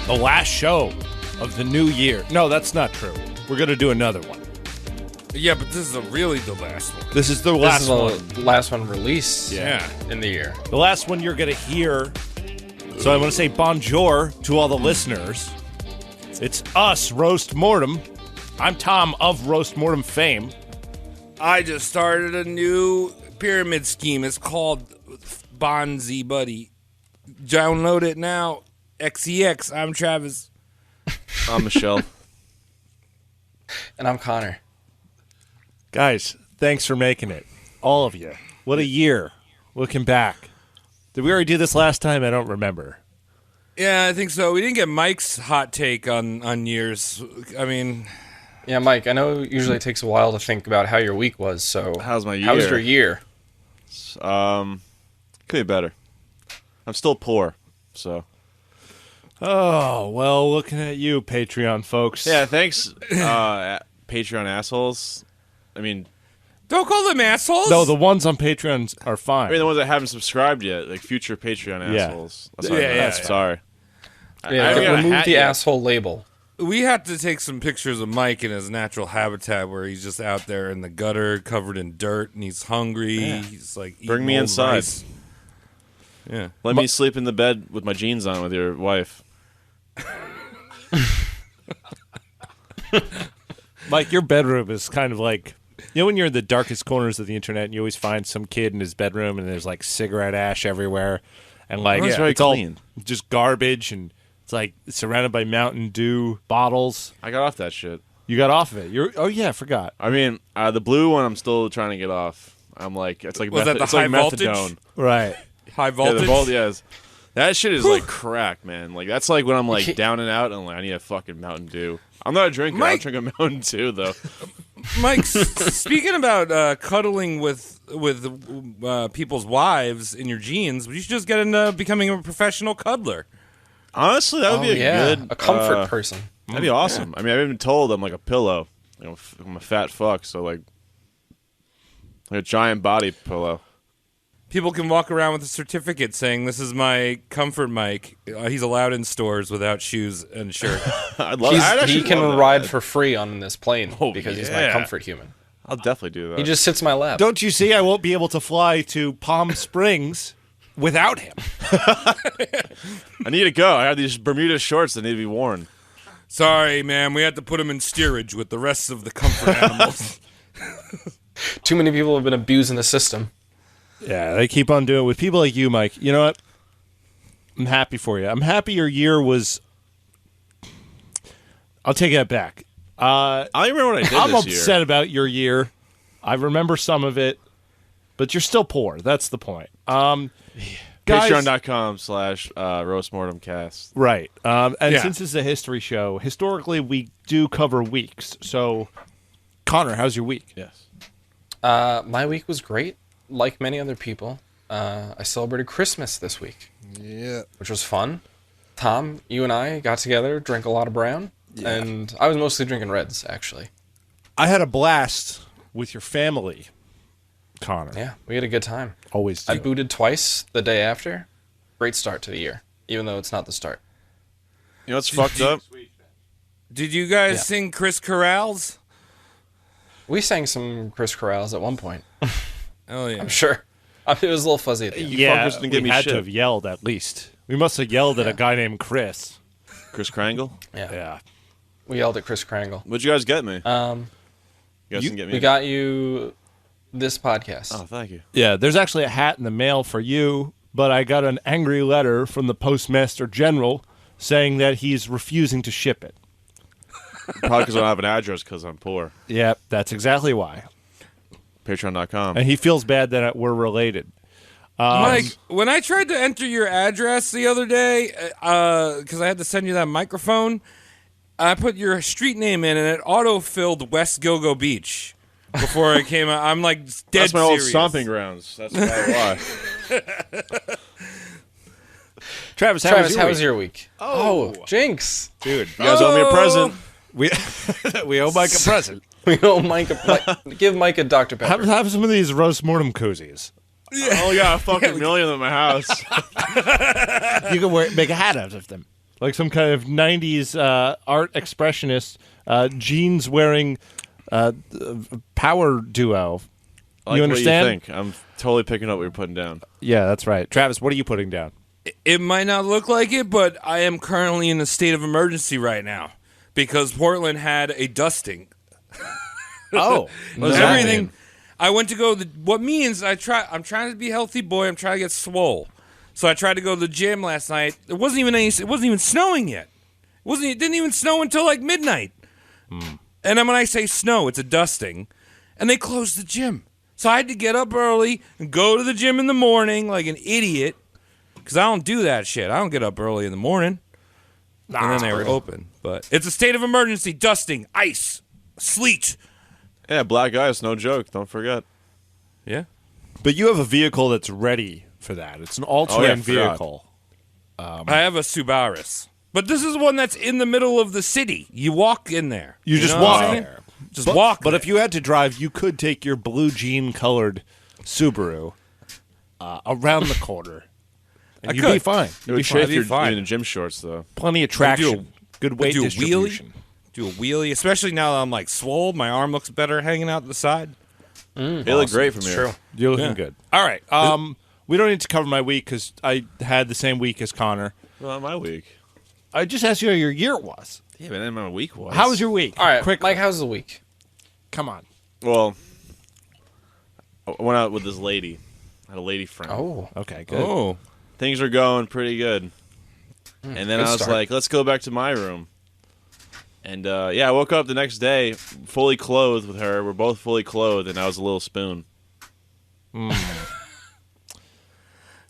The last show of the new year. No, that's not true. We're going to do another one. Yeah, but this is really the last one. This is the last one. The last one released in the year. The last one you're going to hear. So I want to say bonjour to all the listeners. It's us, Roast Mortem. I'm Tom of Roast Mortem fame. I just started a new pyramid scheme. It's called Bonzi Buddy. Download it now. XEX. I'm Travis. I'm Michelle. And I'm Connor. Guys, thanks for making it. All of you. What a year. Looking back. Did we already do this last time? I don't remember. Yeah, I think so. We didn't get Mike's hot take on years. I mean... Yeah, Mike, I know it usually takes a while to think about how your week was, so... How's my year? How was your year? Could be better. I'm still poor, so... Oh, well, looking at you, Patreon folks. Yeah, thanks, Patreon assholes. I mean... Don't call them assholes! No, the ones on Patreon are fine. I mean, the ones that haven't subscribed yet, like future Patreon assholes. That's what I meant. Yeah. Sorry. Remove the asshole label. We had to take some pictures of Mike in his natural habitat where he's just out there in the gutter covered in dirt and he's hungry. Yeah. He's like, bring me inside. Rice. Yeah. Let me sleep in the bed with my jeans on with your wife. Mike, your bedroom is kind of like, you know when you're in the darkest corners of the internet and you always find some kid in his bedroom and there's like cigarette ash everywhere and like it's very clean. All just garbage and it's like surrounded by Mountain Dew bottles. I got off that shit. You got off of it. Oh yeah, I forgot. I mean, the blue one I'm still trying to get off. I'm like, it's like, that the it's high like voltage? methadone. Right. High voltage? Yes. That shit is like crack, man. Like that's like when I'm like down and out and like I need a fucking Mountain Dew. I'm not a drinker. I'll drink a Mountain Dew though. Mike, speaking about cuddling with people's wives in your jeans, you should just get into becoming a professional cuddler. Honestly, that would be a comfort person. That'd be awesome. Yeah. I mean, I've been told I'm like a pillow. You know, I'm a fat fuck, so like a giant body pillow. People can walk around with a certificate saying, "This is my comfort Mike." He's allowed in stores without shoes and shirt. He can ride for free on this plane because he's my comfort human. I'll definitely do that. He just sits in my lap. Don't you see? I won't be able to fly to Palm Springs without him. I need to go. I have these Bermuda shorts that need to be worn. Sorry, man. We had to put him in steerage with the rest of the comfort animals. Too many people have been abusing the system. Yeah, they keep on doing it with people like you, Mike. You know what? I'm happy for you. I'm happy your year was... I'll take that back. I don't remember what I did I'm this year. upset about your year. I remember some of it, but you're still poor. That's the point. Guys, Patreon.com/roastmortemcast. Right. Since it's a history show, historically we do cover weeks. So, Connor, how's your week? Yes. My week was great. Like many other people, I celebrated Christmas this week. Yeah. Which was fun. Tom, you and I got together, drank a lot of brown, and I was mostly drinking reds, actually. I had a blast with your family, Connor. Yeah, we had a good time. Always do. I booted twice the day after. Great start to the year, even though it's not the start. You know what's fucked up? Did you guys sing Chris Corrals? We sang some Chris Corrals at one point. Oh, yeah. I'm sure. It was a little fuzzy at the end. Yeah, didn't give we me had shit. to have yelled at least. We must have yelled at a guy named Chris. Chris Krangle? Yeah. We yelled at Chris Krangle. What'd you guys get me? You guys didn't get me. We got you this podcast. Oh, thank you. Yeah, there's actually a hat in the mail for you, but I got an angry letter from the Postmaster General saying that he's refusing to ship it. Probably because I don't have an address because I'm poor. Yeah, that's exactly why. Patreon.com. And he feels bad that we're related. Mike, when I tried to enter your address the other day, because I had to send you that microphone, I put your street name in, and it auto-filled West Go-Go Beach before I came out. I'm like dead That's my old serious. stomping grounds. That's probably why. Travis, how was your week? Oh, Jinx. Dude, You guys owe me a present. we owe Mike a present. We owe Mike give Mike a Dr. Pepper. Have some of these roast mortem koozies. I only got a fucking million in my house. You can make a hat out of them. like some kind of 90s art expressionist, jeans wearing power duo. Like you understand? What you think? I'm totally picking up what you're putting down. Yeah, that's right. Travis, what are you putting down? It might not look like it, but I am currently in a state of emergency right now because Portland had a dusting. Oh, Everything. I went to go. What means I'm trying to be a healthy boy. I'm trying to get swole. So I tried to go to the gym last night. It wasn't even snowing yet. It didn't even snow until like midnight. And then when I say snow, it's a dusting, and they closed the gym. So I had to get up early and go to the gym in the morning like an idiot. Because I don't do that shit. I don't get up early in the morning. And then they were open. But it's a state of emergency. Dusting, ice, sleet. Yeah, black ice, no joke. Don't forget. Yeah. but you have a vehicle that's ready for that. It's an all-terrain vehicle. I have a Subaru. But this is one that's in the middle of the city. You walk in there. You just know what walk I'm saying? there. Just walk But there. if you had to drive, you could take your blue jean-colored Subaru around the corner. And you'd be could. fine. It would I'd chafe be your fine. in the gym shorts, though. Plenty of traction. Good weight do a distribution. Do a wheelie, especially now that I'm like swole. My arm looks better hanging out the side. They look great from here. True. You're looking good. All right. We don't need to cover my week because I had the same week as Connor. Well, my week. I just asked you how your year was. Yeah, but then my week was. How was your week? All right, Quick. Mike, how's the week? Come on. Well, I went out with this lady. I had a lady friend. Oh, Okay, good. Oh. Things are going pretty good. And then good I was start. like, let's go back to my room. And, I woke up the next day fully clothed with her. We're both fully clothed, and I was a little spoon. That's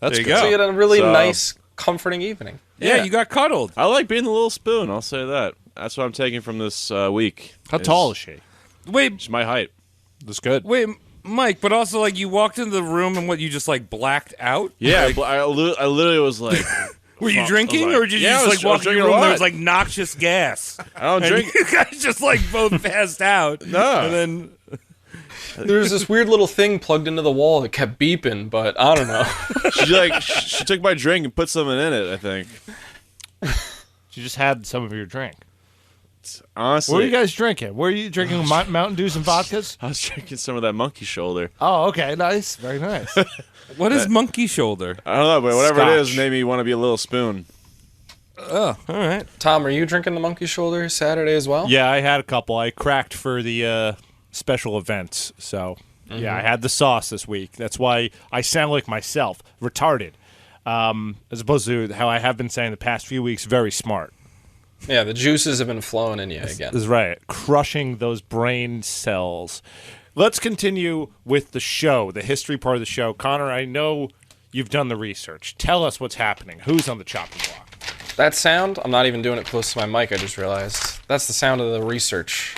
There you good. go. so you had a really So- nice, comforting evening. Yeah, Yeah. you got cuddled. I like being the little spoon, I'll say that. That's what I'm taking from this week. How tall is she? Wait, It's my height. That's good. wait, Mike, but also like you walked into the room and what you just like blacked out? Yeah, Like, I literally was like... were you Fuck, drinking I was or like- did you Yeah, I just was- like I was walk in drinking your a room? There lot. was like noxious gas. I don't And drink... you guys just like both passed out. No. And then There was this weird little thing plugged into the wall that kept beeping, but I don't know. She took my drink and put something in it, I think. She just had some of your drink. Honestly, What are you guys drinking? Were you drinking Mountain Dews and vodkas? I was drinking some of that monkey shoulder. Oh, okay. Nice. Very nice. what is monkey shoulder? I don't know, but whatever it is Scotch. made me want to be a little spoon. Oh, all right. Tom, are you drinking the monkey shoulder Saturday as well? Yeah, I had a couple. I cracked for the special events. So, yeah, I had the sauce this week. That's why I sound like myself, retarded. As opposed to how I have been saying the past few weeks, very smart. Yeah, the juices have been flowing in you again. Is right. Crushing those brain cells. Let's continue with the show, the history part of the show. Connor, I know you've done the research. Tell us what's happening. Who's on the chopping block? That sound, I'm not even doing it close to my mic, I just realized. That's the sound of the research.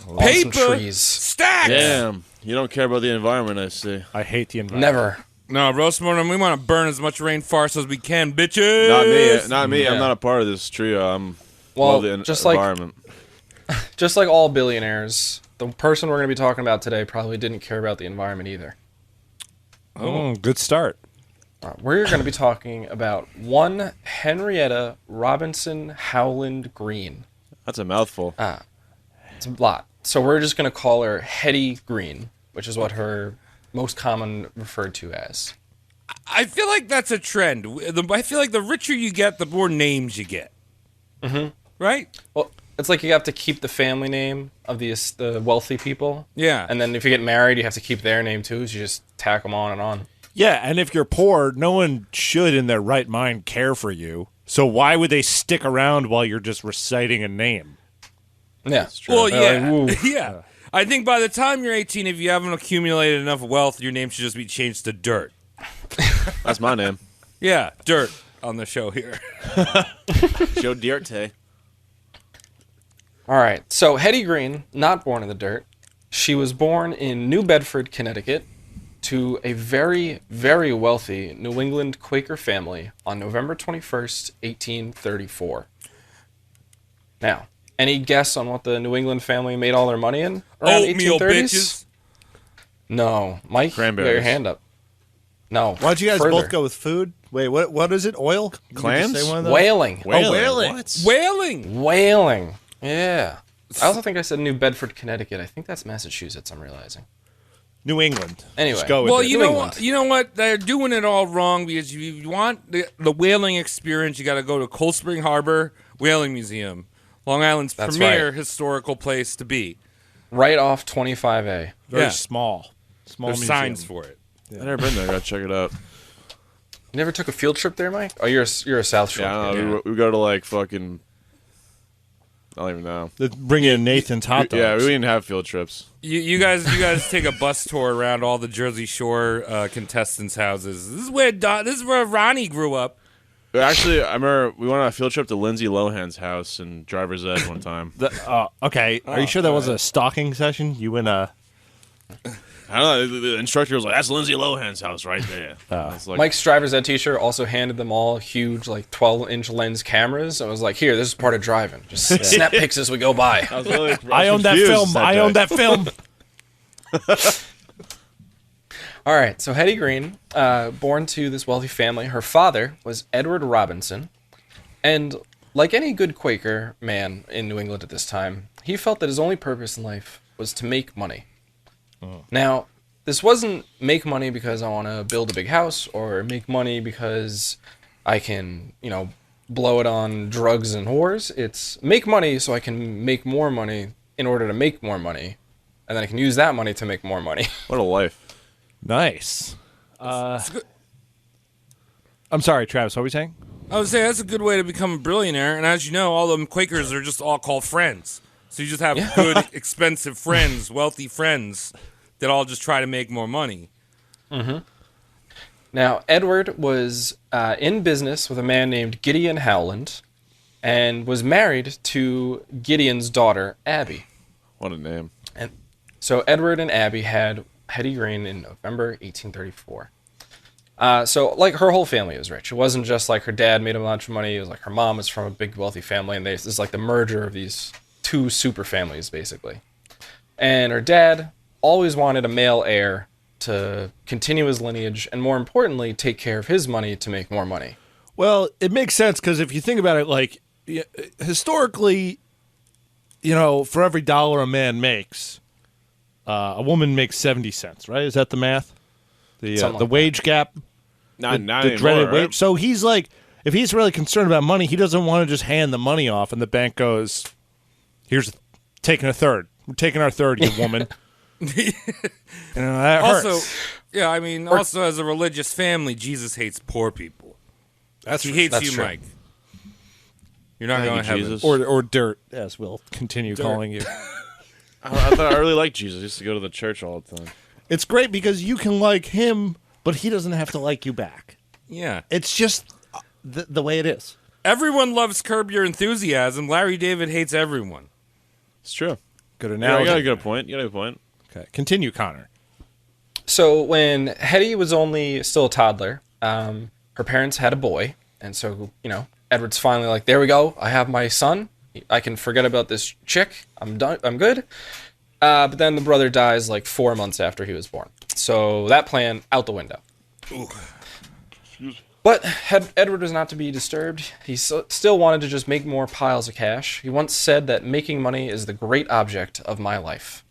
On some Paper trees. stacks. Damn, you don't care about the environment, I see. I hate the environment. Never. No, roast mortem. We want to burn as much rainforest as we can, bitches. Not me. Yeah. I'm not a part of this trio. I'm Well, love the just like environment. just like all billionaires, the person we're going to be talking about today probably didn't care about the environment either. Oh, good start. We're going to be talking about one Henrietta Robinson Howland Green. That's a mouthful. It's a lot. So we're just going to call her Hetty Green, which is what her most common referred to as. I feel like that's a trend. I feel like the richer you get, the more names you get. Mm-hmm. Right? Well, it's like you have to keep the family name of the wealthy people. Yeah. And then if you get married, you have to keep their name too, so you just tack them on and on. Yeah, and if you're poor, no one should in their right mind care for you. So why would they stick around while you're just reciting a name? Yeah. Well, They're yeah. like, "Woo." Yeah. I think by the time you're 18, if you haven't accumulated enough wealth, your name should just be changed to Dirt. That's my name. Yeah, Dirt on the show here. Joe Dierte. All right. So Hetty Green, not born in the dirt. She was born in New Bedford, Connecticut, to a very, very wealthy New England Quaker family on November 21st, 1834. Now, any guess on what the New England family made all their money in around Oatmeal 1830s? bitches. No. Mike, you got your Cranberries. hand up. No. Why'd you guys further. both go with food? Wait, what is it? Oil? You Clams? just say one of those? Whaling. Oh, whaling. What? Whaling. Whaling. Yeah. I also think I said New Bedford, Connecticut. I think that's Massachusetts, I'm realizing. New England. Anyway. Let's go with Well, it. you New know England. what? You know what? They're doing it all wrong because if you want the whaling experience, you got to go to Cold Spring Harbor Whaling Museum, Long Island's That's premier right. historical place to be. Right off 25A. Very Yeah. small. Small There's museum. signs for it. I've never been there. I gotta check it out. You never took a field trip there, Mike? Oh, you're a South Shore. Yeah, I kid. don't know. We go to like fucking. I don't even know. They bring in Nathan's hot dogs. Yeah, we didn't have field trips. You guys take a bus tour around all the Jersey Shore contestants' houses. This is where Ronnie grew up. Actually, I remember we went on a field trip to Lindsay Lohan's house in Driver's Edge one time. Okay, are you sure that wasn't a stalking session? You went I don't know. The instructor was like, "That's Lindsay Lohan's house right there." I was like, Mike's driver's ed teacher also handed them all huge, like 12-inch lens cameras. I was like, "Here, this is part of driving. Just snap pics as we go by." I was really, I own that film. I own that film. All right, so Hetty Green, born to this wealthy family, her father was Edward Robinson, and like any good Quaker man in New England at this time, he felt that his only purpose in life was to make money. Now, this wasn't make money because I want to build a big house or make money because I can, blow it on drugs and whores. It's make money so I can make more money in order to make more money, and then I can use that money to make more money. What a life! Nice. I'm sorry, Travis. What were we saying? I would say that's a good way to become a billionaire. And as you know, all them Quakers are just all called friends. So you just have good, expensive friends, wealthy friends that all just try to make more money. Mm-hmm. Now, Edward was in business with a man named Gideon Howland and was married to Gideon's daughter, Abby. What a name! And so Edward and Abby had Hetty Green in November 1834. So, like, her whole family was rich. It wasn't just like her dad made a bunch of money. It was like her mom was from a big, wealthy family, and this is like the merger of these two super families, basically. And her dad always wanted a male heir to continue his lineage, and more importantly, take care of his money to make more money. Well, it makes sense because if you think about it, like historically, for every dollar a man makes, a woman makes 70 cents. Right? Is that the math? The wage gap. Not the dreaded anymore. wage. Right? So he's like, if he's really concerned about money, he doesn't want to just hand the money off, and the bank goes, "Here's taking a third. We're taking our third, you woman." That hurts. Also, also as a religious family, Jesus hates poor people. He hates you, true. Mike. You're not going to heaven. Jesus. or dirt, as we'll continue calling you. I thought I really liked Jesus. I used to go to the church all the time. It's great because you can like him, but he doesn't have to like you back. Yeah. It's just the way it is. Everyone loves Curb Your Enthusiasm. Larry David hates everyone. It's true. Good Yeah, analogy. you got a good point. You got a good point. Okay, continue, Connor. So when Hetty was only still a toddler, her parents had a boy, and so, Edward's finally like, there we go, I have my son. I can forget about this chick. I'm done. I'm good. But then the brother dies like 4 months after he was born. So that plan out the window. Ooh. But Edward was not to be disturbed. He still wanted to just make more piles of cash. He once said that making money is the great object of my life.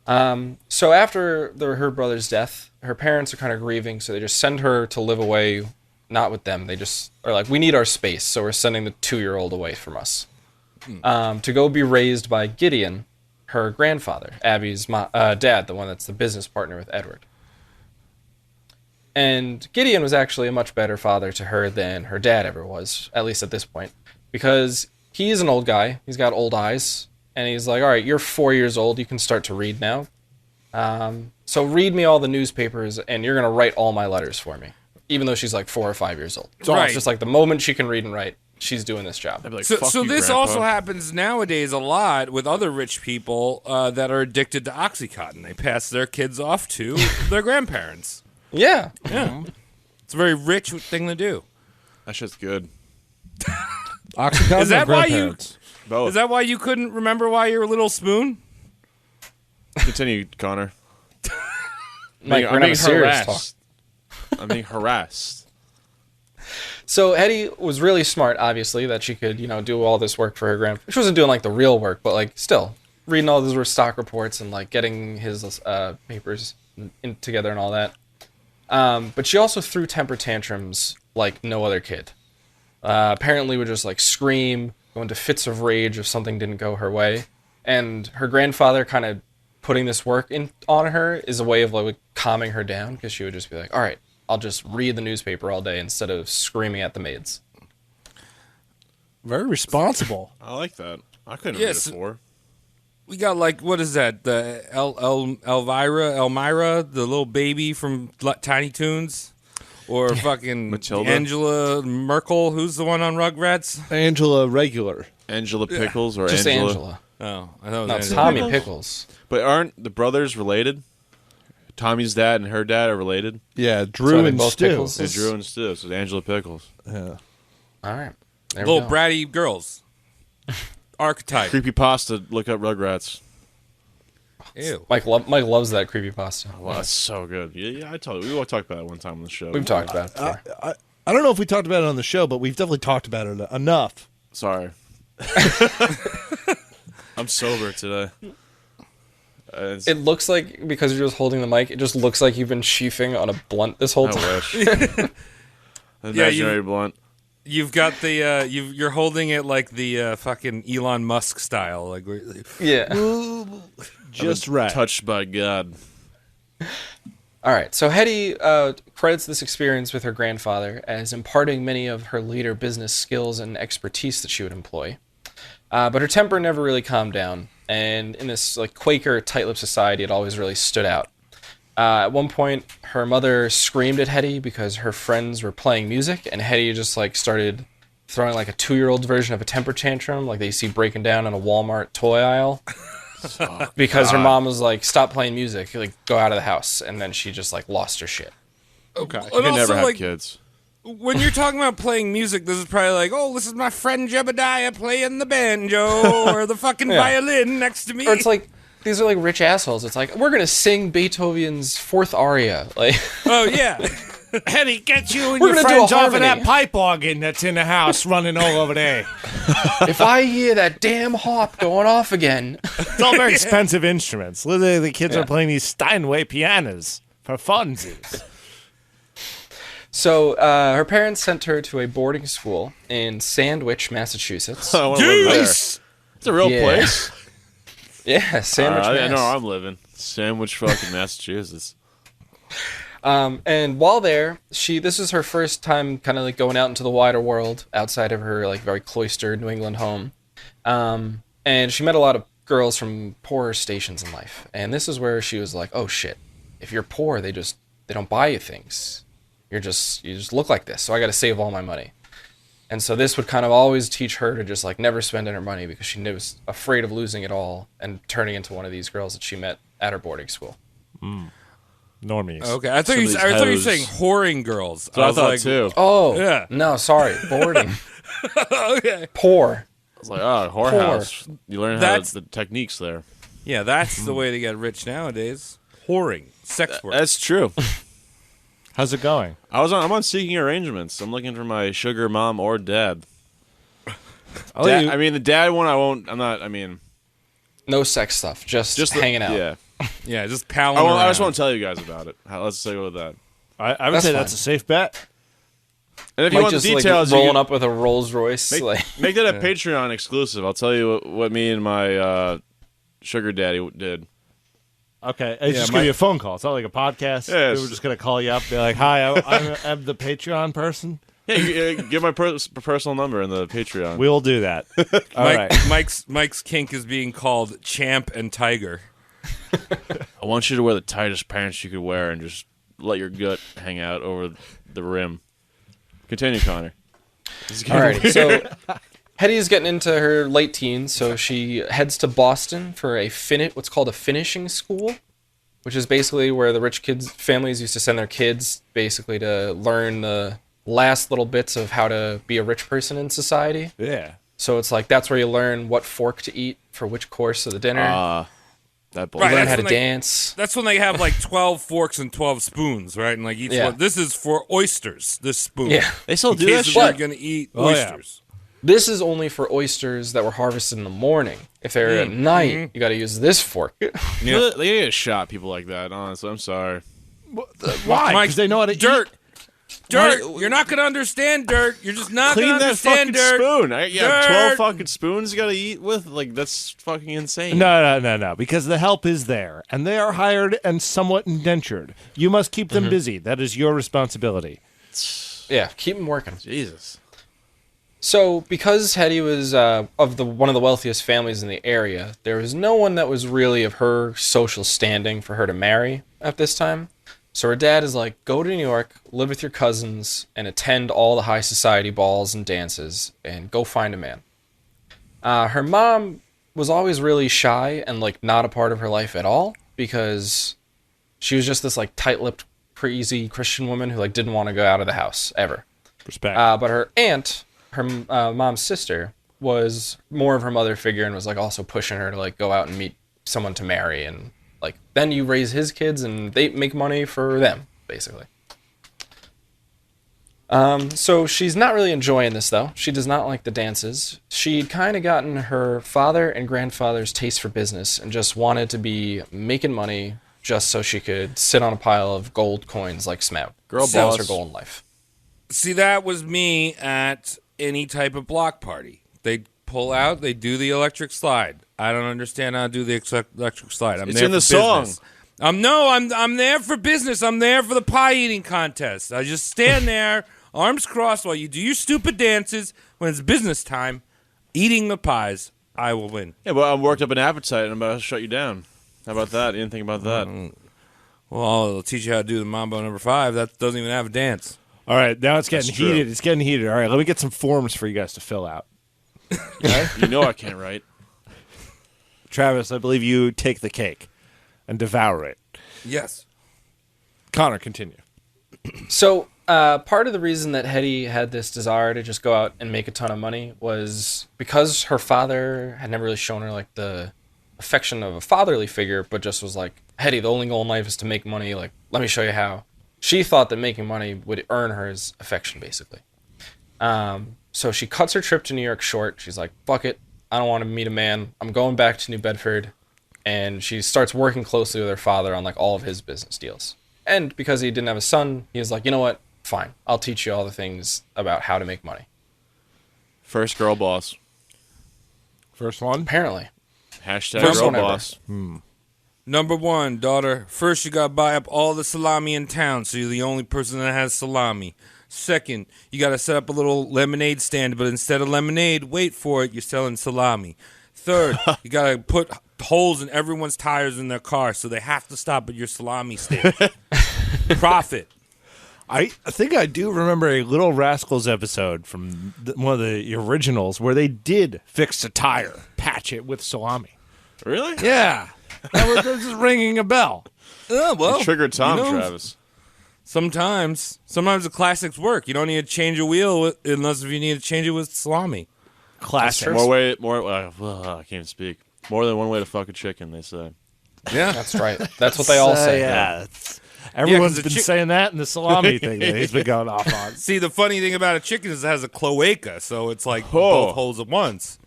So after her brother's death, her parents are kind of grieving, so they just send her to live away, not with them. They just are like, we need our space, so we're sending the 2-year-old away from us. To go be raised by Gideon, her grandfather, Abby's dad, the one that's the business partner with Edward. And Gideon was actually a much better father to her than her dad ever was, at least at this point, because he's an old guy. He's got old eyes, and he's like, all right, you're 4 years old. You can start to read now. So read me all the newspapers, and you're going to write all my letters for me, even though she's like 4 or 5 years old. So Right. it's just like the moment she can read and write, she's doing this job. I'd be like, So, fuck so you, this Grandpa. also happens nowadays a lot with other rich people that are addicted to Oxycontin. They pass their kids off to their grandparents. Yeah. Yeah. It's a very rich thing to do. That shit's good. Oxycontin Is that or why you- grandparents? Both. Is that why you couldn't remember why you're a little spoon? Continue, Connor. Mike, we're I'm not being a serious talk. harassed. I'm being harassed. So Hetty was really smart, obviously, that she could, do all this work for her grandfather. She wasn't doing like the real work, but like still reading all those stock reports and like getting his papers together and all that. But she also threw temper tantrums like no other kid. Apparently would just like scream, go into fits of rage if something didn't go her way. And her grandfather kind of putting this work on her is a way of like calming her down, because she would just be like, all right, I'll just read the newspaper all day instead of screaming at the maids. Very responsible. I like that. I couldn't read it before. We got like, what is that? The Elmira, the little baby from Tiny Toons, or fucking Matilda? Angela Merkel, who's the one on Rugrats? Angela Regular. Angela Pickles or Just Angela? Angela. Oh, I thought it was No, it's Angela. Tommy Pickles. But aren't the brothers related? Tommy's dad and her dad are related. Yeah, So Drew they and both Stu. Pickles? It's Drew and Stu, so it's Angela Pickles. Yeah. All right. There we Little go. bratty girls. Archetype. Creepypasta, look up Rugrats. Ew. Mike loves that creepypasta. Wow, that's so good. Yeah, I told you. We all talked about it one time on the show. We've talked about it before. I don't know if we talked about it on the show, but we've definitely talked about it enough. Sorry. I'm sober today. It looks like, because you're just holding the mic, it just looks like you've been sheathing on a blunt this whole time. I wish. An imaginary blunt. You've got the you're holding it like the fucking Elon Musk style, like Yeah. Just I've been right. touched by God. All right. So Hetty credits this experience with her grandfather as imparting many of her later business skills and expertise that she would employ. But her temper never really calmed down, and in this like Quaker tight-lipped society, it always really stood out. At one point, her mother screamed at Hetty because her friends were playing music, and Hetty just like started throwing like a 2-year-old version of a temper tantrum, like they see breaking down in a Walmart toy aisle, because her mom was like, "Stop playing music, like go out of the house," and then she just like lost her shit. okay. You can never have kids. When you're talking about playing music, this is probably like, oh, this is my friend Jebediah playing the banjo or the fucking violin next to me. Or it's like, these are like rich assholes. It's like, we're gonna sing Beethoven's fourth aria. Like, oh yeah. Hetty, get you and We're your gonna do a friends off of harmony. that pipe organ that's in the house running all over there. if I hear that damn harp going off again. It's all very expensive instruments. Literally, the kids Yeah. are playing these Steinway pianos for funsies. So her parents sent her to a boarding school in Sandwich, Massachusetts. I want to live there. It's a real Yeah. place. Yeah, Sandwich, I Mass. know where I'm living. Sandwich, fucking Massachusetts. And while there, this is her first time kind of like going out into the wider world outside of her like very cloistered New England home. And she met a lot of girls from poorer stations in life. And this is where she was like, oh shit, if you're poor, they don't buy you things. You just look like this. So I got to save all my money. And so this would kind of always teach her to just like never spend her money, because she was afraid of losing it all and turning into one of these girls that she met at her boarding school. Normies. Okay, I thought you Some of were these saying whoring girls. So I was thought like, too. Oh, Yeah. no, sorry, boarding. Okay. Poor. I was like, oh, whorehouse. You learn how That's- the techniques there. Yeah, that's the way to get rich nowadays. Whoring, sex work. That's true. How's it going? I'm on seeking arrangements. I'm looking for my sugar mom or dad. Oh, Dad- you- I mean, the dad one, I won't. I'm not. I mean, No sex stuff, just hanging out. Yeah. Yeah, just palling I just around. want to tell you guys about it. Let's say with that. I would That's say fine. that's a safe bet. And if you Mike want just the like details, you rolling can up with a Rolls Royce. like, make that a Patreon exclusive. I'll tell you what me and my sugar daddy did. Okay, it's Yeah, just gonna be a phone call. It's not like a podcast. Yeah, We're just gonna call you up. Be like, "Hi, I'm the Patreon person." Yeah, give my personal number in the Patreon. We will do that. All right. Mike's kink is being called Champ and Tiger. I want you to wear the tightest pants you could wear and just let your gut hang out over the rim. Continue, Connor. alrighty, so Hetty is getting into her late teens, so she heads to Boston for what's called a finishing school, which is basically where the rich families used to send their kids basically to learn the last little bits of how to be a rich person in society. Yeah. So it's like that's where you learn what fork to eat for which course of the dinner. That bull. Right, Learn that's how to when they- dance. That's when they have like 12 forks and 12 spoons, right? And like each Yeah. one, this is for oysters. This spoon. Yeah. They still In do case that if you're shit. gonna eat Oh, yeah. oysters. This is only for oysters that were harvested in the morning. If they're at night, you got to use this fork. Yeah. They get shot people like that. Honestly, I'm sorry. Why? Mike, Because they know how to dirt. eat. Dirt. You're not gonna understand dirt. You're just not Clean gonna that fucking understand dirt. spoon. You have 12 Dirt. fucking spoons you gotta eat with? Like, that's fucking insane. No. Because the help is there, and they are hired and somewhat indentured. You must keep them busy. That is your responsibility. Yeah, keep them working. Jesus. So, because Hetty was one of the wealthiest families in the area, there was no one that was really of her social standing for her to marry at this time. So her dad is like, go to New York, live with your cousins, and attend all the high society balls and dances, and go find a man. Her mom was always really shy and like not a part of her life at all, because she was just this like tight-lipped, crazy Christian woman who like didn't want to go out of the house ever. Respect. But her aunt, her mom's sister, was more of her mother figure and was like also pushing her to like go out and meet someone to marry, and like then you raise his kids and they make money for them basically. So she's not really enjoying this though. She does not like the dances. She'd kind of gotten her father and grandfather's taste for business and just wanted to be making money just so she could sit on a pile of gold coins like Smout. Girl That was her boss. goal in life. See, that was me at any type of block party. They'd pull out, they do the electric slide. I don't understand how to do the electric slide. I'm It's there in the for song. business. I'm there for business. I'm there for the pie eating contest. I just stand there, arms crossed, while you do your stupid dances. When it's business time, eating the pies, I will win. Yeah, well, I'm worked up an appetite and I'm about to shut you down. How about that? You didn't think about that? Well, it'll teach you how to do the Mambo number 5. That doesn't even have a dance. All right, now it's getting That's true. heated. It's getting heated. All right, let me get some forms for you guys to fill out. You know I can't write. Travis, I believe you take the cake and devour it. Yes. Connor, continue. So, part of the reason that Hetty had this desire to just go out and make a ton of money was because her father had never really shown her like the affection of a fatherly figure, but just was like, Hetty, the only goal in life is to make money. Like, let me show you how. She thought that making money would earn her his affection, basically. So she cuts her trip to New York short. She's like, fuck it. I don't want to meet a man. I'm going back to New Bedford. And she starts working closely with her father on like all of his business deals. And because he didn't have a son, he was like, you know what? Fine. I'll teach you all the things about how to make money. First girl boss. First one. Apparently. Hashtag First girl one ever. boss. Number 1, daughter. First, you got to buy up all the salami in town, so you're the only person that has salami. Second, you got to set up a little lemonade stand, but instead of lemonade, wait for it, you're selling salami. Third, you got to put holes in everyone's tires in their car, so they have to stop at your salami stand. Profit. I think I do remember a Little Rascals episode from one of the originals where they did fix a tire, patch it with salami. Really? Yeah, that was just ringing a bell. Oh, well. You triggered Tom, you know, Travis. Sometimes the classics work. You don't need to change a wheel unless if you need to change it with salami. Classic. true. I can't even speak. More than one way to fuck a chicken, they say. Yeah. That's right. That's what they all say. Yeah, everyone's 'cause the been saying that in the salami thing that he's been going off on. See, the funny thing about a chicken is it has a cloaca, so it's like Oh. both holes at once.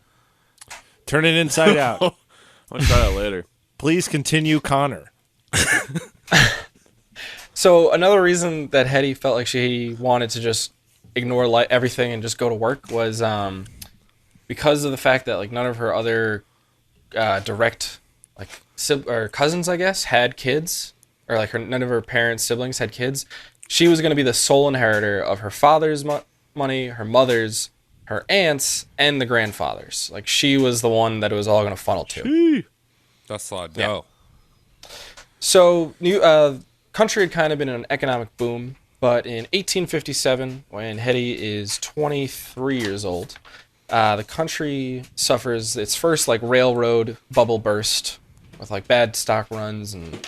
Turn it inside out. I'm going to try that later. Please continue, Connor. So another reason that Hetty felt like she wanted to just ignore everything and just go to work was because of the fact that like none of her other direct like or cousins, I guess, had kids, or like none of her parents' siblings had kids. She was going to be the sole inheritor of her father's money, her mother's, her aunt's, and the grandfather's. Like she was the one that it was all going to funnel to. That's a lot of Yeah. dough. So, country had kind of been in an economic boom, but in 1857, when Hetty is 23 years old, the country suffers its first like railroad bubble burst with like bad stock runs and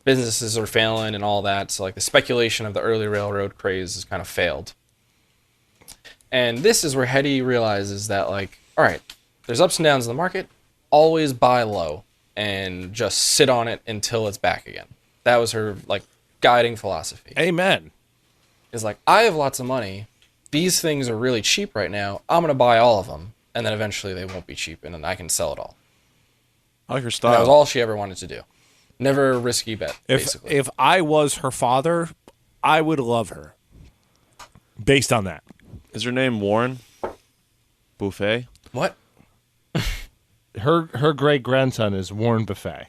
businesses are failing and all that. So like the speculation of the early railroad craze has kind of failed. And this is where Hetty realizes that like, all right, there's ups and downs in the market. Always buy low. and just sit on it until it's back again. That was her like guiding philosophy. Amen. Is like, I have lots of money. These things are really cheap right now. I'm going to buy all of them. And then eventually they won't be cheap and then I can sell it all. I like her And style. that was all she ever wanted to do. Never a risky bet, basically. If I was her father, I would love her. Based on that. Is her name Warren Buffet? What? Her great grandson is Warren Buffet.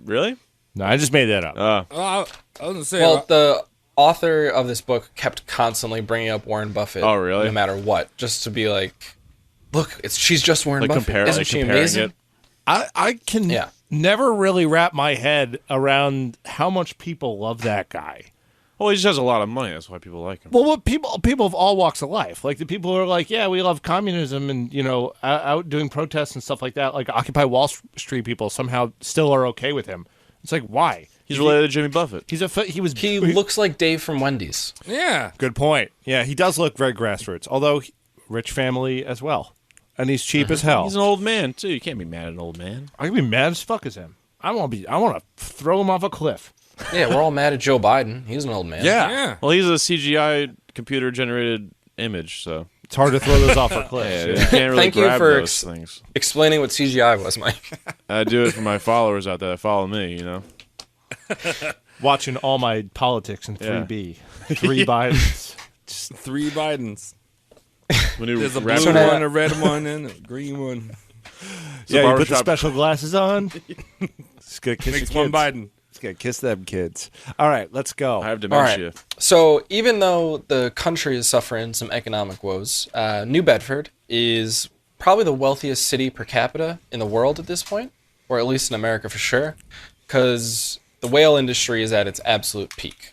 Really? No, I just made that up. I was gonna say. Well, the author of this book kept constantly bringing up Warren Buffett. Oh, really? No matter what. Just to be like, look, she's just Warren Like Buffett. Isn't she comparing amazing? it. I can Yeah. never really wrap my head around how much people love that guy. Well, he just has a lot of money. That's why people like him. Well, what people of all walks of life, like the people who are like, yeah, we love communism, and out doing protests and stuff like that. Like Occupy Wall Street people somehow still are okay with him. It's like, why? He's related to Jimmy Buffett. He looks like Dave from Wendy's. yeah. Good point. Yeah, he does look very grassroots, although rich family as well, and he's cheap as hell. He's an old man too. You can't be mad at an old man. I can be mad as fuck as him. I want to throw him off a cliff. Yeah, we're all mad at Joe Biden. He's an old man. Yeah. Well, he's a CGI computer generated image, so It's hard to throw those off a cliff. you can't really Thank you grab for those things. Explaining what CGI was, Mike. I do it for my followers out there that follow me. Watching all my politics in 3B. 3 Bidens. 3 Bidens. When you There's a wrap blue it up- one, a red one, and a green one. Yeah, you put the barbershop- special glasses on. Just gonna kiss Makes the one kids. Biden. Just gonna kiss them kids. All right, let's go. I have All right. dementia. So even though the country is suffering some economic woes, New Bedford is probably the wealthiest city per capita in the world at this point, or at least in America for sure, because the whale industry is at its absolute peak.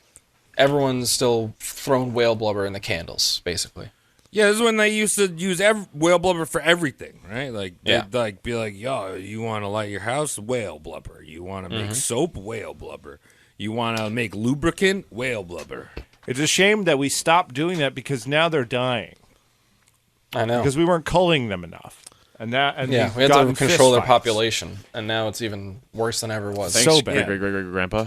Everyone's still throwing whale blubber in the candles, basically. Yeah, this is when they used to use whale blubber for everything, right? Like, Yeah. they'd like be like, yo, you want to light your house? Whale blubber. You want to make soap? Whale blubber. You want to make lubricant? Whale blubber. It's a shame that we stopped doing that because now they're dying I know. because we weren't culling them enough. And yeah, they've we had to gotten control their fistfights. population, and now it's even worse than ever was. Thanks, so bad. great grandpa.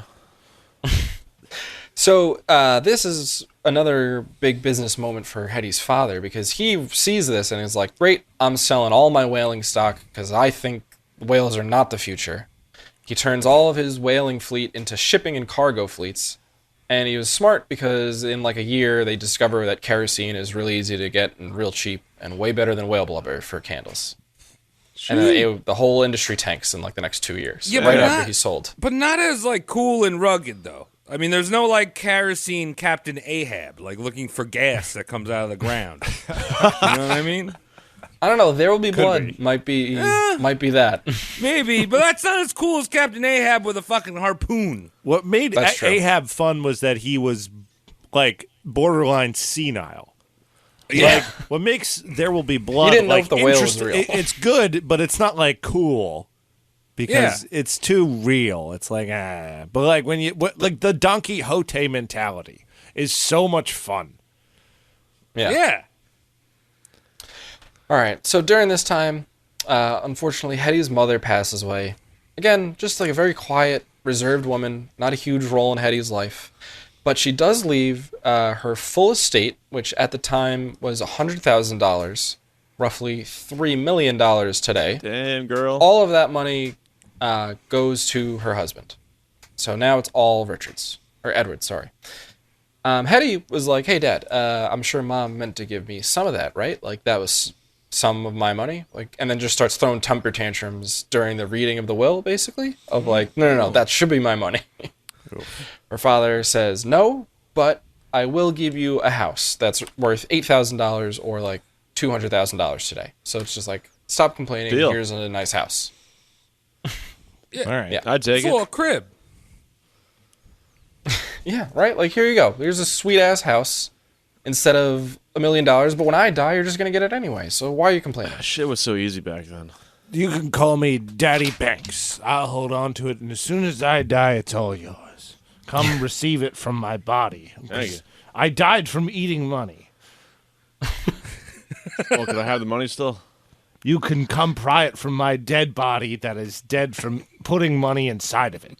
So this is another big business moment for Hetty's father because he sees this and is like, great, I'm selling all my whaling stock because I think whales are not the future. He turns all of his whaling fleet into shipping and cargo fleets. And he was smart because in like a year they discover that kerosene is really easy to get and real cheap and way better than whale blubber for candles. And the whole industry tanks in like the next 2 years, Yeah, right but after not- he sold. But not as, like, cool and rugged, though. I mean, there's no, like, kerosene Captain Ahab, like, looking for gas that comes out of the ground. You know what I mean? I don't know. There Will Be Blood be. might be that. Maybe, but that's not as cool as Captain Ahab with a fucking harpoon. What made That's true. Ahab fun was that he was like borderline senile. Yeah. Like what makes There Will Be Blood didn't know like if the whale was interest- real. It's good, but it's not like cool because it's too real. It's like but like when like the Don Quixote mentality is so much fun. Yeah. All right. So during this time, unfortunately, Hetty's mother passes away. Again, just like a very quiet, reserved woman, not a huge role in Hetty's life. But she does leave her full estate, which at the time was $100,000, roughly $3 million today. Damn, girl. All of that money goes to her husband. So now it's all Edward's, sorry. Hetty was like, hey, Dad, I'm sure Mom meant to give me some of that, right? Like, that was some of my money. Like, and then just starts throwing temper tantrums during the reading of the will, basically, of like, no, that should be my money. Her father says, no, but I will give you a house that's worth $8,000 or like $200,000 today. So it's just like, stop complaining. Deal. Here's a nice house. All right. Yeah. I'd take It's a little it. crib. Yeah, right? Like, here you go. Here's a sweet-ass house instead of $1 million. But when I die, you're just going to get it anyway. So why are you complaining? Shit was so easy back then. You can call me Daddy Banks. I'll hold on to it, and as soon as I die, it's all yours. Come receive it from my body. Thank you. I died from eating money. Well, could I have the money still? You can come pry it from my dead body that is dead from putting money inside of it.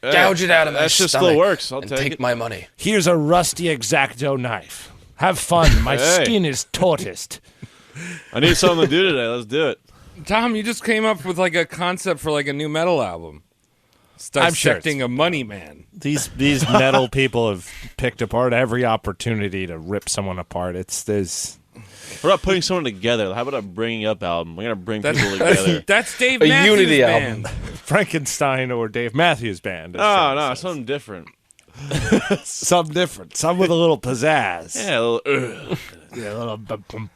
Gouge it out of my That shit stomach still works. I'll and take it. my money. Here's a rusty X-Acto knife. Have fun. My Hey. skin is tortoised. I need something to do today. Let's do it. Tom, you just came up with like a concept for like a new metal album. It's I'm sure dissecting a money man. These metal people have picked apart every opportunity to rip someone apart. There's What about putting someone together? How about a bringing up album? We're gonna bring people together. That's Dave A Matthews unity Band. album. Frankenstein or Dave Matthews Band. No, something different. Something different. Some with a little pizzazz. Yeah, a little, Yeah,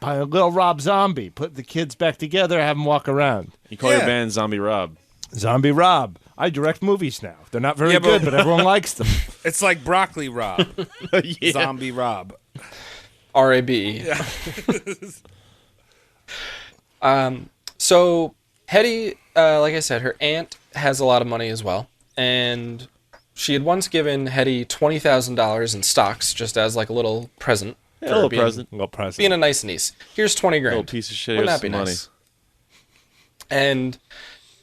a little Rob Zombie. Put the kids back together, have them walk around. You call your Yeah. band Zombie Rob. Zombie Rob. I direct movies now. They're not very Yeah, but- good, but everyone likes them. It's like Broccoli Rob. Yeah. Zombie Rob. RABE. So Hetty, like I said, her aunt has a lot of money as well, and she had once given Hetty $20,000 in stocks just as like a little present. Yeah, a little being, present. Little present. Being a nice niece. Here's 20 grand. Little piece of shit. Wouldn't Here's that be some nice? And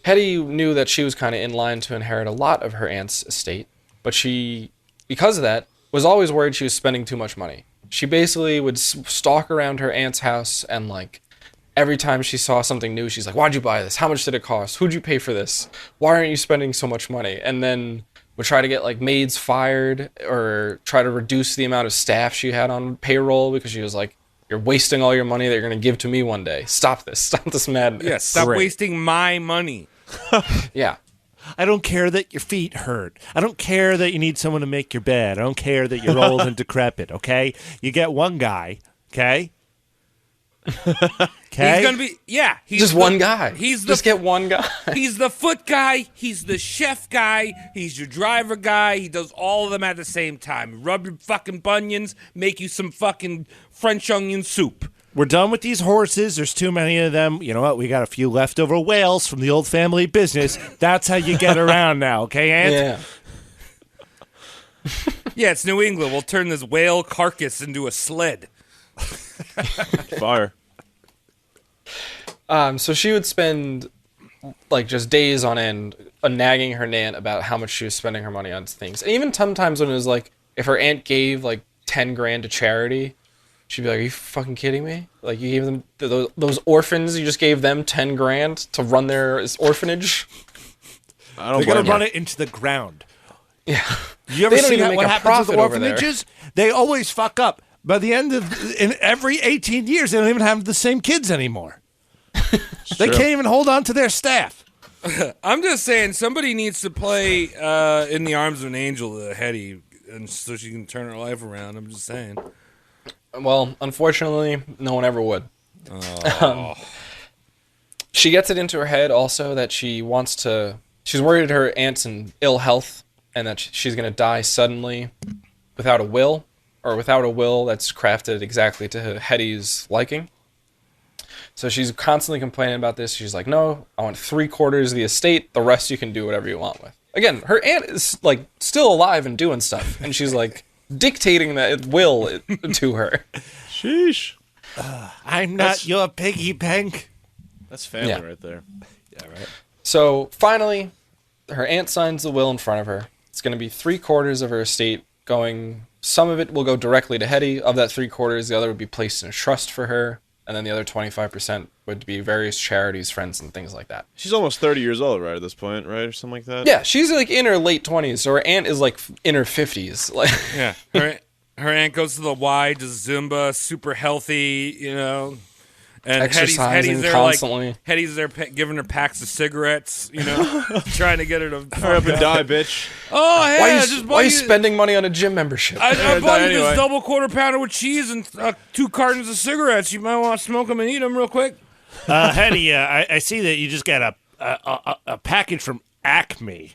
Hetty knew that she was kind of in line to inherit a lot of her aunt's estate, but she, because of that, was always worried she was spending too much money. She basically would stalk around her aunt's house and like every time she saw something new, she's like, "Why'd you buy this? How much did it cost? Who'd you pay for this? Why aren't you spending so much money?" And then would try to get like maids fired or try to reduce the amount of staff she had on payroll because she was like, "You're wasting all your money that you're going to give to me one day. Stop this. Stop this madness." Yeah, stop Great. wasting my money. Yeah. I don't care that your feet hurt. I don't care that you need someone to make your bed. I don't care that you're old and decrepit, okay? You get one guy, okay? Okay? He's gonna be He's Just one guy. He's Just get one guy. He's the foot guy. He's the chef guy. He's your driver guy. He does all of them at the same time. Rub your fucking bunions. Make you some fucking French onion soup. We're done with these horses. There's too many of them. You know what? We got a few leftover whales from the old family business. That's how you get around now, okay, Aunt? Yeah. Yeah, it's New England. We'll turn this whale carcass into a sled. Fire. So she would spend like just days on end nagging her aunt about how much she was spending her money on things. And even sometimes when it was like, if her aunt gave like 10 grand to charity, she'd be like, "Are you fucking kidding me? Like you gave them those orphans, you just gave them 10 grand to run their orphanage?" I don't They're going blame to run her. it into the ground. Yeah. You ever They don't see even make what a happens with profit over there. orphanages? They always fuck up. By the end of in every 18 years, they don't even have the same kids anymore. They true. can't even hold on to their staff. I'm just saying, somebody needs to play In the Arms of an Angel to Hetty, and so she can turn her life around. I'm just saying. Well, unfortunately, no one ever would. She gets it into her head also that she's worried her aunt's in ill health and that she's going to die suddenly without a will, or without a will that's crafted exactly to Hetty's liking. So she's constantly complaining about this. She's like, "No, I want 3/4 of the estate. The rest you can do whatever you want with." Again, her aunt is like still alive and doing stuff, and she's like dictating that will to her. Sheesh. I'm not your piggy bank. That's family Yeah. right there. So finally, her aunt signs the will in front of her. It's going to be 3/4 of her estate going. Some of it will go directly to Hetty. Of that 3/4, the other would be placed in a trust for her, and then the other 25% would be various charities, friends, and things like that. She's almost 30 years old, right, at this point, right? Or something like that? Yeah, she's like in her late 20s, so her aunt is like in her 50s. Like, Yeah, her aunt goes to the Y, does Zumba, super healthy, you know. And Exercising there constantly. like Hetty's there giving her packs of cigarettes, you know, trying to get her to Hurry up and die, bitch. Oh, yeah, why are just why are you spending money on a gym membership? I bought you anyway. this double quarter pounder with cheese and 2 cartons of cigarettes. You might want to smoke them and eat them real quick. Hetty, I see that you just got a package from Acme.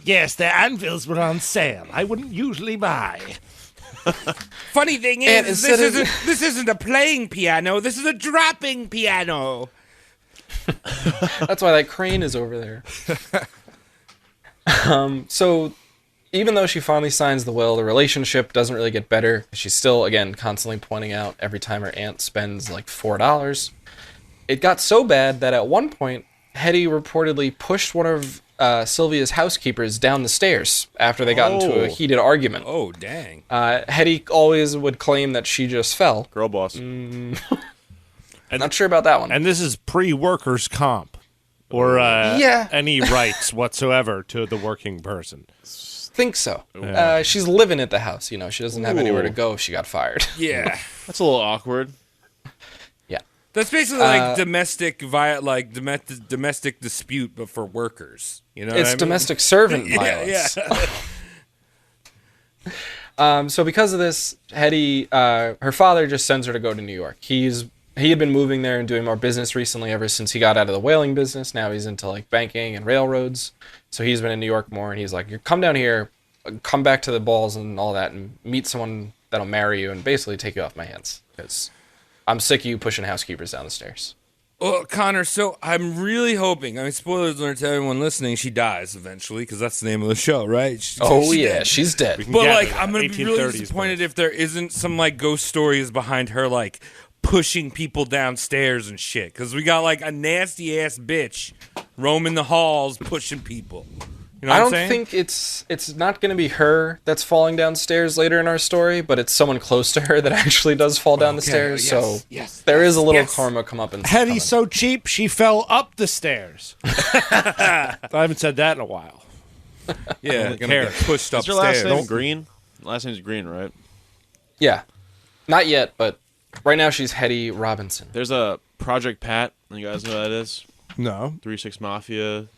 Yes, the anvils were on sale. I wouldn't usually buy. Funny thing And is, instead this isn't a playing piano. This is a dropping piano. That's why that crane is over there. So even though she finally signs the will, the relationship doesn't really get better. She's still, again, constantly pointing out every time her aunt spends like $4. It got so bad that at one point, Hetty reportedly pushed one of Sylvia's housekeepers down the stairs after they got into a heated argument. Oh, dang. Hetty always would claim that she just fell. Girl boss. Not sure about that one. And this is pre-workers' comp or any rights whatsoever to the working person. Think so. She's living at the house. You know, she doesn't have anywhere to go if she got fired. Yeah. That's a little awkward. Yeah. That's basically like domestic dispute, but for workers. You know, It's what I mean? domestic servant violence. Yeah. So because of this, Hetty, her father just sends her to go to New York. He had been moving there and doing more business recently ever since he got out of the whaling business. Now he's into like banking and railroads. So he's been in New York more, and he's like, "You come down here, come back to the balls and all that, and meet someone that'll marry you and basically take you off my hands, because I'm sick of you pushing housekeepers down the stairs." Well, Connor, so I'm really hoping, spoilers alert to everyone listening, she dies eventually, because that's the name of the show, right? She's dead. She's dead. But, Yeah, like, I'm going to be really 1830s disappointed best. if there isn't some, like, ghost stories behind her, like, pushing people downstairs and shit. Because we got, like, a nasty-ass bitch roaming the halls pushing people. You know what I I'm don't saying? think it's not going to be her that's falling downstairs later in our story, but it's someone close to her that actually does fall down the stairs. So there is a little karma come up. Hetty's so cheap, she fell up the stairs. I haven't said that in a while. Yeah, don't gonna care. get pushed Is your last upstairs. name Green? Last name's Green, right? Yeah, not yet, but right now she's Hetty Robinson. There's a Project Pat. You guys know who that is? No. 3-6 Mafia.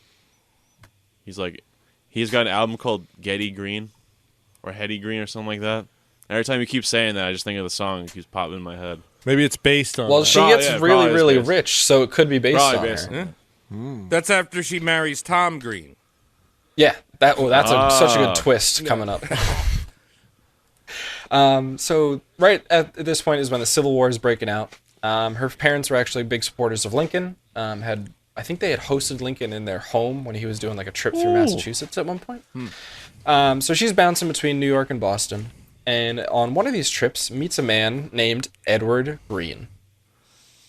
He's got an album called Getty Green or Hetty Green or something like that. Every time you keep saying that, I just think of the song. It keeps popping in my head. Maybe it's based on Well, that. she Probably, gets yeah, really, probably is really based. rich, so it could be based Probably on based her. on That's after she marries Tom Green. Yeah, that's such a good twist coming up. So right at this point is when the Civil War is breaking out. Her parents were actually big supporters of Lincoln. I think they had hosted Lincoln in their home when he was doing like a trip through Massachusetts at one point. So she's bouncing between New York and Boston, and on one of these trips meets a man named Edward Green.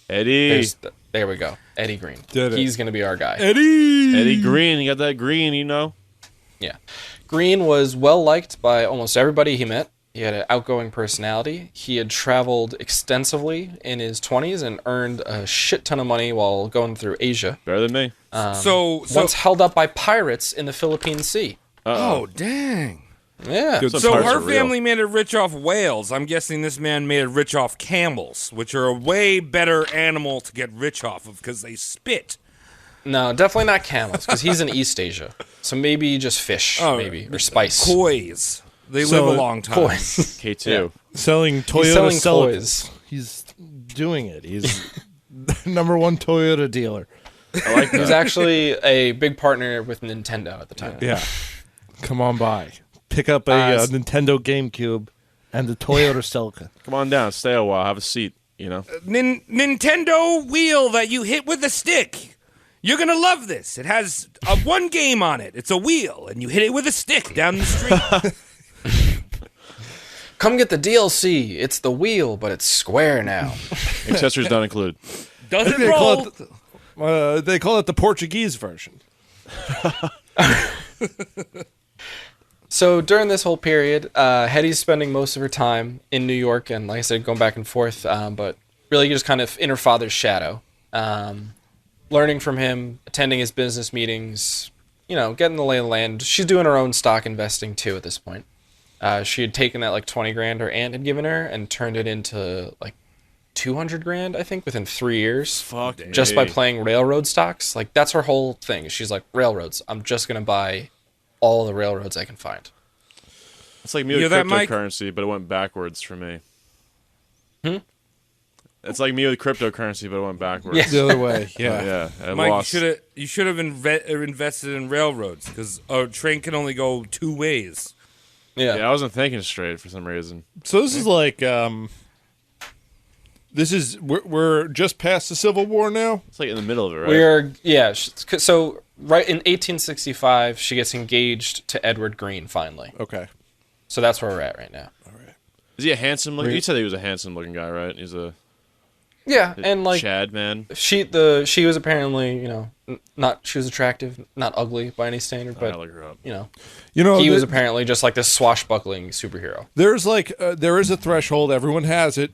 Eddie. There we go, Eddie Green. Did it. He's gonna be our guy. Eddie Green. You got that green, you know? Yeah. Green was well liked by almost everybody he met. He had an outgoing personality. He had traveled extensively in his 20s and earned a shit ton of money while going through Asia. Better than me. So Once held up by pirates in the Philippine Sea. oh dang. Yeah. Good. Some So parts her are real. family made it rich off whales. I'm guessing this man made it rich off camels, which are a way better animal to get rich off of because they spit. No, definitely not camels, because he's in East Asia. So maybe just fish, maybe, or spice. Kois. They So, live a long time. Koi. K2. Selling Toyota selling Celicas. toys. He's doing it. He's number one Toyota dealer. I like He was that. actually a big partner with Nintendo at the time. Yeah. Come on by. Pick up a Nintendo GameCube and the Toyota Celica. Come on down. Stay a while. Have a seat, you know? Nintendo wheel that you hit with a stick. You're going to love this. It has one game on it. It's a wheel, and you hit it with a stick down the street. Come get the DLC. It's the wheel, but it's square now. Accessories not included. Doesn't They call roll. They call it the Portuguese version. So during this whole period, Hetty's spending most of her time in New York, and like I said, going back and forth, but really just kind of in her father's shadow. Learning from him, attending his business meetings, getting the lay of the land. She's doing her own stock investing too at this point. She had taken that like 20 grand her aunt had given her and turned it into like 200 grand, I think, within 3 years. Fuck Just by me. playing railroad stocks. Like, that's her whole thing. She's like, railroads. I'm just going to buy all the railroads I can find. It's like me You with hear that, Mike? cryptocurrency, but it went backwards for me. It's like me with cryptocurrency, but it went backwards. Yeah. The other way. Yeah. Yeah, I Mike, lost. you should have invested in railroads because a train can only go two ways. Yeah. Yeah, I wasn't thinking straight for some reason. So this is like we're just past the Civil War now. It's like in the middle of it, right? We're, yeah. So right in 1865, she gets engaged to Edward Green finally. Okay. So that's where we're at right now. Is he a handsome looking? You said he was a handsome looking guy, right? He's a Yeah, and like Chad man. she was apparently, you know, she was attractive, not ugly by any standard, but I look her up. you know, He was apparently just like this swashbuckling superhero. There's there is a threshold. Everyone has it.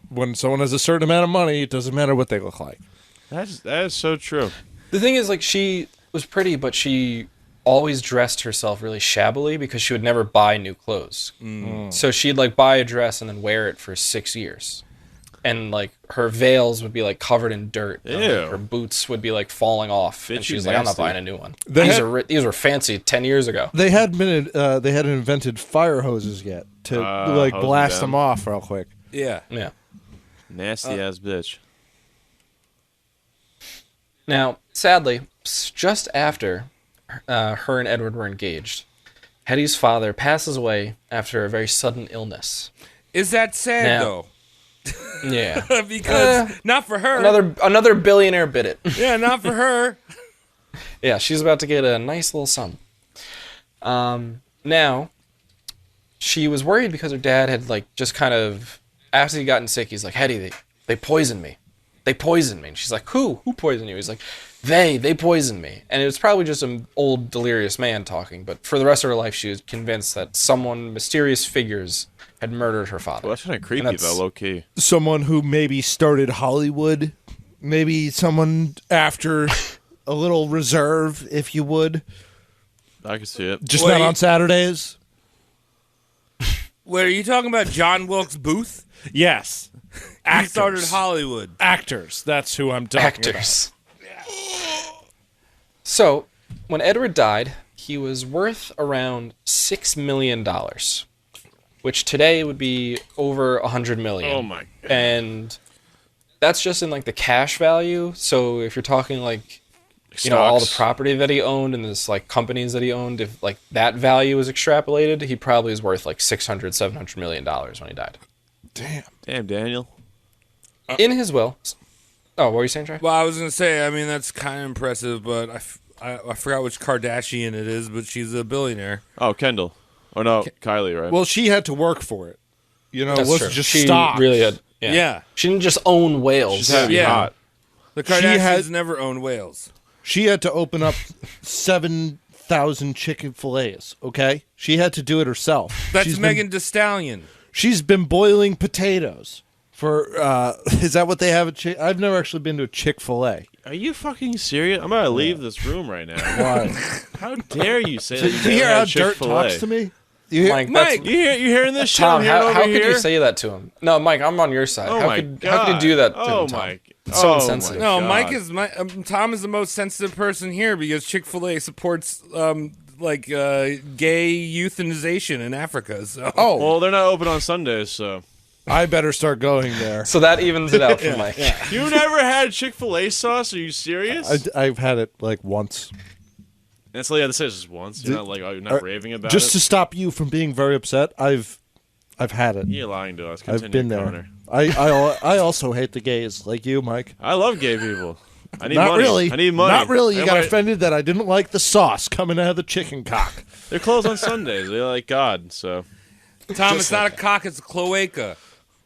When someone has a certain amount of money, it doesn't matter what they look like. That is so true. The thing is, like, she was pretty, but she always dressed herself really shabbily because she would never buy new clothes. So she'd like buy a dress and then wear it for 6 years. And like her veils would be like covered in dirt. Ew. Like, her boots would be like falling off. Bitch, and she's you like, I'm not nasty. buying a new one. They These were fancy 10 years ago. They hadn't invented fire hoses yet to hose blast them them off real quick. Yeah. Yeah. Nasty ass bitch. Now, sadly, just after her and Edward were engaged, Hetty's father passes away after a very sudden illness. Is that sad Now- though? Yeah. Because not for her. Another billionaire bit it. Yeah, not for her. Yeah, she's about to get a nice little sum. Now, she was worried because her dad had like just kind of, after he gotten sick, he's like, Hetty, they poisoned me. They poisoned me. And she's like, who? Who poisoned you? He's like, they poisoned me. And it was probably just an old delirious man talking, but for the rest of her life, she was convinced that mysterious figures had murdered her father. Well, that's kind of creepy that's- though, low key. Someone who maybe started Hollywood, maybe someone after a little reserve, if you would, I can see it. just Wait. not on Saturdays. Wait, are you talking about John Wilkes Booth? Yes, He started Hollywood. actors. That's who I'm talking about. Actors. So, when Edward died, he was worth around $6 million, which today would be over $100 million. Oh my god. And that's just in like the cash value. So if you're talking like, you know, all the Stocks. property that he owned and this like companies that he owned, if like that value was extrapolated, he probably is worth like $600-700 million when he died. Damn, Daniel. In his will. Oh, what were you saying, Trey? Well, I was gonna say, I mean, that's kind of impressive, but I forgot which Kardashian it is, but she's a billionaire. Oh, Kendall. Or no, Kylie, right? Well, she had to work for it. You know, That's it wasn't true. just She stock. really had. Yeah. She didn't just own whales. She's had to be Yeah. hot. The She Kardashians had- never owned whales. She had to open up 7,000 chicken fillets. Okay, she had to do it herself. That's She's Megan Thee Stallion. She's been boiling potatoes for. Is that what they have at I've never actually been to a Chick-fil-A. Are you fucking serious? I'm gonna leave this room right now. Why? How dare you say that? Do you hear how Dirt talks to me? You hear, Mike, Mike, You hearing this shit? Tom, I'm hearing how over could here? you say that to him? No, Mike, I'm on your side. Oh how my could god! how could you do that to oh him, Tom? my! It's so oh insensitive. my No, God. Mike is Tom is the most sensitive person here because Chick-fil-A supports gay euthanization in Africa. So oh, Well, they're not open on Sundays, so I better start going there. So that evens it out for Mike. you never had Chick-fil-A sauce? Are you serious? I've had it like once. That's all you had to say is just once. You're not like, you're not raving about Just it. to stop you from being very upset, I've had it. You're lying to us. Continue, I've been there. Connor. I also hate the gays like you, Mike. I love gay people. I need Not money. really. I need money. Not really. You got Everybody- offended that I didn't like the sauce coming out of the chicken cock. They're closed on Sundays. They're like God. So Tom, it's not a cock, it's a cloaca.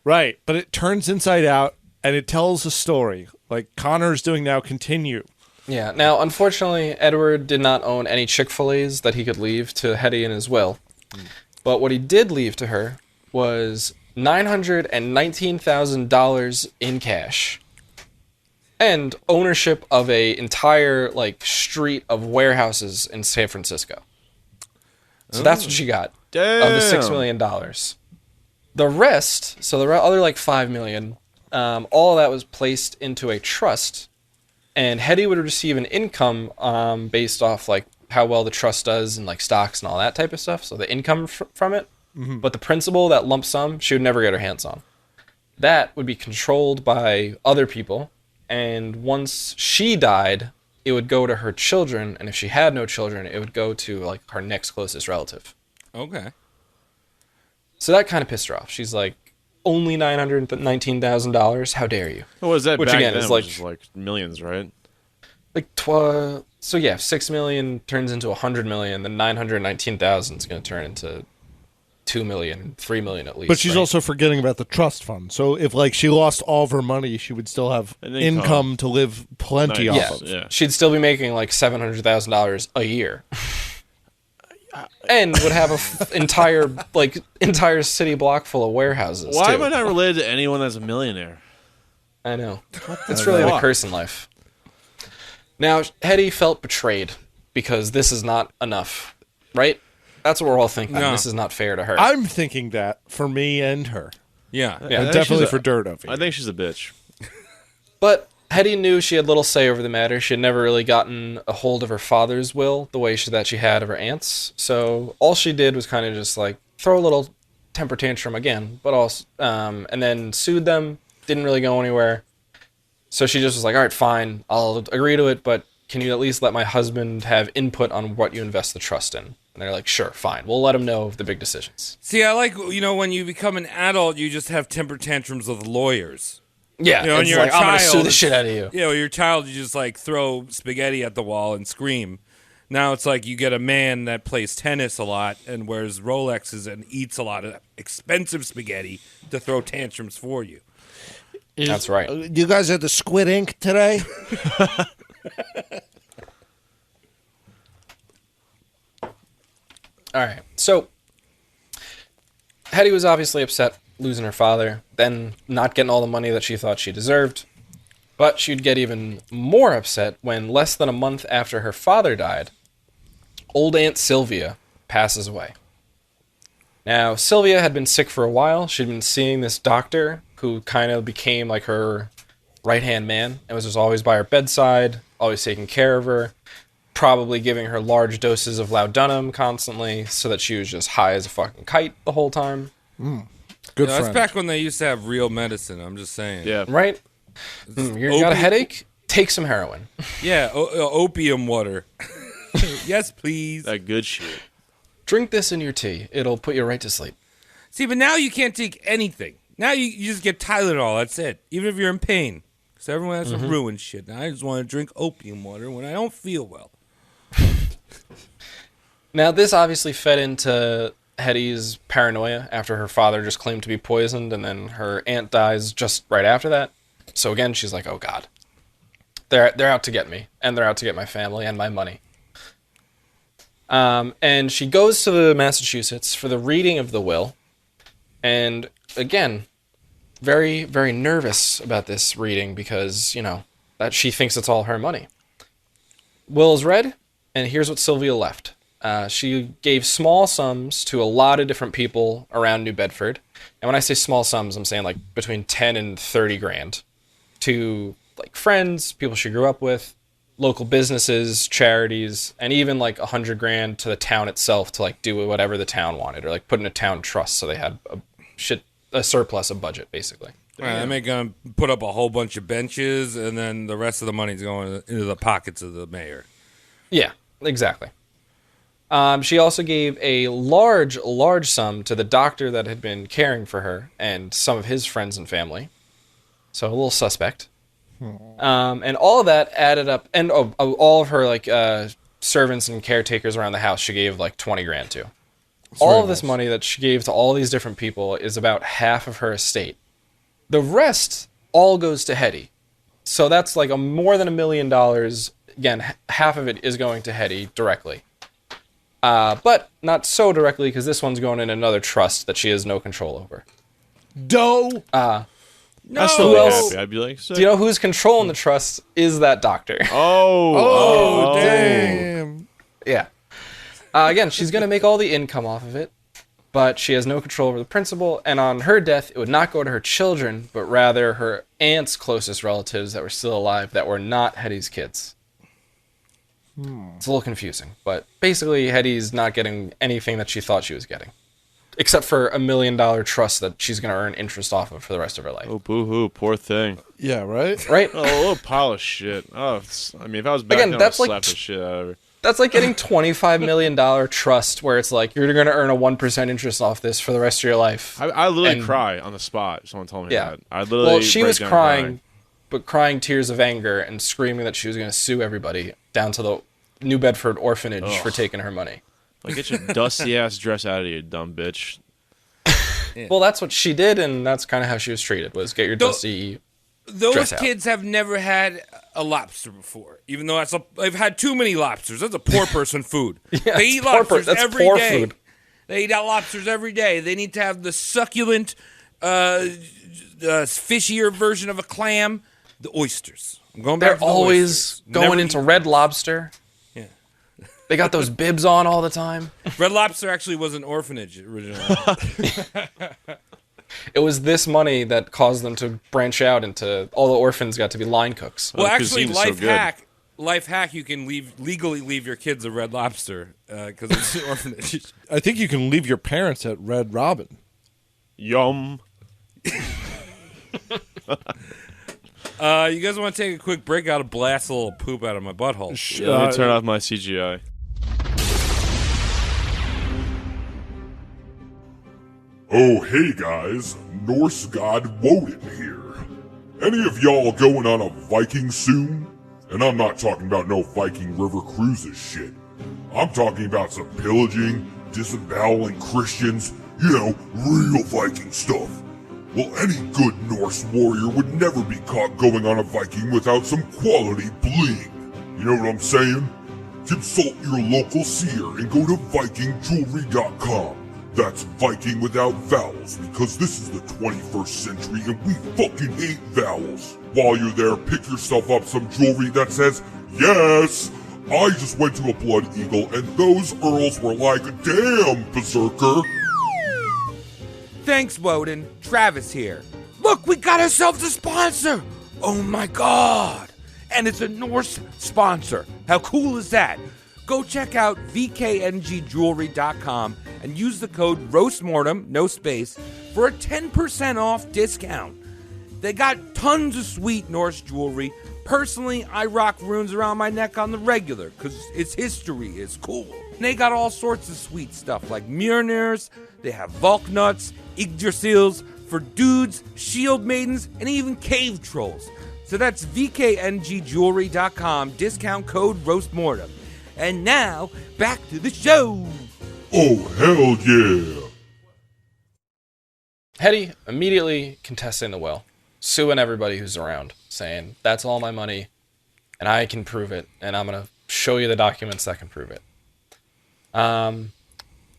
Right, but it turns inside out and it tells a story like Connor's doing now. Continue. Yeah. Now, unfortunately, Edward did not own any Chick-fil-A's that he could leave to Hetty in his will. But what he did leave to her was $919,000 in cash and ownership of a entire like street of warehouses in San Francisco. So that's what she got damn. of the $6 million. The rest, so the other like $5 million, all of that was placed into a trust, and Hetty would receive an income based off like how well the trust does and like stocks and all that type of stuff. So the income from it, but the principal, that lump sum, she would never get her hands on. That would be controlled by other people, and once she died, it would go to her children, and if she had no children, it would go to like her next closest relative. Okay. So that kind of pissed her off. She's like, only $919,000? How dare you? what was that Which back again then? is Which like- is like millions, right? Like So yeah, 6 million turns into 100 million, then 919,000 is going to turn into 2 million, 3 million at least. But she's right? also forgetting about the trust fund. So if like she lost all of her money, she would still have An income. income to live plenty Nice. off yeah, of. Yeah. she'd still be making like $700,000 a year. And would have entire city block full of warehouses. Why too. am I not related to anyone that's a millionaire? I know. It's really the curse in life. Now, Hetty felt betrayed because this is not enough, right? That's what we're all thinking. No. This is not fair to her. I'm thinking that for me and her. Yeah. Yeah. And I think definitely she's for Dirt Over. I think she's a bitch. But Hetty knew she had little say over the matter. She had never really gotten a hold of her father's will the way that she had of her aunt's. So all she did was kind of just like throw a little temper tantrum again, but also, and then sued them. Didn't really go anywhere. So she just was like, all right, fine, I'll agree to it, but can you at least let my husband have input on what you invest the trust in? And they're like, sure, fine. We'll let him know of the big decisions. See, I like, when you become an adult, you just have temper tantrums with lawyers. Yeah, You know, when it's you're like, a I'm going to sue child, the shit out of you. Your child, you just like throw spaghetti at the wall and scream. Now it's like you get a man that plays tennis a lot and wears Rolexes and eats a lot of expensive spaghetti to throw tantrums for you. That's right. You guys had the Squid Ink today? All right. So Hetty was obviously upset losing her father, then not getting all the money that she thought she deserved. But she'd get even more upset when less than a month after her father died, old Aunt Sylvia passes away. Now, Sylvia had been sick for a while. She'd been seeing this doctor who kind of became like her right-hand man and was just always by her bedside, always taking care of her, probably giving her large doses of laudanum constantly so that she was just high as a fucking kite the whole time. Good That's friend. back when they used to have real medicine. I'm just saying. Yeah. Right? You got a headache? Take some heroin. Yeah, opium water. Yes, please. That good shit. Drink this in your tea. It'll put you right to sleep. See, but now you can't take anything. Now you just get Tylenol. That's it. Even if you're in pain. Because everyone has to ruin shit. Now I just want to drink opium water when I don't feel well. Now, this obviously fed into Hetty's paranoia after her father just claimed to be poisoned, and then her aunt dies just right after that. So again, she's like, oh God. They're out to get me, and they're out to get my family and my money. And she goes to Massachusetts for the reading of the will, and again, very, very nervous about this reading because, that she thinks it's all her money. Will is read, and here's what Sylvia left. She gave small sums to a lot of different people around New Bedford. And when I say small sums, I'm saying like between 10 and 30 grand to like friends, people she grew up with, local businesses, charities, and even like 100 grand to the town itself to like do whatever the town wanted, or like put in a town trust so they had a surplus of budget basically. All right, I'm going to put up a whole bunch of benches, and then the rest of the money's going into the pockets of the mayor. Yeah, exactly. She also gave a large sum to the doctor that had been caring for her and some of his friends and family. So a little suspect. And all of that added up, and all of her servants and caretakers around the house, she gave like 20 grand to. All of this money that she gave to all these different people is about half of her estate. The rest all goes to Hetty. So that's like more than $1 million. Again, half of it is going to Hetty directly. But not so directly because this one's going in another trust that she has no control over. Doe. No. I'd still Who be else? happy. I'd be like, sick. Do you know who's controlling the trust is that doctor. Oh, Damn. Yeah. Again, she's going to make all the income off of it, but she has no control over the principal, and on her death, it would not go to her children, but rather her aunt's closest relatives that were still alive that were not Hetty's kids. It's a little confusing, but basically Hetty's not getting anything that she thought she was getting, except for $1 million trust that she's going to earn interest off of for the rest of her life. Oh, boo-hoo, poor thing. Yeah, right? Right? Oh, a little pile of shit. Oh, I mean, if I was back Again, then, I'd that's like slap the shit out of her. That's like getting $25 million trust where it's like, you're going to earn a 1% interest off this for the rest of your life. I literally And- cry on the spot if someone told me Yeah. that. I literally Well, she break was down crying, but crying tears of anger and screaming that she was going to sue everybody down to the New Bedford orphanage for taking her money. Like, get your dusty ass dress out of here, dumb bitch. Well, that's what she did, and that's kind of how she was treated, was get your dusty Those dress out. kids have never had a lobster before, even though they've had too many lobsters. That's a poor person food. Yeah, they eat poor lobsters that's every poor day. food. They eat lobsters every day. They need to have the succulent, fishier version of a clam, the oysters. I'm going back They're to the always oysters. going Never into eat- Red Lobster. Yeah. They got those bibs on all the time. Red Lobster actually was an orphanage originally. It was this money that caused them to branch out into all the orphans got to be line cooks. Well, the actually, cuisine's so good. life hack, you can legally leave your kids a Red Lobster because it's an orphanage. I think you can leave your parents at Red Robin. Yum. You guys want to take a quick break? Got to blast a little poop out of my butthole. Yeah, let me turn off my CGI. Oh, hey guys, Norse god Woden here. Any of y'all going on a Viking soon? And I'm not talking about no Viking River cruises shit. I'm talking about some pillaging, disemboweling Christians, you know, real Viking stuff. Well, any good Norse warrior would never be caught going on a Viking without some quality bling. You know what I'm saying? Consult your local seer and go to VikingJewelry.com. That's Viking without vowels, because this is the 21st century and we fucking hate vowels. While you're there, pick yourself up some jewelry that says, yes, I just went to a Blood Eagle and those earls were like, damn, berserker. Thanks, Woden. Travis here. Look, we got ourselves a sponsor. Oh my god. And it's a Norse sponsor. How cool is that? Go check out VKNGjewelry.com and use the code ROASTMORTEM, no space, for a 10% off discount. They got tons of sweet Norse jewelry. Personally, I rock runes around my neck on the regular because its history is cool. And they got all sorts of sweet stuff like Mjolnirs, they have Valknuts, Yggdrasils for dudes, shield maidens, and even cave trolls. So that's VKNGjewelry.com, discount code ROASTMORTEM. And now, back to the show. Oh, hell yeah. Hetty immediately contesting the will, suing everybody who's around, saying, that's all my money, and I can prove it, and I'm going to show you the documents that can prove it.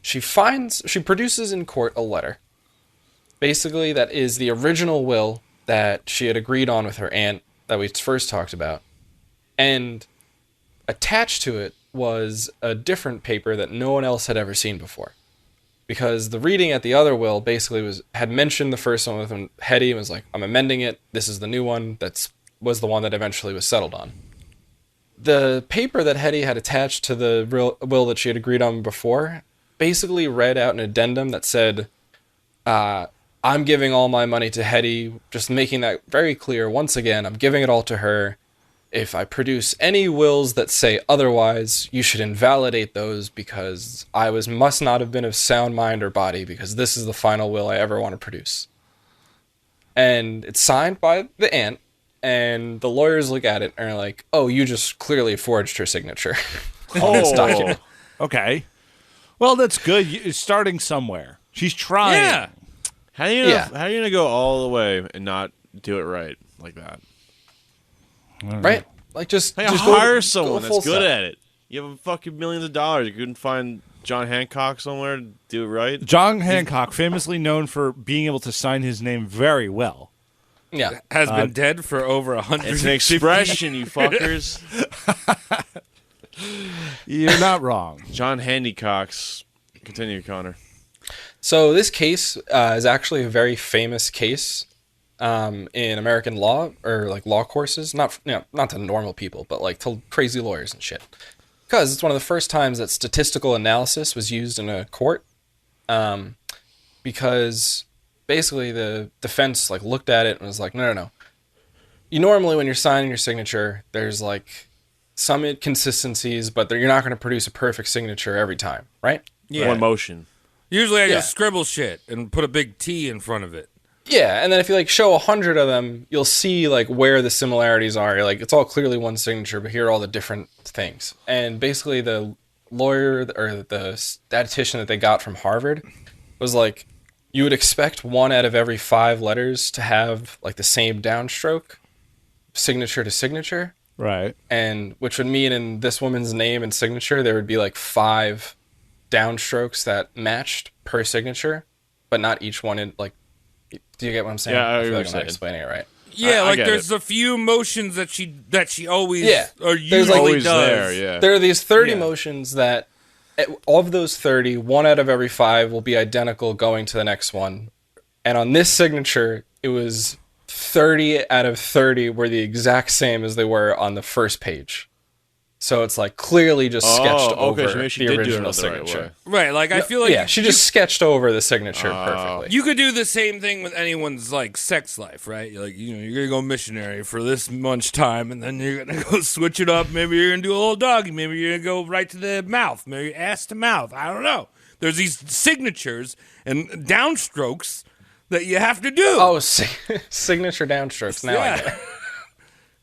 She produces in court a letter, basically that is the original will that she had agreed on with her aunt that we first talked about, and attached to it was a different paper that no one else had ever seen before. Because the reading at the other will basically had mentioned the first one with Hetty and was like, I'm amending it. This is the new one. Was the one that eventually was settled on. The paper that Hetty had attached to the will that she had agreed on before basically read out an addendum that said, I'm giving all my money to Hetty, just making that very clear. Once again, I'm giving it all to her. If I produce any wills that say otherwise, you should invalidate those because I must not have been of sound mind or body because this is the final will I ever want to produce. And it's signed by the aunt, and the lawyers look at it and are like, oh, you just clearly forged her signature on this document. Okay. Well, that's good. You're starting somewhere. She's trying. Yeah. How are you gonna go all the way and not do it right like that? Right? Like, just hire someone full that's good step. at it. You have fucking millions of dollars. You couldn't find John Hancock somewhere to do it right? John Hancock, famously known for being able to sign his name very well. Yeah. Has been dead for over 100 It's an expression, you fuckers. You're not wrong. John Handycocks. Continue, Connor. So this case is actually a very famous case in American law, or like law courses, not to normal people, but like to crazy lawyers and shit. Because it's one of the first times that statistical analysis was used in a court. Because basically the defense like looked at it and was like, no. You normally, when you're signing your signature, there's like some inconsistencies, but you're not going to produce a perfect signature every time, right? Yeah. One motion. Usually I Yeah. just scribble shit and put a big T in front of it. Yeah, and then if you like show 100 of them, you'll see like where the similarities are. You're like, it's all clearly one signature, but here are all the different things. And basically, the lawyer or the statistician that they got from Harvard was like, you would expect 1 out of every 5 letters to have like the same downstroke, signature to signature. Right. And which would mean in this woman's name and signature, there would be like 5 downstrokes that matched per signature, but not each one in like. Do you get what I'm saying? Yeah, I feel like I'm understand. not explaining it right. Yeah, I like get there's it. a few motions that she always or There's, usually like, Always does. there, yeah. There are these 30 Yeah. motions that, of those 30, 1 out of every 5 will be identical going to the next one. And on this signature, it was 30 out of 30 were the exact same as they were on the first page. So it's like clearly just sketched over so maybe she the did do it original the right signature. way. Right, like I feel like Yeah, she just sketched over the signature perfectly. you could do the same thing with anyone's like sex life, right? Like, you know, you're gonna go missionary for this much time, and then you're gonna go switch it up. Maybe you're gonna do a little doggy. Maybe you're gonna go right to the mouth. Maybe ass to mouth. I don't know. There's these signatures and downstrokes that you have to do. Oh, signature downstrokes. Now I get it.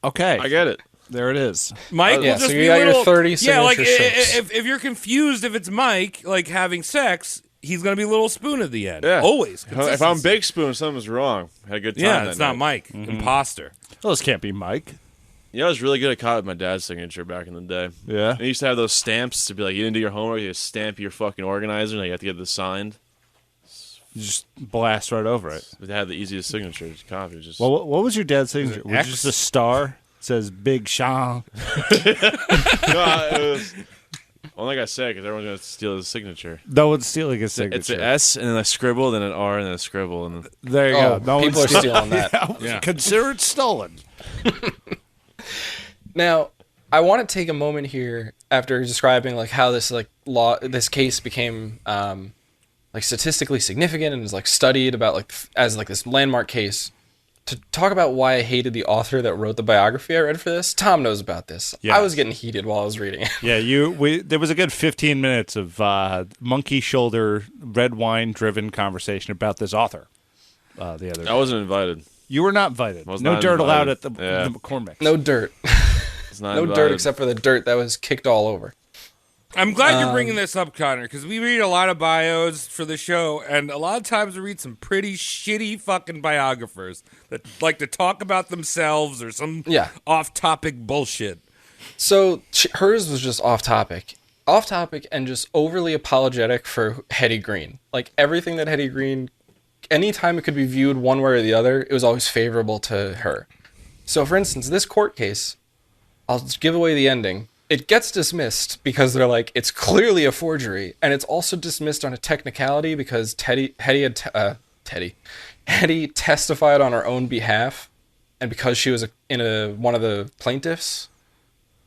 Okay. I get it. There it is. Mike yeah, will just so be you got your little, 30 yeah, like signature strokes. if you're confused if it's Mike like having sex, he's gonna be little spoon at the end. Yeah. Always. If I'm Consistency. Big Spoon, something's wrong. Had a good time. Yeah, that it's not night. Mike. Imposter. Well, this can't be Mike. You know, I was really good at copying my dad's signature back in the day. Yeah. I used to have those stamps to be like, you didn't do your homework, you just stamp your fucking organizer, and you have to get this signed. You just blast right over it. But they had the easiest signature to copy. Just Well, what was your dad's signature? Was it X? just a star? It says Big Sean. well, like I said, because everyone's gonna steal his signature. No one's stealing his signature. It's an S and then a scribble, then an R and then a scribble, and then There you Oh, go. No people are one's stealing that. Yeah. Consider it stolen. Now, I want to take a moment here after describing like how this this case became like statistically significant and is like studied about like as like this landmark case, to talk about why I hated the author that wrote the biography I read for this. Tom knows about this. Yes. I was getting heated while I was reading it. Yeah, there was a good 15 minutes of monkey shoulder, red wine driven conversation about this author the other day. I wasn't invited. You were not invited. Was No not dirt allowed at invited. the, Yeah. the McCormick's. No dirt. It's not No invited. dirt except for the dirt that was kicked all over. I'm glad you're bringing this up, Connor, because we read a lot of bios for the show, and a lot of times we read some pretty shitty fucking biographers that like to talk about themselves or some Yeah. off-topic bullshit. So hers was just off topic and just overly apologetic for Hetty Green. Like everything that Hetty Green, anytime it could be viewed one way or the other, it was always favorable to her. So for instance, this court case, I'll just give away the ending. It gets dismissed because they're like, it's clearly a forgery. And it's also dismissed on a technicality because Hetty testified on her own behalf. And because she was one of the plaintiffs,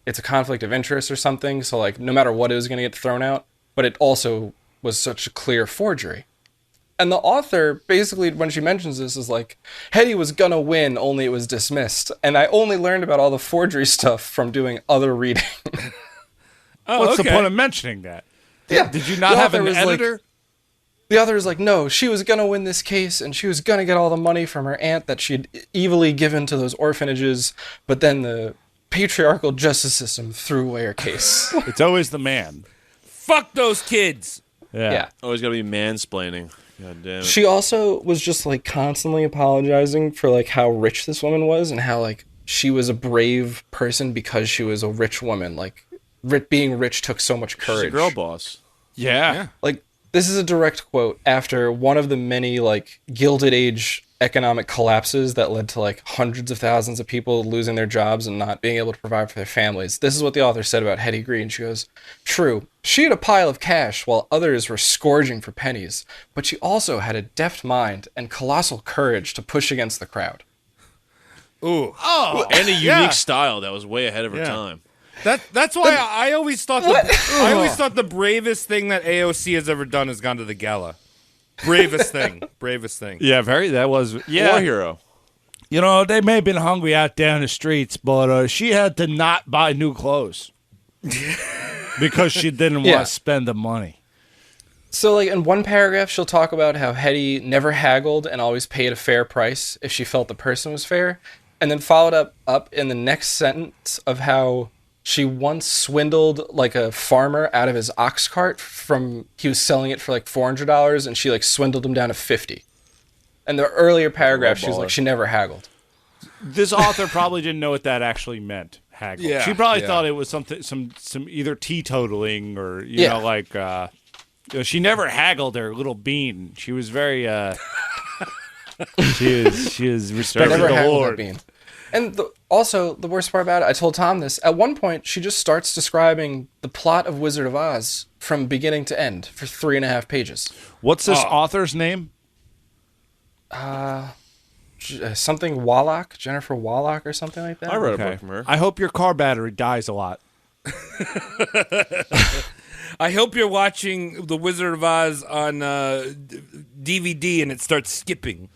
it's a conflict of interest or something. So like, no matter what, it was going to get thrown out. But it also was such a clear forgery. And the author, basically, when she mentions this, is like, Hetty was going to win, only it was dismissed. And I only learned about all the forgery stuff from doing other reading. Oh, What's okay. the point of mentioning that? Yeah. Did you not The have author an was like- editor? The other is like, no, she was going to win this case, and she was going to get all the money from her aunt that she'd evilly given to those orphanages, but then the patriarchal justice system threw away her case. It's always the man. Fuck those kids. Yeah. Always gotta be mansplaining. God damn it. She also was just like constantly apologizing for like how rich this woman was and how like she was a brave person because she was a rich woman. Like being rich took so much She's courage. a girl boss. Yeah. Like this is a direct quote after one of the many like Gilded Age economic collapses that led to like hundreds of thousands of people losing their jobs and not being able to provide for their families. This is what the author said about Hetty Green. She goes, "True, she had a pile of cash while others were scourging for pennies, but she also had a deft mind and colossal courage to push against the crowd." Ooh. Oh, And a unique yeah. style that was way ahead of her Yeah. time. That's why I always thought I always thought the bravest thing that AOC has ever done is gone to the gala. Bravest thing. Bravest thing. Yeah, that was. Yeah. War hero. You know, they may have been hungry out there in the streets, but she had to not buy new clothes because she didn't Yeah. want to spend the money. So, like, in one paragraph, she'll talk about how Hetty never haggled and always paid a fair price if she felt the person was fair, and then followed up in the next sentence of how she once swindled, like, a farmer out of his ox cart he was selling it for, like, $400, and she, like, swindled him down to 50. And the earlier paragraph, she was like, she never haggled. This author probably didn't know what that actually meant. Haggle. Yeah, She probably yeah. thought it was some either teetotaling or you know like she never haggled her little bean. She was very she is respected Never the haggled her Lord. bean. And also, the worst part about it, I told Tom this, at one point, she just starts describing the plot of Wizard of Oz from beginning to end for 3.5 pages. What's this author's name? Something Wallach, Jennifer Wallach or something like that. I read a book from her. I hope your car battery dies a lot. I hope you're watching The Wizard of Oz on DVD and it starts skipping.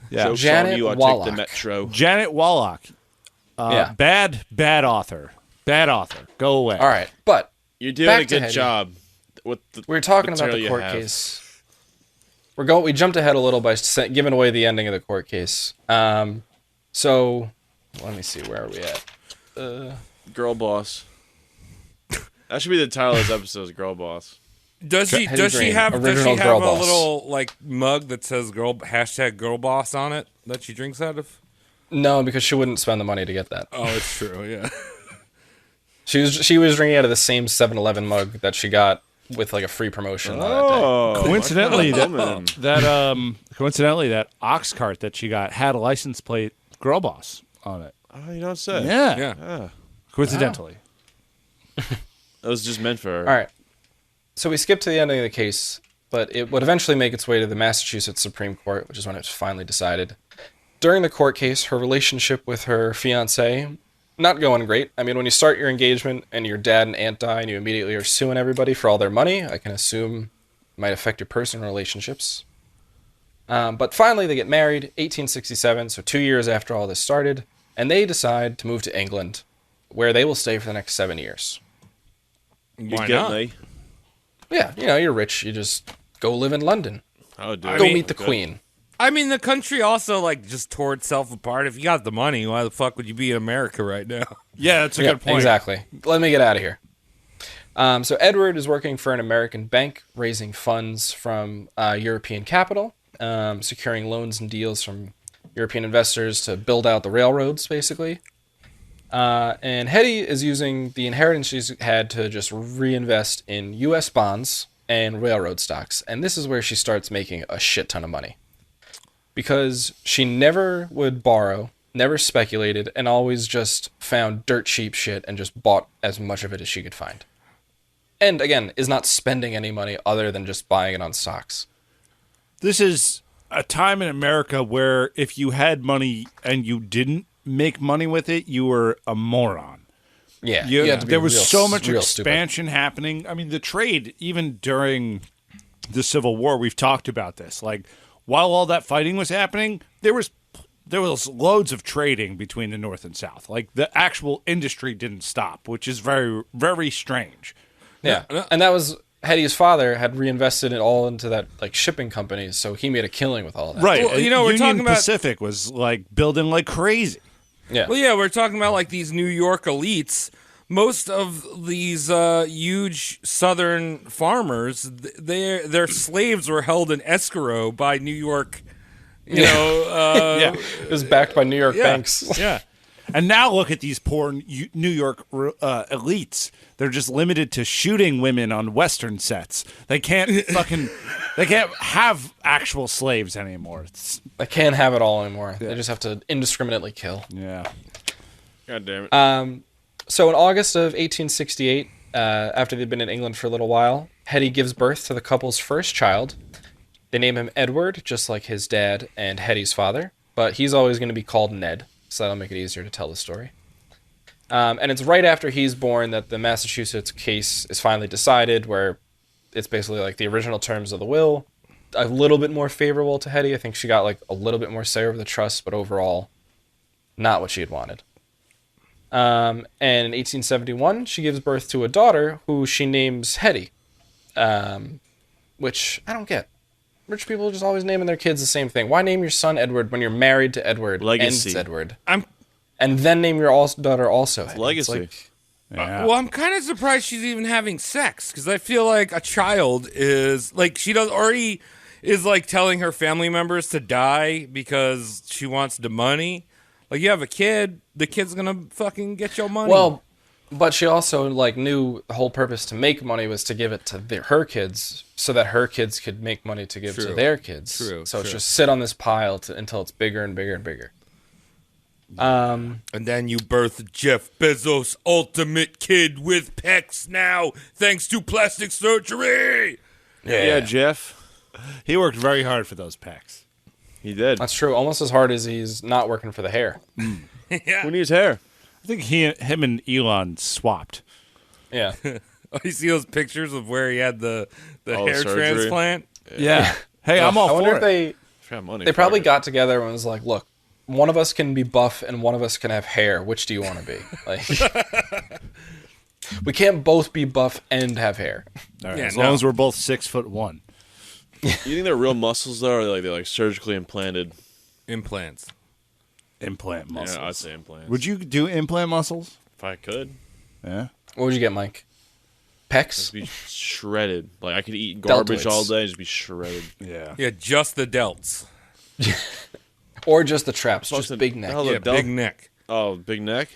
Yeah, Joke's Janet on you, I Wallach. take the Metro. Janet Wallach. Yeah. Bad author. Bad author. Go away. All right, but You're doing Back a to good Hetty. job with the we were talking about material the you court have. case. We jumped ahead a little by giving away the ending of the court case. So let me see, where are we at? Girl boss. That should be the title of this episode, is Girl Boss. Does she Hetty Green, have original girl a boss. little like mug that says #girl boss on it that she drinks out of? No, because she wouldn't spend the money to get that. Oh, it's true. Yeah. She was drinking out of the same 7-Eleven mug that she got with like a free promotion on that day. Oh, Coincidentally, woman. that ox cart that she got had a license plate "Girl Boss" on it. Oh, you don't say. Yeah, Yeah. coincidentally. That was just meant for her. All right. So we skip to the ending of the case, but it would eventually make its way to the Massachusetts Supreme Court, which is when it was finally decided. During the court case, her relationship with her fiancé, not going great. I mean, when you start your engagement and your dad and aunt die and you immediately are suing everybody for all their money, I can assume it might affect your personal relationships. But finally, they get married, 1867, so 2 years after all this started, and they decide to move to England, where they will stay for the next 7 years. You Why get not? me? Yeah, you're rich. You just go live in London. I would do Go it. meet the Good. Queen. I mean, the country also like just tore itself apart. If you got the money, why the fuck would you be in America right now? Yeah, that's a good point. Exactly. Let me get out of here. So Edward is working for an American bank, raising funds from European capital, securing loans and deals from European investors to build out the railroads, basically. And Hetty is using the inheritance she's had to just reinvest in U.S. bonds and railroad stocks. And this is where she starts making a shit ton of money. Because she never would borrow, never speculated, and always just found dirt cheap shit and just bought as much of it as she could find. And again, is not spending any money other than just buying it on stocks. This is a time in America where if you had money and you didn't make money with it, you were a moron. Yeah, You- you had to be there was real- so much real stupid. expansion happening. I mean, the trade, even during the Civil War, we've talked about this. Like, while all that fighting was happening, there was loads of trading between the North and South. Like, the actual industry didn't stop, which is very, very strange. Yeah, and that was Hetty's father had reinvested it all into that like shipping companies, so he made a killing with all of that. Right. Well, you know, we're Union talking about- Pacific was, like, building like crazy. Yeah. Well, yeah, we're talking about like these New York elites. Most of these huge Southern farmers, their slaves were held in escrow by New York. You know, Yeah. It was backed by New York yeah, banks. yeah. And now look at these poor New York elites. They're just limited to shooting women on Western sets. They can't they can't have actual slaves anymore. It's, They can't have it all anymore. They just have to indiscriminately kill. yeah. God damn it. So in August of 1868, after they'd been in England for a little while, Hetty gives birth to the couple's first child. They name him Edward, just like his dad and Hetty's father, but he's always going to be called Ned, so that'll make it easier to tell the story. And it's right after he's born that the Massachusetts case is finally decided, where it's basically like the original terms of the will, a little bit more favorable to Hetty. I think she got like a little bit more say over the trust, but overall, not what she had wanted. And in 1871, she gives birth to a daughter who she names Hetty. which I don't get. Rich people just always naming their kids the same thing. Why name your son Edward when you're married to Edward Legacy. and it's Edward? I'm And then name your daughter also Hetty. Legacy. It's like, Yeah. Well, I'm kind of surprised she's even having sex because I feel like a child is like she does already is like telling her family members to die because she wants the money. Like you have a kid, the kid's gonna fucking get your money. well, but she also like knew the whole purpose to make money was to give it to her kids, so that her kids could make money to give to True. their kids. True, So it's true. just sit on this pile until it's bigger and bigger and bigger. and then you birth Jeff Bezos' ultimate kid with pecs now, thanks to plastic surgery. Yeah, Jeff. He worked very hard for those pecs. He did. That's true. Almost as hard as he's not working for the hair. Yeah. Who needs hair? I think him and Elon swapped. Yeah. Oh, you see those pictures of where he had the Oh, hair surgery. transplant? Yeah. Hey, I'm all I wonder for if it. they Money they probably fucker. got together and was like, "Look, one of us can be buff and one of us can have hair. Which do you want to be?" Like, we can't both be buff and have hair. All right, Yeah, as no. long as we're both 6'1". You think they're real muscles though, or they're like surgically implanted? Implants. Implant muscles. Yeah, I'd say implants. Would you do implant muscles? If I could, Yeah. What would you get, Mike? Pecs? just be shredded. Like I could eat garbage Deltoids. all day, and just be shredded. Yeah. Yeah, just the delts. Or just the traps? Just the- big neck. the hell Yeah, Del- big neck. Oh, big neck,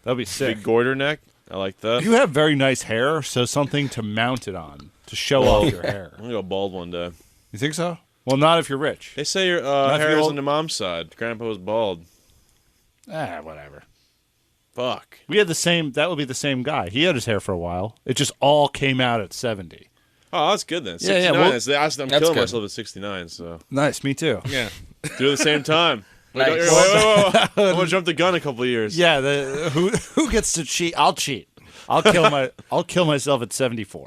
That'd be sick. big goiter neck. I like that. You have very nice hair, so something to mount it on to show off your hair. I'm gonna go bald one day. You think so? Well, not if you're rich. They say your if hair you're is old- on your mom's side. Grandpa was bald. Whatever. Fuck. We had the same. That would be the same guy. He had his hair for a while. It just all came out at 70. Oh, that's good then. Yeah, 69. yeah, well- I'm That's killing good. myself at 69. So Nice. Me too. Yeah. do it at the same time. Wait, Nice. wait. I'm gonna jump the gun a couple of years. Yeah. Who gets to cheat? I'll cheat. I'll kill myself at 74.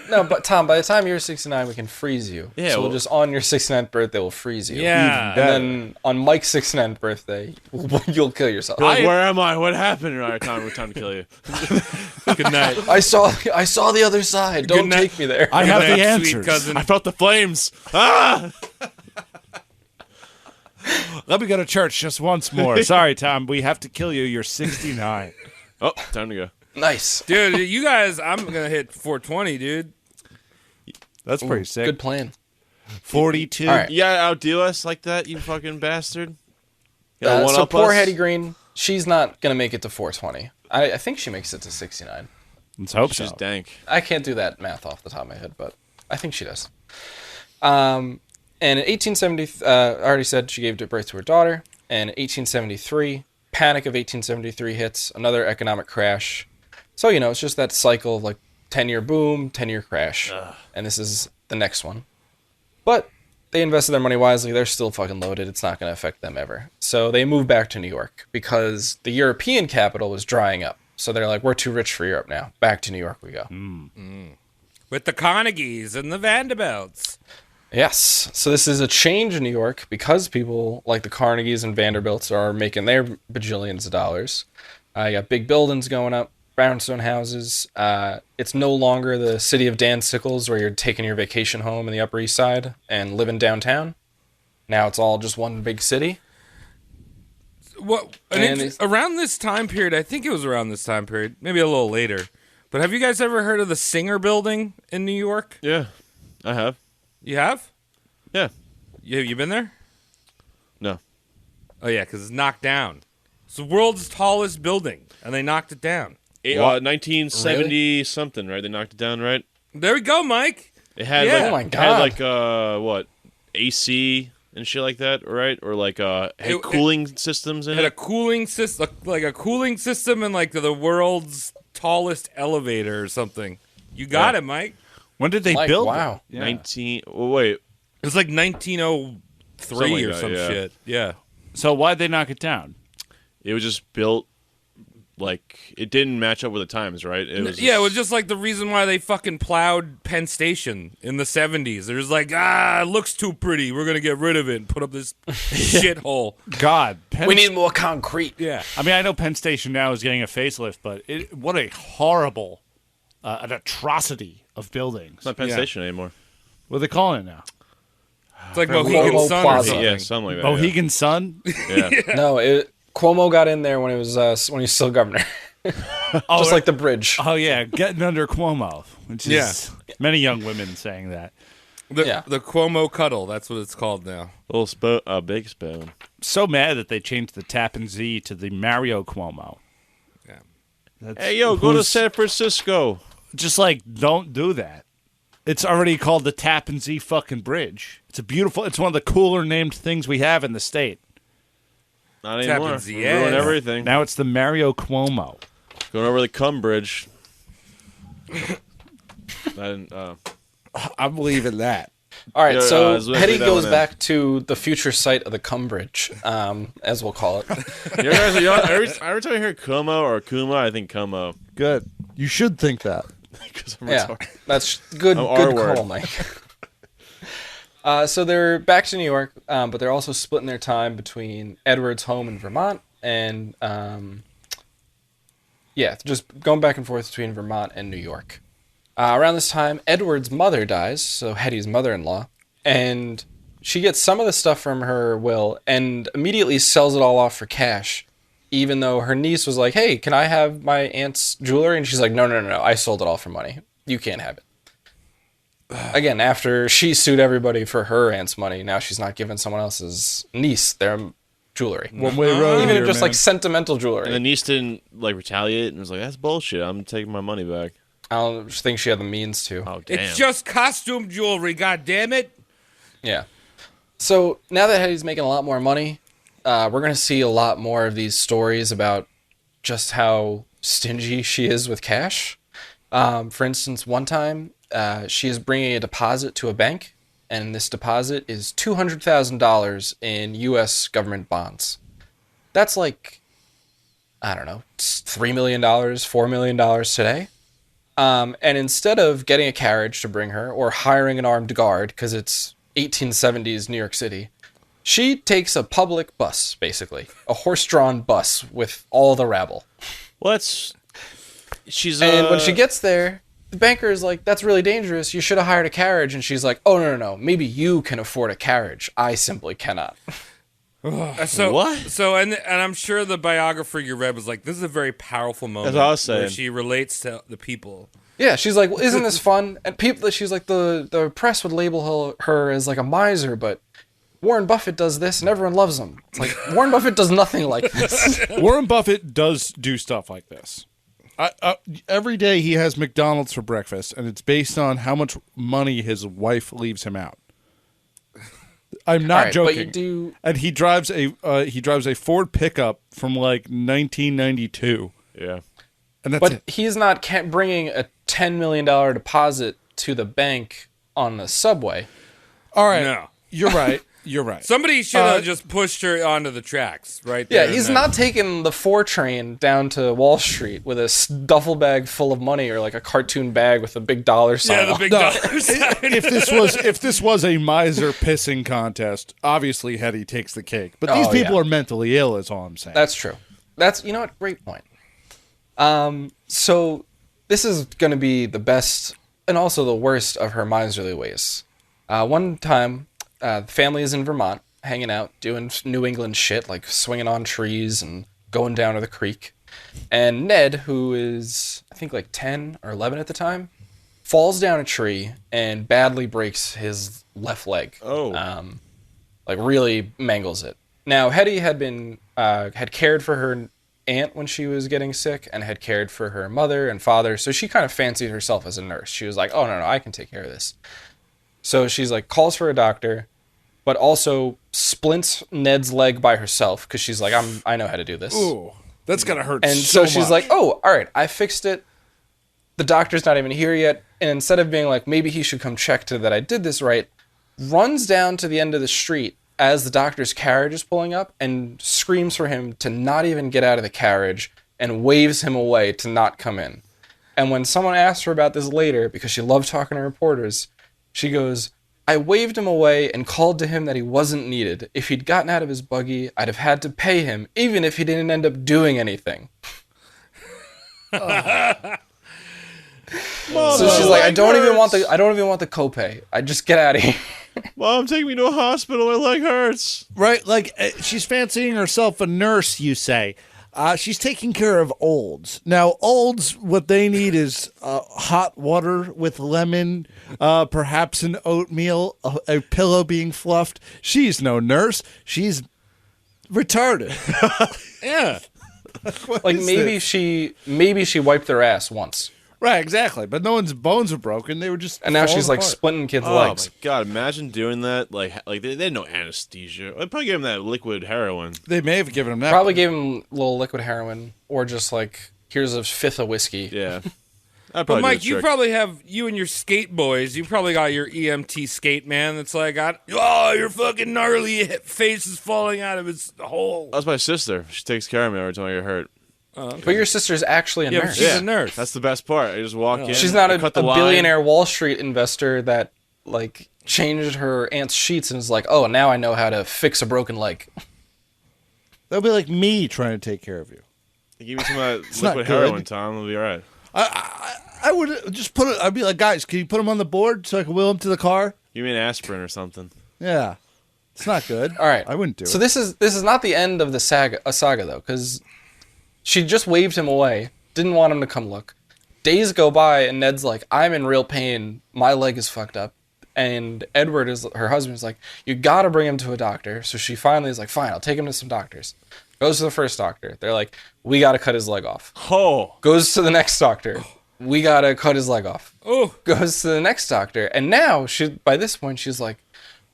No, but Tom, by the time you're 69, we can freeze you. Yeah, So we'll well- just on your 69th birthday, we'll freeze you. Yeah. And then on Mike's 69th birthday, you'll kill yourself. Be like, where am I? What happened? All right, time to kill you. Good night. I saw the other side. Don't night. take me there. I have Good the night, sweet answers. cousin. I felt the flames. Ah! Let me go to church just once more. Sorry, Tom. We have to kill you. You're 69. Oh, time to go. Nice. Dude, you guys, I'm going to hit 420, dude. That's pretty sick. Good plan. 42. All right. You gotta outdo us like that, you fucking bastard. You gotta So one-up poor us? Hetty Green, she's not going to make it to 420. I think she makes it to 69. Let's hope She's so. dank. I can't do that math off the top of my head, but I think she does. And in 1870, I already said she gave birth to her daughter. And in 1873, Panic of 1873 hits, another economic crash. So, it's just that cycle of like 10-year boom, 10-year crash. And this is the next one. But they invested their money wisely. They're still fucking loaded. It's not going to affect them ever. So they moved back to New York because the European capital was drying up. So they're like, we're too rich for Europe now. Back to New York we go. With the Carnegies and the Vanderbilts. Yes. So this is a change in New York because people like the Carnegies and Vanderbilts are making their bajillions of dollars. You got big buildings going up, brownstone houses. It's no longer the city of Dan Sickles where you're taking your vacation home in the Upper East Side and living downtown. Now it's all just one big city. What around this time period, I think it was around this time period, maybe a little later. But have you guys ever heard of the Singer Building in New York? Yeah, I have. You have? Yeah. You been there? No. Oh yeah, because it's knocked down. It's the world's tallest building, and they knocked it down. 1970 something, right? They knocked it down, right? There we go, Mike. It had Yeah. like, Oh my it had God. like what AC and shit like that, right? Or like had cooling systems in It had a it. cooling system, like a cooling system, and like the world's tallest elevator or something. You got Yeah. it, Mike. When did they Like, build wow. it? Yeah. 19. Oh, wait. It was like 1903 Something like or that, some yeah. shit. Yeah. So why'd they knock it down? It was just built like it didn't match up with the times, right? It was Yeah, it was just like the reason why they fucking plowed Penn Station in the 70s. There's like, it looks too pretty. We're going to get rid of it and put up this shithole. God. Penn We need more concrete. Yeah. I mean, I know Penn Station now is getting a facelift, but what a horrible, an atrocity of buildings. It's not Penn Yeah. Station anymore. What are they calling it now? It's like Mohegan Cuomo Sun Plaza. or something. Yeah, something like that. Mohegan Sun? Yeah. No, Cuomo got in there when he was still governor. Just like the bridge. Oh, yeah, getting under Cuomo, which is many young women saying that. The Cuomo cuddle. That's what it's called now. Big spoon. So mad that they changed the Tappan Zee to the Mario Cuomo. Yeah. Hey, yo, go to San Francisco. Just like, don't do that. It's already called the Tappan Zee fucking bridge. It's it's one of the cooler named things we have in the state. Not anymore. Tappan Zee, Ruin everything. Now it's the Mario Cuomo. Going over the cum bridge. I'm leaving that. All right, Yeah, so let's Hetty leave that goes one in. back to the future site of the cum bridge, as we'll call it. You guys are young. Every time I hear Como or Kuma, I think Como. Good. You should think that. Because I'm Yeah, retarded. that's good. I'm Good R-word. call, Mike. So they're back to New York, but they're also splitting their time between Edward's home in Vermont and just going back and forth between Vermont and New York. Around this time, Edward's mother dies, so Hetty's mother-in-law, and she gets some of the stuff from her will and immediately sells it all off for cash, even though her niece was like, hey, can I have my aunt's jewelry? And she's like, no, I sold it all for money. You can't have it. Again, after she sued everybody for her aunt's money, now she's not giving someone else's niece their jewelry. One-way road Even here, if just man. like sentimental jewelry. And the niece didn't retaliate and was like, "That's bullshit. I'm taking my money back." I don't think she had the means to. Oh damn! It's just costume jewelry. God damn it! Yeah. So now that Hetty's making a lot more money, we're going to see a lot more of these stories about just how stingy she is with cash. For instance, one time she is bringing a deposit to a bank, and this deposit is $200,000 in U.S. government bonds. That's like, I don't know, $3 million, $4 million today. And instead of getting a carriage to bring her or hiring an armed guard, because it's 1870s New York City, she takes a public bus, basically. A horse-drawn bus with all the rabble. Well, she's And when she gets there, the banker is like, that's really dangerous. You should have hired a carriage. And she's like, oh, no. Maybe you can afford a carriage. I simply cannot. So What? So and I'm sure the biographer you read was like, this is a very powerful moment. That's what I was where saying. she relates to the people. Yeah, she's like, well, isn't this fun? And she's like, the press would label her as like a miser, but Warren Buffett does this and everyone loves him. It's like, Warren Buffett does nothing like this. Warren Buffett does do stuff like this. Every day he has McDonald's for breakfast, and it's based on how much money his wife leaves him out. I'm not All right, joking. but you do. And he drives a Ford pickup from like 1992, yeah. and that's But it. he's not bringing a $10 million deposit to the bank on the subway. All right, No. you're right. You're right. Somebody should have just pushed her onto the tracks right Yeah, there. he's and then. not taking the 4 train down to Wall Street with a duffel bag full of money or like a cartoon bag with a big dollar sign. Yeah, the on big No, dollar sign. if this was a miser pissing contest, obviously Hetty takes the cake. But these Oh, people yeah. are mentally ill, is all I'm saying. That's true. That's, you know what, great point. So this is going to be the best and also the worst of her miserly ways. One time, the family is in Vermont, hanging out, doing New England shit, like swinging on trees and going down to the creek. And Ned, who is, I think, like 10 or 11 at the time, falls down a tree and badly breaks his left leg. Oh. Like really mangles it. Now, Hetty had cared for her aunt when she was getting sick and had cared for her mother and father, so she kind of fancied herself as a nurse. She was like, oh, no, I can take care of this. So she's like, calls for a doctor, but also splints Ned's leg by herself because she's like, I know how to do this. Ooh, that's gonna hurt. And so she's like, oh, all right, I fixed it. The doctor's not even here yet. And instead of being like, maybe he should come check to that I did this right, runs down to the end of the street as the doctor's carriage is pulling up and screams for him to not even get out of the carriage and waves him away to not come in. And when someone asks her about this later, because she loved talking to reporters, she goes, I waved him away and called to him that he wasn't needed. If he'd gotten out of his buggy, I'd have had to pay him, even if he didn't end up doing anything. So she's like, I don't even want the copay. I just get out of here. Mom, take me to a hospital. My leg hurts. Right? Like, she's fancying herself a nurse, you say. She's taking care of olds. Now, olds, what they need is hot water with lemon, perhaps an oatmeal, a pillow being fluffed. She's no nurse. She's retarded. Yeah. Like maybe she wiped their ass once. Right, exactly. But no one's bones were broken. They were just And now she's like apart. splitting kids' Oh legs. my god! Imagine doing that. Like they had no anesthesia. I'd probably give him that liquid heroin. They may have given him that. Probably gave him a little liquid heroin, or just like, here's a fifth of whiskey. Yeah. But I'd probably Mike, do the you trick. probably have you and your skate boys. You probably got your EMT skate man that's like, "Oh, your fucking gnarly face is falling out of its hole." That's my sister. She takes care of me every time I get hurt. But your sister's actually a Yeah, but nurse. she's a nurse. That's the best part. I just walk in. She's not I a cut the line. billionaire Wall Street investor that like changed her aunt's sheets and is like, oh, now I know how to fix a broken leg. That'll be like me trying to take care of you. Give me some of that not liquid good. heroin, Tom. It'll be all right. I would just put it. I'd be like, guys, can you put him on the board so I can wheel him to the car? Give me an aspirin or something. Yeah, it's not good. All right, I wouldn't do So it. this is not the end of the saga though, because she just waved him away. Didn't want him to come look. Days go by and Ned's like, I'm in real pain. My leg is fucked up. And Edward is her husband is like, you gotta bring him to a doctor. So she finally is like, fine, I'll take him to some doctors. Goes to the first doctor. They're like, we gotta cut his leg off. Oh, Goes to the next doctor. We gotta cut his leg off. Oh, Goes to the next doctor. And now by this point she's like,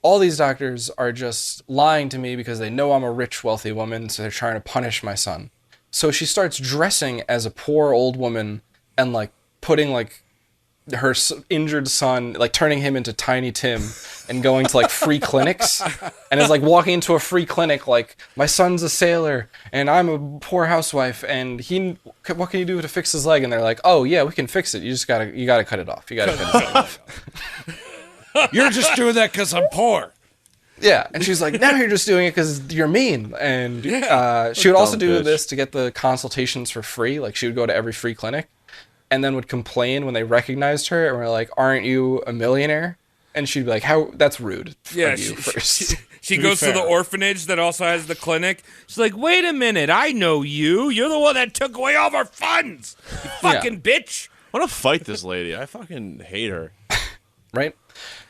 all these doctors are just lying to me because they know I'm a rich, wealthy woman, so they're trying to punish my son. So she starts dressing as a poor old woman and like putting like her injured son, like turning him into Tiny Tim and going to like free clinics, and is like walking into a free clinic like, my son's a sailor and I'm a poor housewife and what can you do to fix his leg? And they're like, oh yeah, we can fix it. You gotta cut it off. You gotta cut his leg off. You're just doing that because I'm poor. Yeah, and she's like, now you're just doing it because you're mean. And she would also Dumb do bitch. this to get the consultations for free. Like, she would go to every free clinic and then would complain when they recognized her and were like, aren't you a millionaire? And she'd be like, that's rude yeah. of you first. She goes to the orphanage that also has the clinic. She's like, wait a minute, I know you. You're the one that took away all of our funds. You fucking bitch. I want to fight this lady. I fucking hate her. Right?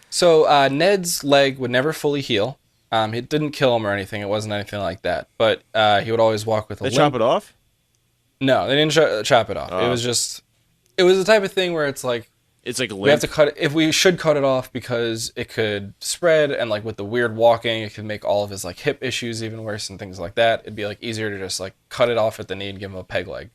So Ned's leg would never fully heal. It didn't kill him or anything. It wasn't anything like that. But he would always walk with a They limp. chop it off? No, they didn't chop it off. Oh. It was the type of thing where it's like, It's like we have limp. to cut it. If we should cut it off because it could spread, and like with the weird walking, it could make all of his like hip issues even worse and things like that. It'd be like easier to just like cut it off at the knee and give him a peg leg.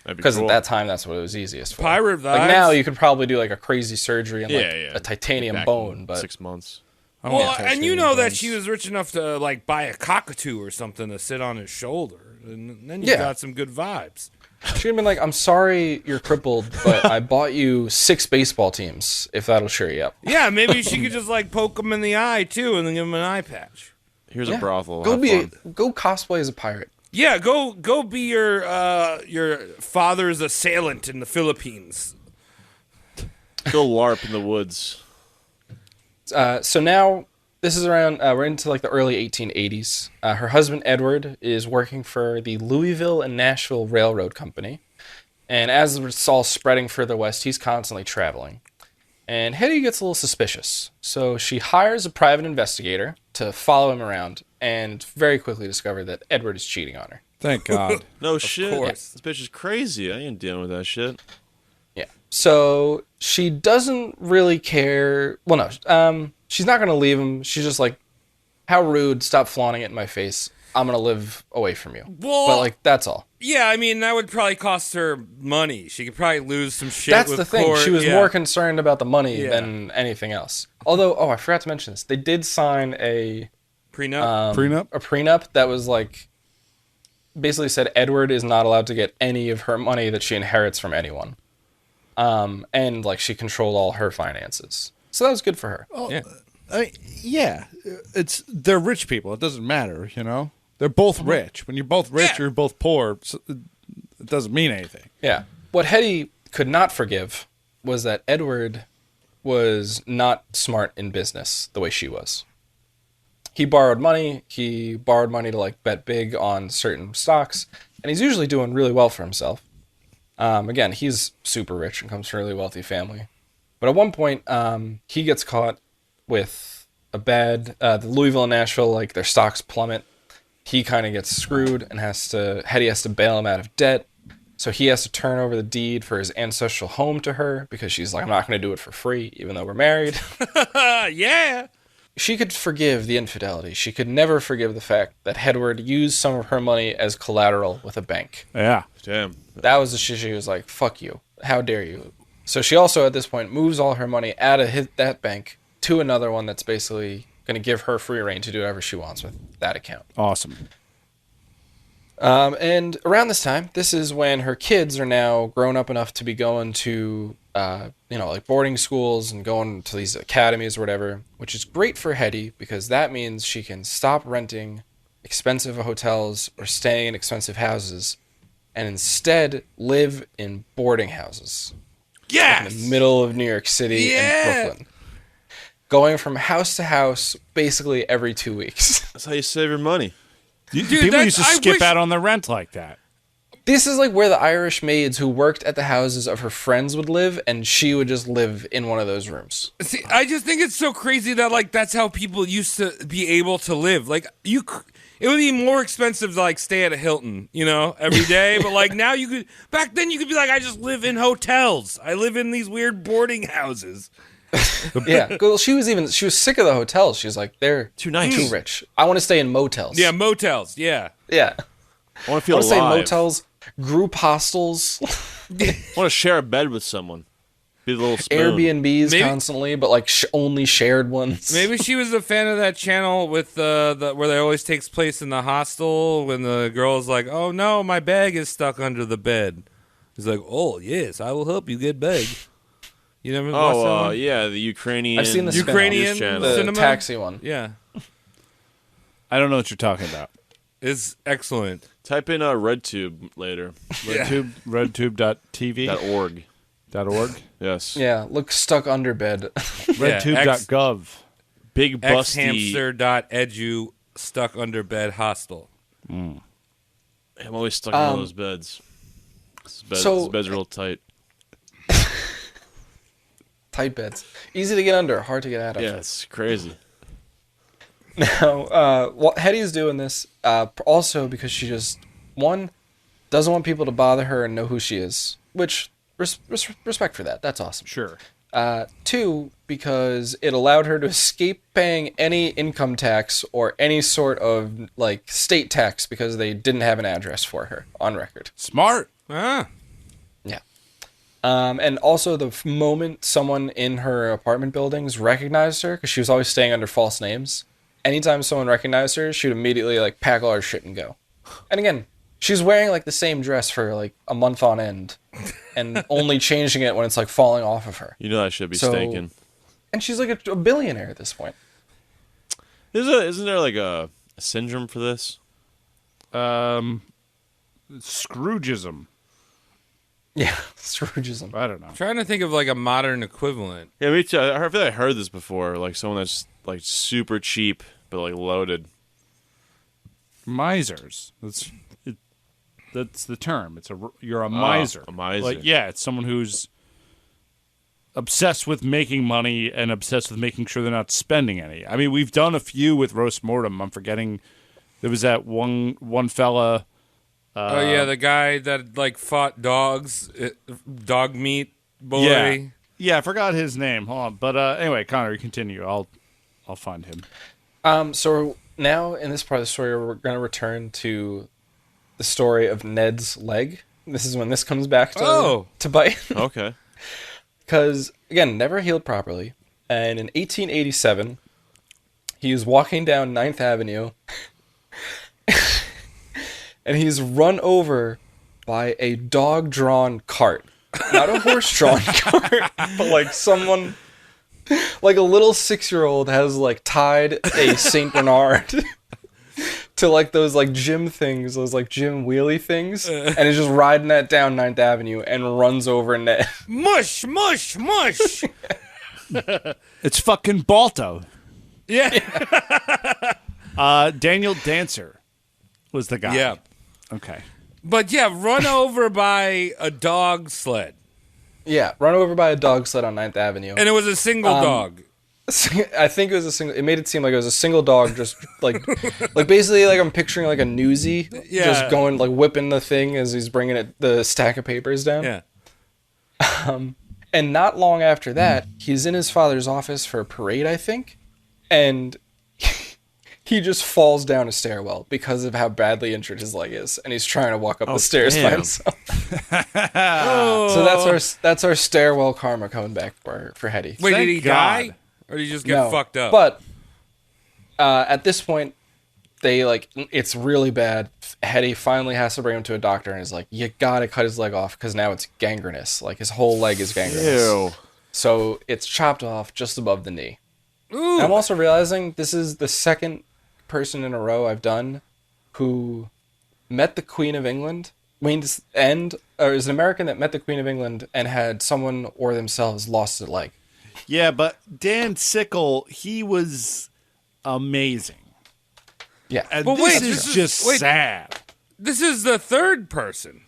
That'd be Because cool. at that time, that's what it was easiest for. Pirate Like vibes. now, you could probably do like a crazy surgery and like Yeah. a titanium Back bone, in but 6 months. Well, and you know that she was rich enough to like buy a cockatoo or something to sit on his shoulder, and then you Yeah. got some good vibes. she'd have been like, "I'm sorry, you're crippled, but I bought you 6 baseball teams if that'll cheer you up." Yeah, maybe she could just like poke him in the eye too, and then give him an eye patch. Here's Yeah. a brothel. Go Have fun. go cosplay as a pirate. Yeah, go be your father's assailant in the Philippines. Go LARP in the woods. So now this is around. We're into like the early 1880s. Her husband Edward is working for the Louisville and Nashville Railroad Company, and as it's all spreading further west, he's constantly traveling. And Hetty gets a little suspicious, so she hires a private investigator to follow him around, and very quickly discover that Edward is cheating on her. Thank God. No shit. course. This bitch is crazy. I ain't dealing with that shit. Yeah. So she doesn't really care. Well, no. She's not gonna leave him. She's just like, "How rude! Stop flaunting it in my face. I'm gonna live away from you." Well, But like, that's all. Yeah, I mean that would probably cost her money. She could probably lose some shit. That's with the thing. court. She was Yeah. more concerned about the money Yeah. than anything else. Although, I forgot to mention this. They did sign a prenup. prenup that was like basically said Edward is not allowed to get any of her money that she inherits from anyone. And like she controlled all her finances. So that was good for her. Yeah. Yeah, they're rich people. It doesn't matter, you know. They're both rich. When you're both rich, Yeah. you're both poor. So it doesn't mean anything. Yeah. What Hetty could not forgive was that Edward was not smart in business the way she was. He borrowed money. He borrowed money to like bet big on certain stocks, and he's usually doing really well for himself. Again, he's super rich and comes from a really wealthy family. But at one point, he gets caught with a bad, the Louisville and Nashville, like their stocks plummet. He kind of gets screwed and Hetty has to bail him out of debt. So he has to turn over the deed for his ancestral home to her because she's like, I'm not going to do it for free, even though we're married. Yeah. She could forgive the infidelity. She could never forgive the fact that Edward used some of her money as collateral with a bank. Yeah. Damn. That was the shit. She was like, fuck you. How dare you? So she also, at this point, moves all her money out of that bank to another one that's basically going to give her free reign to do whatever she wants with that account. Awesome. And around this time, this is when her kids are now grown up enough to be going to, like boarding schools and going to these academies or whatever, which is great for Hetty because that means she can stop renting expensive hotels or staying in expensive houses and instead live in boarding houses. Yes. In the middle of New York City and Brooklyn. Going from house to house basically every 2 weeks. That's how you save your money. People used to skip out on the rent like that. This is like where the Irish maids who worked at the houses of her friends would live, and she would just live in one of those rooms. See, I just think it's so crazy that like that's how people used to be able to live. Like it would be more expensive to like stay at a Hilton, every day. But like now back then you could be like, I just live in hotels. I live in these weird boarding houses. Yeah, well, she was sick of the hotels. She's like, they're Too nice. too rich. I want to stay in motels. Yeah, motels. Yeah. Yeah. I want to feel I want to stay in alive. motels, group hostels, I want to share a bed with someone. Be the little spoon. Airbnbs Maybe- constantly, but like only shared ones. Maybe she was a fan of that channel with where it always takes place in the hostel when the girl's like, "Oh no, my bag is stuck under the bed." He's like, "Oh yes, I will help you get bag." You never watched that one? Yeah, the Ukrainian. I've seen the spin-off. Ukrainian channel. the cinema? taxi one. Yeah, I don't know what you're talking about. it's excellent. Type in RedTube later. RedTube.tv. .org. .org. Yes. Yeah, look stuck under bed. RedTube.gov. Big busty. Xhamster.edu stuck under bed hostel. I'm always stuck in one of those beds. This bed's real tight. Tight beds. Easy to get under, hard to get out of. Yeah, it's crazy. Now, Hetty's doing this also because she just, one, doesn't want people to bother her and know who she is, which, respect for that. That's awesome. Sure. Two, because it allowed her to escape paying any income tax or any sort of, like, state tax because they didn't have an address for her on record. Smart. Ah, Yeah. And also the moment someone in her apartment buildings recognized her, because she was always staying under false names, anytime someone recognized her, she would immediately, like, pack all her shit and go. And again, she's wearing, like, the same dress for, like, a month on end and only changing it when it's, like, falling off of her. You know that should be stinking. And she's, like, a billionaire at this point. Isn't there, like, a syndrome for this? Scroogeism. Yeah, Scroogeism. I don't know. I'm trying to think of like a modern equivalent. Yeah, me too. I feel like I heard this before. Like someone that's like super cheap but like loaded. Misers. That's the term. You're a miser. A miser. Like, yeah, it's someone who's obsessed with making money and obsessed with making sure they're not spending any. I mean, we've done a few with roast mortem. I'm forgetting. There was that one fella. Oh yeah, the guy that like fought dogs, dog meat boy. Yeah. Yeah, I forgot his name. Hold on. But anyway, Connor, you continue. I'll find him. So now in this part of the story, we're going to return to the story of Ned's leg. This is when this comes back to bite. Okay. Because, again, never healed properly. And in 1887, he was walking down 9th Avenue, and he's run over by a dog-drawn cart. Not a horse-drawn cart, but like someone, like a little 6-year-old has like tied a Saint Bernard to to like those like gym things, those like gym wheelie things, and is just riding that down 9th Avenue and runs over Ned. Mush, mush, mush. It's fucking Balto. Yeah. Daniel Dancer was the guy. Yeah. Okay. But yeah, run over by a dog sled. Yeah, run over by a dog sled on 9th Avenue. And it was a single dog. I think it was a single. It made it seem like it was a single dog, just like basically like I'm picturing like a newsie, just going like whipping the thing as he's bringing it the stack of papers down. Yeah. And not long after that, he's in his father's office for a parade, I think, and he just falls down a stairwell because of how badly injured his leg is, and he's trying to walk up the stairs by himself. So that's our stairwell karma coming back for Hetty. Wait, did he God. die? Or did he just get fucked up? But at this point, they like it's really bad. Hetty finally has to bring him to a doctor and is like, "You gotta cut his leg off because now it's gangrenous. Like his whole leg is gangrenous. Ew. So it's chopped off just above the knee." Ooh. And I'm also realizing this is the second person in a row I've done who met the Queen of England. Or is an American that met the Queen of England and had someone or themselves lost a leg. Yeah, but Dan Sickle, he was amazing. Yeah. And But this wait, is just sad. This is the third person.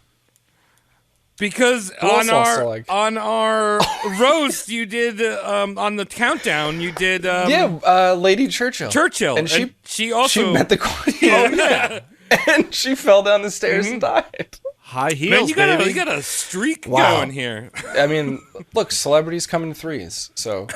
Because Who else lost a leg? on our roast you did on the countdown you did Lady Churchill. and she also She met the Queen. Oh yeah. And she fell down the stairs and died. High heels, Man, you baby. got a streak Wow. going here. I mean, look, celebrities come in threes, so.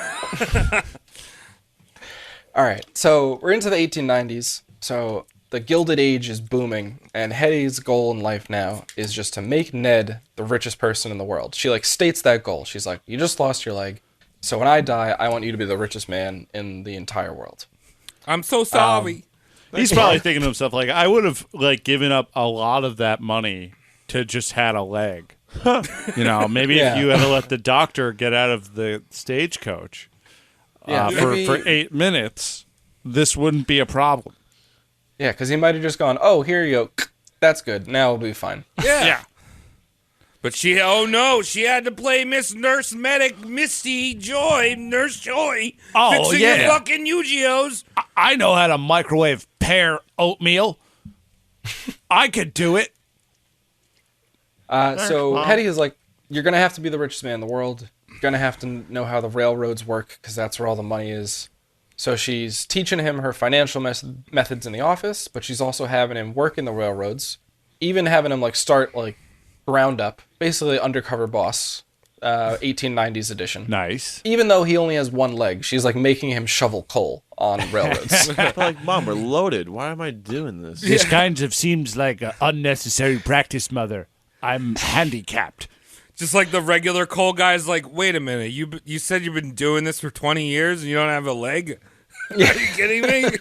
All right, so we're into the 1890s. So the Gilded Age is booming, and Hetty's goal in life now is just to make Ned the richest person in the world. She like states that goal. She's like, "You just lost your leg, so when I die, I want you to be the richest man in the entire world." I'm so sorry. He's probably thinking to himself, like, I would have like given up a lot of that money to just had a leg. You know, maybe Yeah. if you had to let the doctor get out of the stagecoach for 8 minutes, this wouldn't be a problem. Yeah, because he might have just gone, "Oh, here you go. That's good. Now we'll be fine." Yeah. But she had to play Miss Nurse Medic Misty Joy, Nurse Joy, Oh, fixing yeah. the fucking UGOs. I know how to microwave pear oatmeal. I could do it. So Hetty is like, "You're going to have to be the richest man in the world. You're going to have to know how the railroads work because that's where all the money is." So she's teaching him her financial methods in the office, but she's also having him work in the railroads, even having him like start like ground up, basically undercover boss, 1890s edition. Nice. Even though he only has one leg, she's like making him shovel coal on railroads. Like, Mom, we're loaded. Why am I doing this? This kind of seems like unnecessary practice, Mother. I'm handicapped. Just like the regular coal guy's like, wait a minute, you said you've been doing this for 20 years and you don't have a leg? Are you kidding me?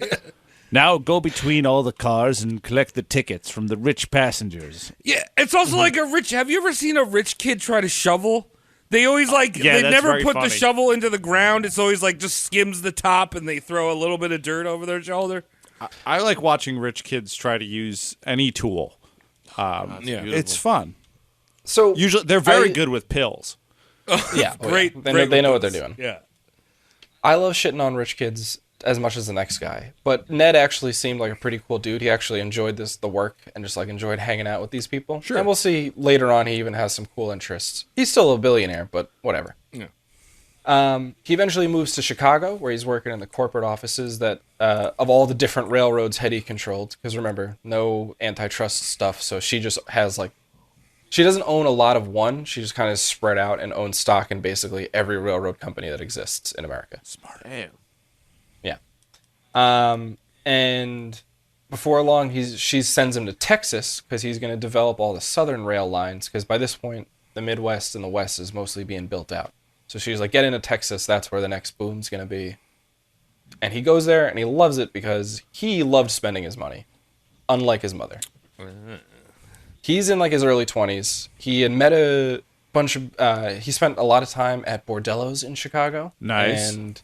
Now go between all the cars and collect the tickets from the rich passengers. Yeah, it's also like have you ever seen a rich kid try to shovel? They always they that's never very put funny. the shovel into the ground. It's always like just skims the top and they throw a little bit of dirt over their shoulder. I like watching rich kids try to use any tool. Yeah. It's fun. So Usually, they're very good with pills. Yeah, Great. They know what they're doing. Yeah. I love shitting on rich kids as much as the next guy, but Ned actually seemed like a pretty cool dude. He actually enjoyed the work and just like enjoyed hanging out with these people. Sure. And we'll see later on he even has some cool interests. He's still a billionaire, but whatever. Yeah. He eventually moves to Chicago, where he's working in the corporate offices that of all the different railroads Hetty controlled. Because remember, no antitrust stuff, so she just has like she doesn't own a lot of one. She just kind of spread out and owns stock in basically every railroad company that exists in America. Smart. Damn. Yeah. And before long, she sends him to Texas because he's going to develop all the southern rail lines. Because by this point, the Midwest and the West is mostly being built out. So she's like, get into Texas. That's where the next boom's going to be. And he goes there and he loves it because he loved spending his money, unlike his mother. He's in like his early 20s. He had met a bunch of. He spent a lot of time at bordellos in Chicago. Nice. And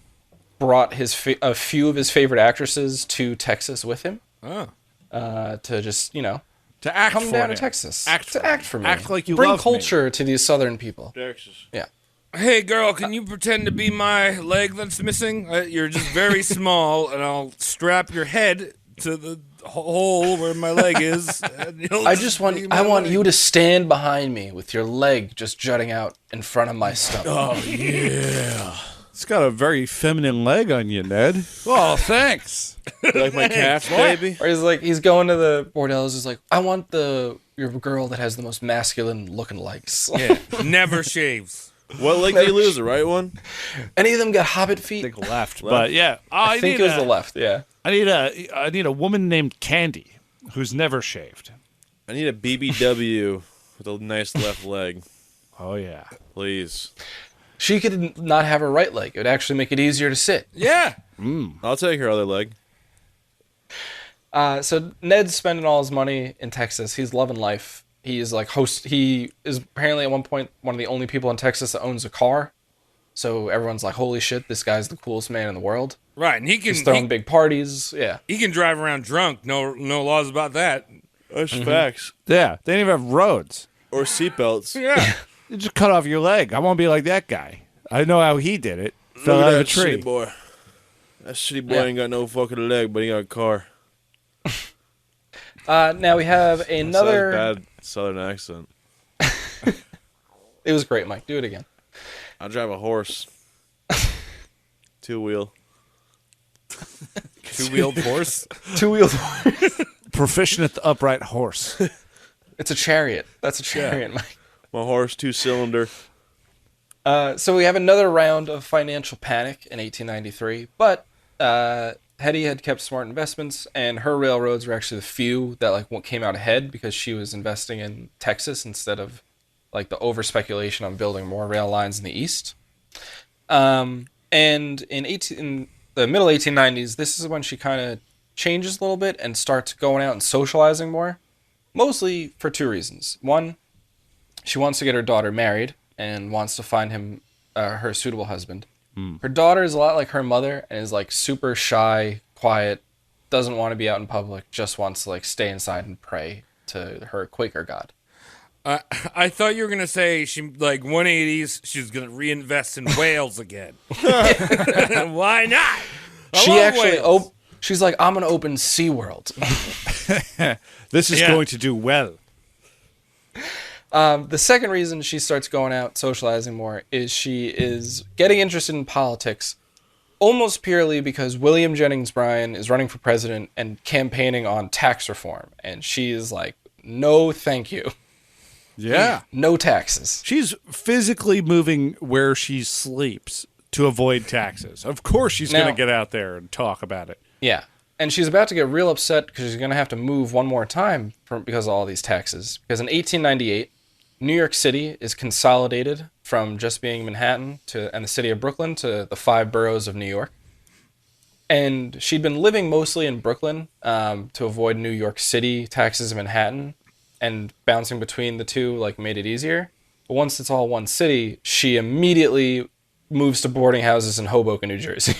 brought a few of his favorite actresses to Texas with him. Oh. to just, To act come for down him. to Texas. Act to for act me. for me. Act like you Bring love me. culture to these southern people. Texas. Yeah. Hey, girl, can you pretend to be my leg that's missing? You're just very small, and I'll strap your head to the hole where my leg is. And you'll I want you to stand behind me with your leg just jutting out in front of my stomach. Oh, yeah. It's got a very feminine leg on you, Ned. Oh, thanks. Like my calf, baby. Or he's going to the bordellos. He's like, I want your girl that has the most masculine looking legs. Yeah, never shaves. What leg did you lose? The right one? Any of them got hobbit feet? I think left. But yeah, I think it was the left. Yeah. I need a woman named Candy who's never shaved. I need a BBW with a nice left leg, Oh yeah. please. She could not have her right leg. It would actually make it easier to sit. Yeah. I'll take her other leg. So Ned's spending all his money in Texas. He's loving life. He is he is apparently at one point one of the only people in Texas that owns a car. So everyone's like, holy shit, this guy's the coolest man in the world. Right, and He's throwing big parties. Yeah. he can drive around drunk. No laws about that. That's facts. Yeah. They didn't even have roads. Or seatbelts. Yeah. You just cut off your leg. I won't be like that guy. I know how he did it. Fell Look out at of a that tree. shitty boy. That shitty boy Yeah. ain't got no fucking leg, but he got a car. Now we have another. That's a bad southern accent. It was great, Mike. Do it again. I drive a horse. Two-wheel. Two-wheeled horse. Two-wheeled. Proficient at the upright horse. It's a chariot. That's a chariot, Mike. My horse, 2-cylinder. So we have another round of financial panic in 1893, but Hetty had kept smart investments, and her railroads were actually the few that came out ahead because she was investing in Texas instead of the over speculation on building more rail lines in the east. And in the middle 1890s, this is when she kind of changes a little bit and starts going out and socializing more, mostly for two reasons. One, she wants to get her daughter married and wants to find him her suitable husband. Her daughter is a lot like her mother and is super shy, quiet, doesn't want to be out in public, just wants to stay inside and pray to her Quaker god. I thought you were gonna say she 180s. She's gonna reinvest in whales again. Why not? She actually she's like, I'm gonna open SeaWorld. This is going to do well. The second reason she starts going out socializing more is she is getting interested in politics almost purely because William Jennings Bryan is running for president and campaigning on tax reform. And she is like, no, thank you. Yeah. No taxes. She's physically moving where she sleeps to avoid taxes. Of course she's going to get out there and talk about it. Yeah. And she's about to get real upset because she's going to have to move one more time because of all these taxes. Because in 1898, New York City is consolidated from just being Manhattan and the city of Brooklyn to the 5 boroughs of New York. And she'd been living mostly in Brooklyn to avoid New York City taxes in Manhattan, and bouncing between the two made it easier. But once it's all one city, she immediately moves to boarding houses in Hoboken, New Jersey.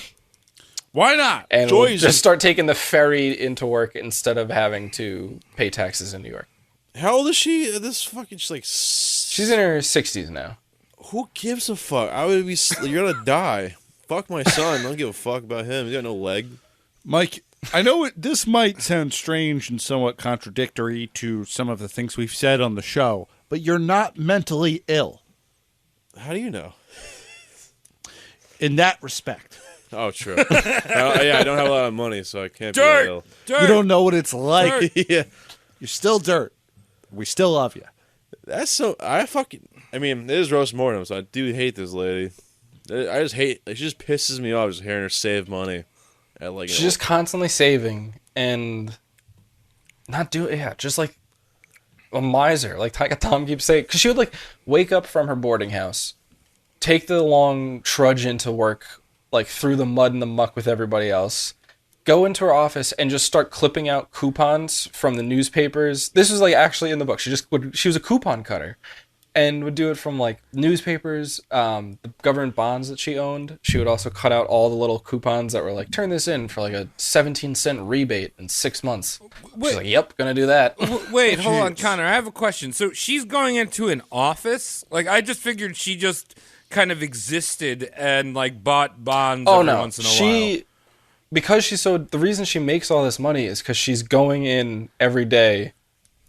Why not? And we'll just start taking the ferry into work instead of having to pay taxes in New York. How old is she? She's in her 60s now. Who gives a fuck? I would be. You're gonna die. Fuck my son. I don't give a fuck about him. He's got no leg. Mike, I know this might sound strange and somewhat contradictory to some of the things we've said on the show, but you're not mentally ill How do you know? in that respect. Oh, true. I don't have a lot of money, so I can't be that ill. You don't know what it's like. Yeah. You're still dirt. We still love you. That's so. I mean, it is roast mortem, so I do hate this lady. I just hate. She just pisses me off just hearing her save money. She's just constantly saving and not doing. Yeah, just like a miser. Like Tom keeps saying, because she would wake up from her boarding house, take the long trudge into work, through the mud and the muck with everybody else, go into her office and just start clipping out coupons from the newspapers. This was actually in the book. She was a coupon cutter. and would do it from like newspapers, the government bonds that she owned. She would also cut out all the little coupons that were like, turn this in for like a 17-cent rebate in 6 months. She's like, yep, gonna do that. Wait, hold on, Connor. I have a question. So she's going into an office? Like, I just figured she just kind of existed and like bought bonds every once in a while. Because she's the reason she makes all this money is because she's going in every day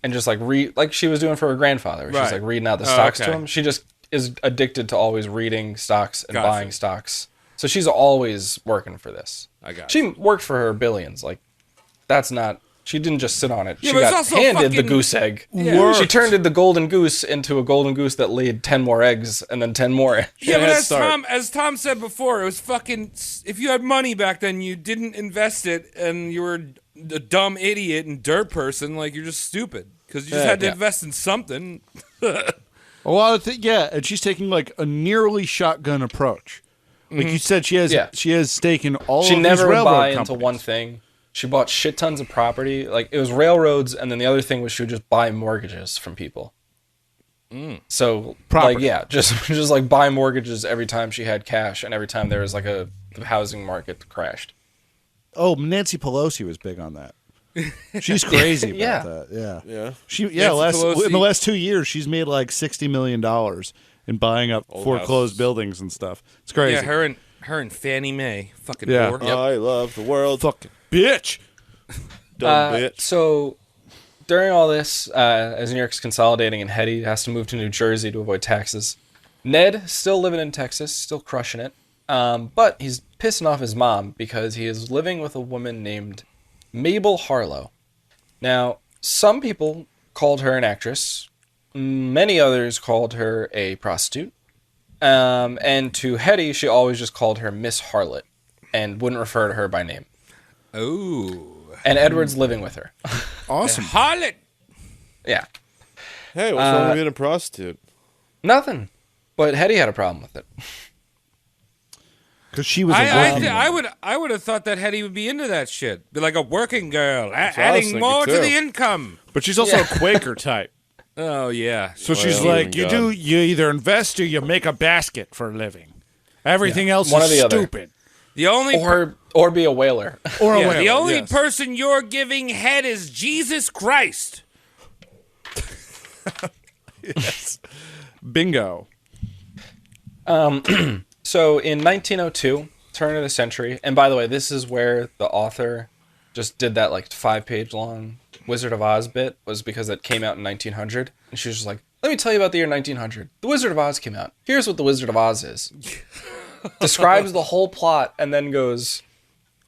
and just like like she was doing for her grandfather. She's like reading out the stocks to him. She just is addicted to always reading stocks and buying stocks. So she's always working for this. She worked for her billions. Like, that's not... She didn't just sit on it. Yeah, she got handed the goose egg. Yeah. She turned the golden goose into a golden goose that laid 10 more eggs and then 10 more eggs. Yeah, but as Tom said before, it was fucking... If you had money back then, you didn't invest it, and you were a dumb idiot and dirt person, like, you're just stupid. Because you just had to invest in something. A lot of things, and she's taking, like, a nearly shotgun approach. Like you said, she has stake in all of these railroad companies. She never would buy into one thing. She bought shit tons of property. Like, it was railroads, and then the other thing was she would just buy mortgages from people. So, property. Like, just like buy mortgages every time she had cash, and every time there was like the housing market crashed. Oh, Nancy Pelosi was big on that. She's crazy about that. Yeah. In the last 2 years, she's made like $60 million in buying up foreclosed buildings and stuff. It's crazy. Yeah, her and Fannie Mae, fucking whore. Yep. I love the world. Fucking bitch. Dumb bitch. So during all this, as New York's consolidating and Hetty has to move to New Jersey to avoid taxes, Ned still living in Texas, still crushing it. But he's pissing off his mom because he is living with a woman named Mabel Harlow. Now, some people called her an actress. Many others called her a prostitute. And to Hetty, she always just called her Miss Harlot and wouldn't refer to her by name. Oh. And Edward's living with her. Awesome. Harlot. Yeah. Hey, what's wrong with being a prostitute? Nothing. But Hetty had a problem with it. Because she was a woman. I would have thought that Hetty would be into that shit. Be like a working girl, adding more to the income. But she's also a Quaker type. Oh, yeah. So she's like, you either invest or you make a basket for a living. Everything else is stupid. The only or be a whaler. Or a whaler. The only person you're giving head is Jesus Christ. Yes. Bingo. So in 1902, turn of the century, and by the way, this is where the author just did that like 5-page long Wizard of Oz bit, was because it came out in 1900, and she was just like, let me tell you about the year 1900. The Wizard of Oz came out. Here's what the Wizard of Oz is. Describes the whole plot, and then goes,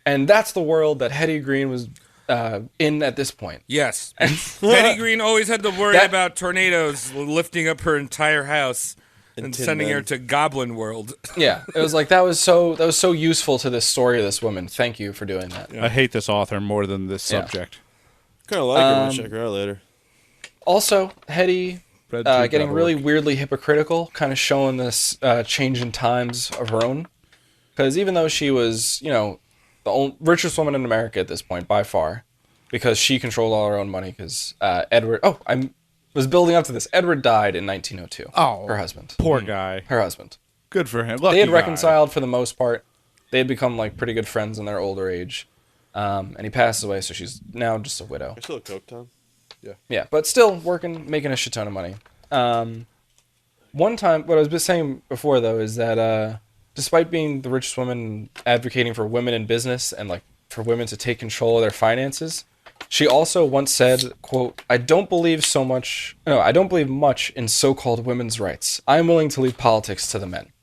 and that's the world that Hetty Green was in at this point. Yes. Hetty Green always had to worry about tornadoes lifting up her entire house and sending her to Goblin World. Yeah, it was like that was so useful to this story of this woman. Thank you for doing that. I hate this author more than this subject. Kind of like her. I'm gonna check her out later. Also, Hetty getting really weirdly hypocritical, kind of showing this change in times of her own. Because even though she was, the richest woman in America at this point by far, because she controlled all her own money. Because Edward. Oh, I was building up to this. Edward died in 1902. Oh, her husband. Poor guy. Her husband. Good for him. They had reconciled for the most part. They had become like pretty good friends in their older age. And he passes away, so she's now just a widow. Still a Coke Town? Yeah. Yeah, but still working, making a shit ton of money. One time, what I was saying before, though, is that despite being the richest woman advocating for women in business and like for women to take control of their finances, she also once said, quote, I don't believe much in so-called women's rights. I'm willing to leave politics to the men.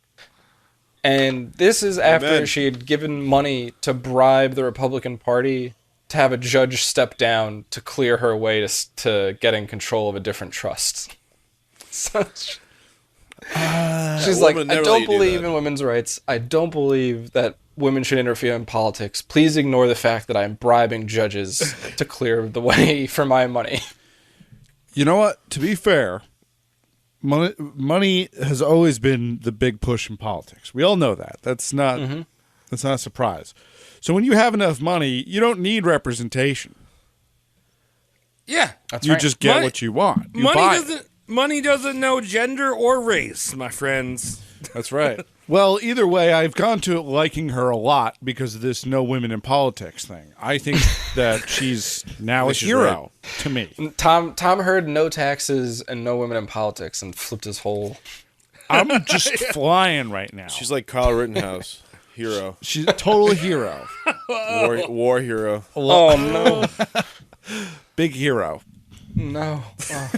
And this is after she had given money to bribe the Republican Party to have a judge step down to clear her way to getting control of a different trust. So she's like, I don't believe in women's rights. I don't believe that women should interfere in politics. Please ignore the fact that I'm bribing judges to clear the way for my money. You know what? To be fair, money has always been the big push in politics. We all know that. That's not a surprise. So when you have enough money, you don't need representation. Yeah, you just get what you want. Money doesn't know gender or race, my friends. That's right. Well, either way, I've gone to liking her a lot because of this no women in politics thing. I think that she's now a This is hero to me. Tom heard no taxes and no women in politics and flipped his whole. I'm just flying right now. She's like Kyle Rittenhouse, hero, She's a total hero. war hero. Oh no, Big hero. no. Oh.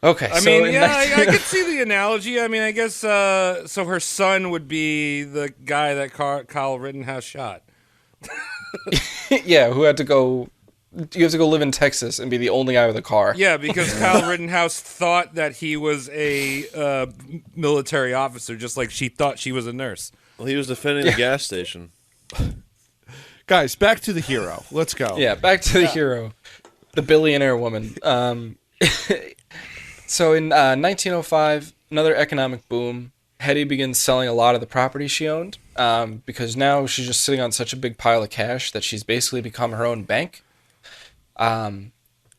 Okay, I so mean, in yeah, 19 I could see the analogy. I mean, I guess so. Her son would be the guy that Kyle Rittenhouse shot. yeah, who had to go? You have to go live in Texas and be the only guy with a car. Yeah, because Kyle Rittenhouse thought that he was a military officer, just like she thought she was a nurse. Well, he was defending the gas station. Guys, back to the hero. Let's go. Yeah, back to the hero, the billionaire woman. So in 1905, another economic boom. Hetty begins selling a lot of the property she owned because now she's just sitting on such a big pile of cash that she's basically become her own bank. At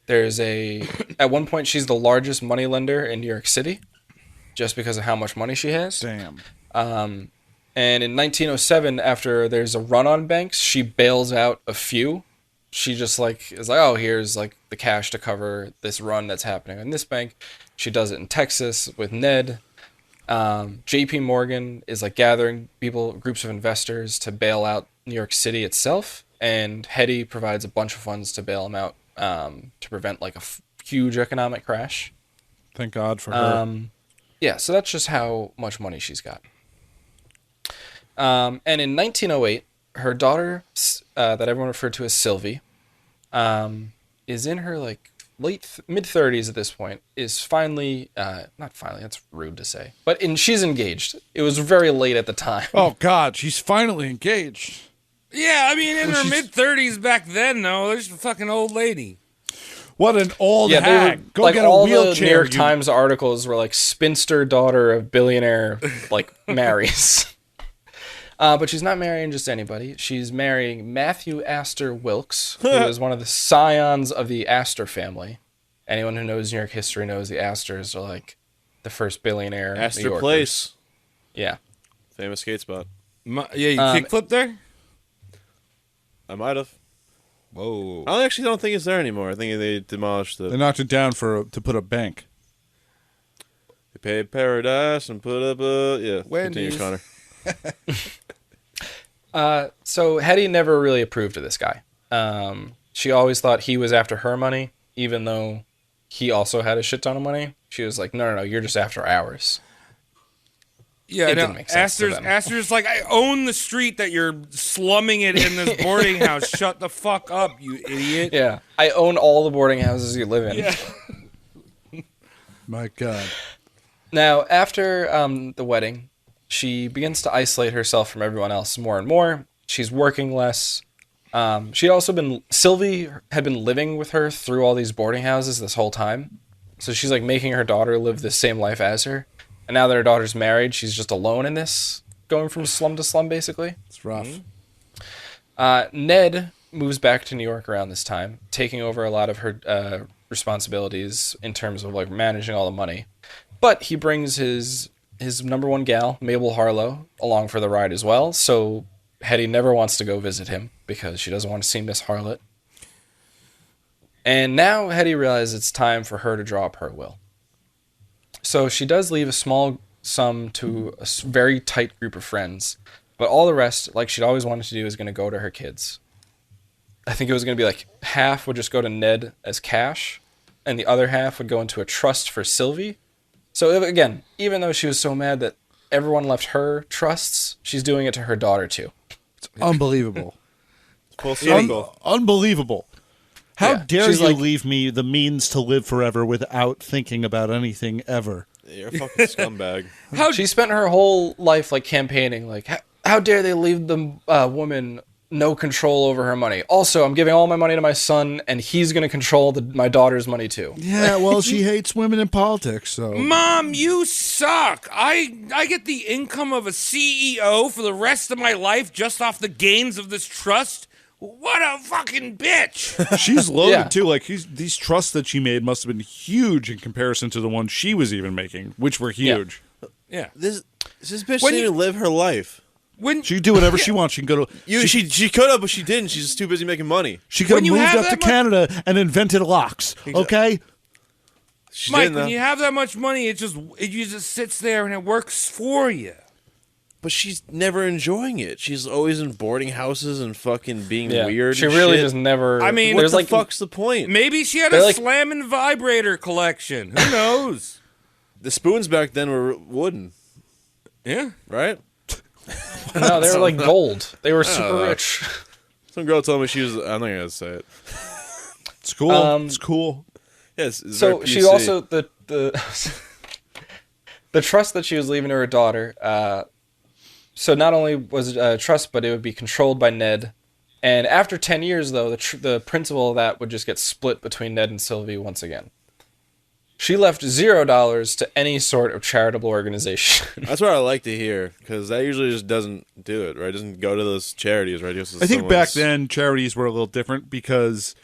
one point, she's the largest moneylender in New York City just because of how much money she has. Damn. And in 1907, after there's a run on banks, she bails out a few. She just is like, oh, here's like the cash to cover this run that's happening in this bank. She does it in Texas with Ned. J.P. Morgan is like gathering groups of investors to bail out New York City itself, and Hetty provides a bunch of funds to bail them out to prevent like a huge economic crash. Thank God for her. Yeah, so that's just how much money she's got. And in 1908, her daughter, that everyone referred to as Sylvie, is in her like mid-30s at this point, is finally, not finally, that's rude to say, but she's engaged. It was very late at the time. Oh, God, she's finally engaged. Yeah, I mean, in her mid-30s back then, though, there's a fucking old lady. What an old Yeah, hag. Go like get a all wheelchair. the New York you- Times articles were like spinster daughter of billionaire like marries. But she's not marrying just anybody. She's marrying Matthew Astor Wilkes, who is one of the scions of the Astor family. Anyone who knows New York history knows the Astors are like the first billionaire New Astor Yorkers. Place, Yeah. famous skate spot. Yeah, you kickflip there? I might have. Whoa. I actually don't think it's there anymore. I think they demolished They the. knocked it down to put a bank. They paid Paradise and put up a Wendy's. Continue, Connor. So Hetty never really approved of this guy. She always thought he was after her money, even though he also had a shit ton of money. She was like, no, you're just after ours. Yeah, It no, didn't make sense to them. Astor's like, I own the street that you're slumming it in this boarding house. Shut the fuck up, you idiot. Yeah. I own all the boarding houses you live in. Yeah. My God. Now, after the wedding, she begins to isolate herself from everyone else more and more. She's working less. Sylvie had been living with her through all these boarding houses this whole time. So she's like making her daughter live the same life as her. And now that her daughter's married, she's just alone in this, going from slum to slum, basically. It's rough. Ned moves back to New York around this time, taking over a lot of her responsibilities in terms of like managing all the money. But he brings his number one gal, Mabel Harlow, along for the ride as well. So Hetty never wants to go visit him because she doesn't want to see Miss Harlot. And now Hetty realizes it's time for her to draw up her will. So she does leave a small sum to a very tight group of friends, but all the rest, like she'd always wanted to do, is going to go to her kids. I think it was going to be like half would just go to Ned as cash, and the other half would go into a trust for Sylvie. So again, even though she was so mad that everyone left her trusts, she's doing it to her daughter too. It's unbelievable. Full circle. Unbelievable. How Yeah, dare she's you like- leave me the means to live forever without thinking about anything ever? You're a fucking scumbag. She spent her whole life like campaigning, like how dare they leave the woman no control over her money. Also, I'm giving all my money to my son, and he's going to control my daughter's money too. Yeah, well, she hates women in politics, so. Mom, you suck. I get the income of a CEO for the rest of my life just off the gains of this trust. What a fucking bitch! She's loaded Yeah. too. Like these trusts that she made must have been huge in comparison to the ones she was even making, which were huge. Yeah. This bitch When didn't you- even live her life. When She can do whatever she wants. She can go to. She could have, but she didn't. She's just too busy making money. She could when have you moved have up to that much- Canada and invented locks. Okay. She Mike, didn't, when though. you have that much money, it just sits there and it works for you. But she's never enjoying it. She's always in boarding houses and fucking being weird. She and really shit. just never. I mean, What there's the like fuck's the point? Maybe she had They're a like- slamming vibrator collection. Who knows? The spoons back then were wooden, Yeah. right? no, they were like gold. They were super rich. Some girl told me she was. I'm not gonna say it. It's cool. It's cool. Yes. It's So very she PC. also the the trust that she was leaving to her daughter. So not only was it a trust, but it would be controlled by Ned. And after 10 years, though, the principal of that would just get split between Ned and Sylvie once again. She left $0 to any sort of charitable organization. That's what I like to hear, because that usually just doesn't do it, right? It doesn't go to those charities, right? It goes to I think back someone's- then charities were a little different because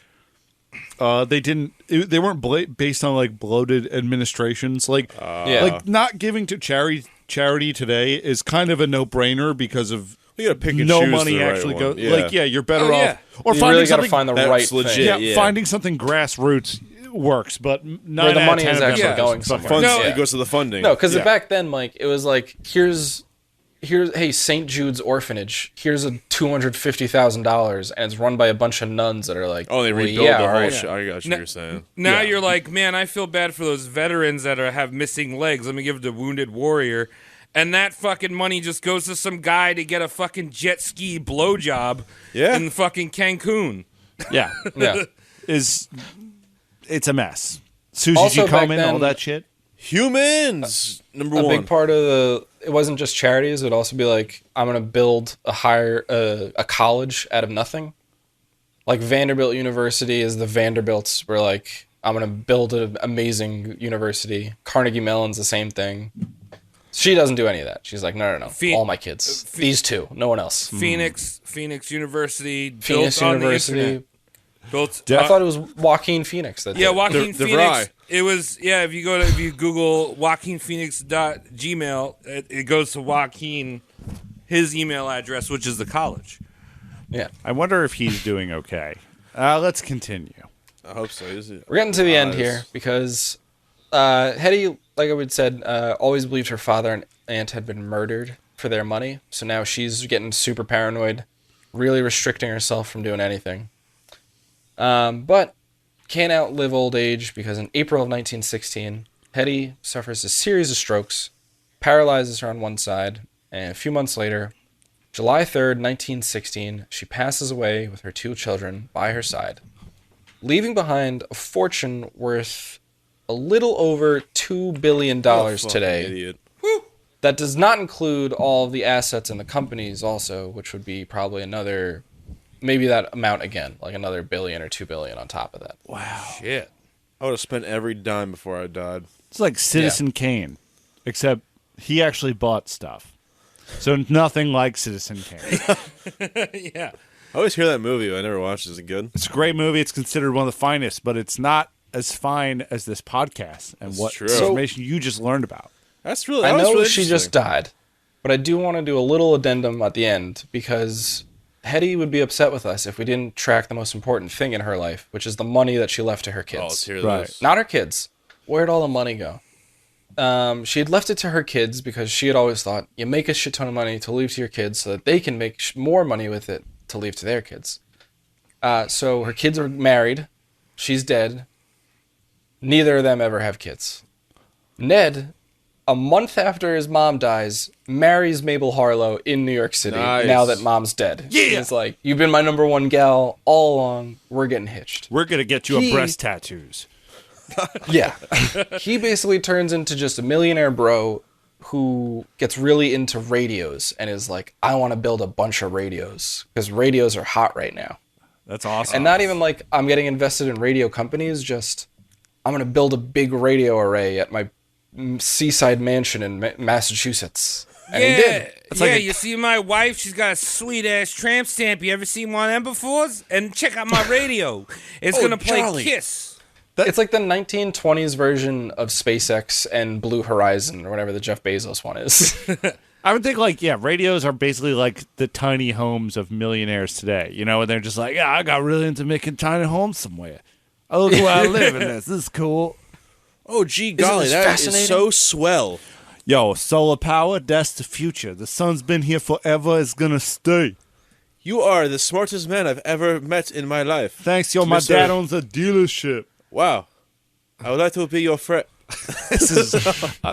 they weren't based on like bloated administrations. Like like not giving to charity today is kind of a no-brainer because of You gotta pick and no choose money the right actually one. goes. Yeah. Like you're better Oh, off yeah. or You finding really got to something. find the that's right legit. thing. yeah, yeah. finding something grassroots works, but nine Where the out of money 10 is of them actually don't. going Fuck somewhere. Funds, No, it goes to the funding. No, because Yeah. back then, Mike, it was like, here's hey, St. Jude's Orphanage, here's a $250,000, and it's run by a bunch of nuns that are like, Oh, they well, rebuild yeah, the all whole right. shit. I got what you're saying. Now you're like, man, I feel bad for those veterans that have missing legs. Let me give it to Wounded Warrior. And that fucking money just goes to some guy to get a fucking jet ski blowjob Yeah. in fucking Cancun. Yeah, Yeah. it's a mess. Susie Also G. back Komen, all then- that shit. Humans, number A one. big part of it wasn't just charities. It would also be like, I'm going to build a college out of nothing. Like Vanderbilt University is the Vanderbilts were like, I'm going to build an amazing university. Carnegie Mellon's the same thing. She doesn't do any of that. She's like, no. All my kids. These two. No one else. Phoenix University, Phoenix built on the University. internet. Built, I thought it was Joaquin Phoenix. That yeah, did it. Joaquin The Phoenix. Vry. It was if you Google JoaquinPhoenix.gmail, it goes to Joaquin, his email address, which is the college. Yeah. I wonder if he's doing okay. Let's continue. I hope so. Is it? We're getting to the end Eyes. here because Hetty, like I would said, always believed her father and aunt had been murdered for their money. So now she's getting super paranoid, really restricting herself from doing anything. But can't outlive old age because in April of 1916, Hetty suffers a series of strokes, paralyzes her on one side, and a few months later, July 3rd, 1916, she passes away with her two children by her side, leaving behind a fortune worth a little over $2 billion Fucking today. Idiot. That does not include all of the assets in the companies also, which would be probably another, maybe that amount again, like another billion or 2 billion on top of that. Shit. I would have spent every dime before I died. It's like Citizen Kane, except he actually bought stuff. So nothing like Citizen Kane. Yeah. I always hear that movie, but I never watched it. Is it good? It's a great movie. It's considered one of the finest, but it's not as fine as this podcast and what true. information you just learned about. That's really. I That was know really she just interesting. died, but I do want to do a little addendum at the end because Hetty would be upset with us if we didn't track the most important thing in her life, which is the money that she left to her Oh, let's kids. hear Right. this. Not her kids. Where'd all the money go? She had left it to her kids because she had always thought, you make a shit ton of money to leave to your kids so that they can make more money with it to leave to their kids. So her kids are married. She's dead. Neither of them ever have kids. Ned, a month after his mom dies, marries Mabel Harlow in New York City Nice. now that mom's dead. Yeah. It's like, you've been my number one gal all along. We're getting hitched. We're going to get you He- a breast tattoos. Yeah. He basically turns into just a millionaire bro who gets really into radios and is like, I want to build a bunch of radios because radios are hot right now. That's awesome. And not even like I'm getting invested in radio companies, just I'm going to build a big radio array at my seaside mansion in Massachusetts. And he did. You see my wife? She's got a sweet ass tramp stamp. You ever seen one of them before? And check out my radio. It's gonna play Charlie. Kiss. It's like the 1920s version of SpaceX and Blue Horizon or whatever the Jeff Bezos one is. I would think radios are basically like the tiny homes of millionaires today. You know, and they're just like, I got really into making tiny homes somewhere. Oh, look where I live in this. This is cool. Oh, gee golly, that fascinating? is so swell. Yo, solar power, that's the future. The sun's been here forever. It's going to stay. You are the smartest man I've ever met in my life. Thanks, yo. My Mr. dad owns a dealership. Wow. I would like to be your friend. This is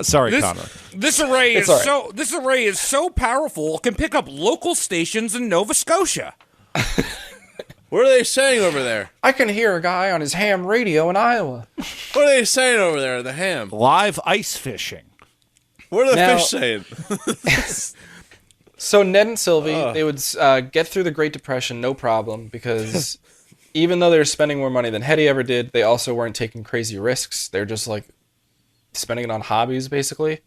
sorry, Connor. This array is It's all right. This array is so powerful. It can pick up local stations in Nova Scotia. What are they saying over there? I can hear a guy on his ham radio in Iowa. What are they saying over there, the ham? Live ice fishing. What are the Now- fish saying? So Ned and Sylvie, they would get through the Great Depression no problem because even though they were spending more money than Hetty ever did, they also weren't taking crazy risks. They're just like spending it on hobbies basically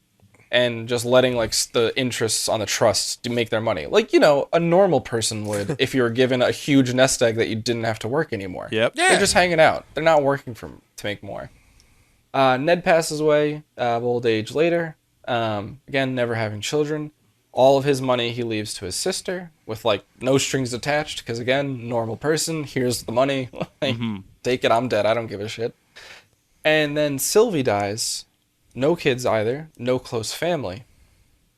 and just letting like the interests on the trust to make their money. Like, you know, a normal person would if you were given a huge nest egg that you didn't have to work anymore. Yep. They're just hanging out. They're not working to make more. Ned passes away of old age later. Again, never having children. All of his money he leaves to his sister with like no strings attached because again, normal person, here's the money. Take it, I'm dead, I don't give a shit. And then Sylvie dies. No kids either, no close family.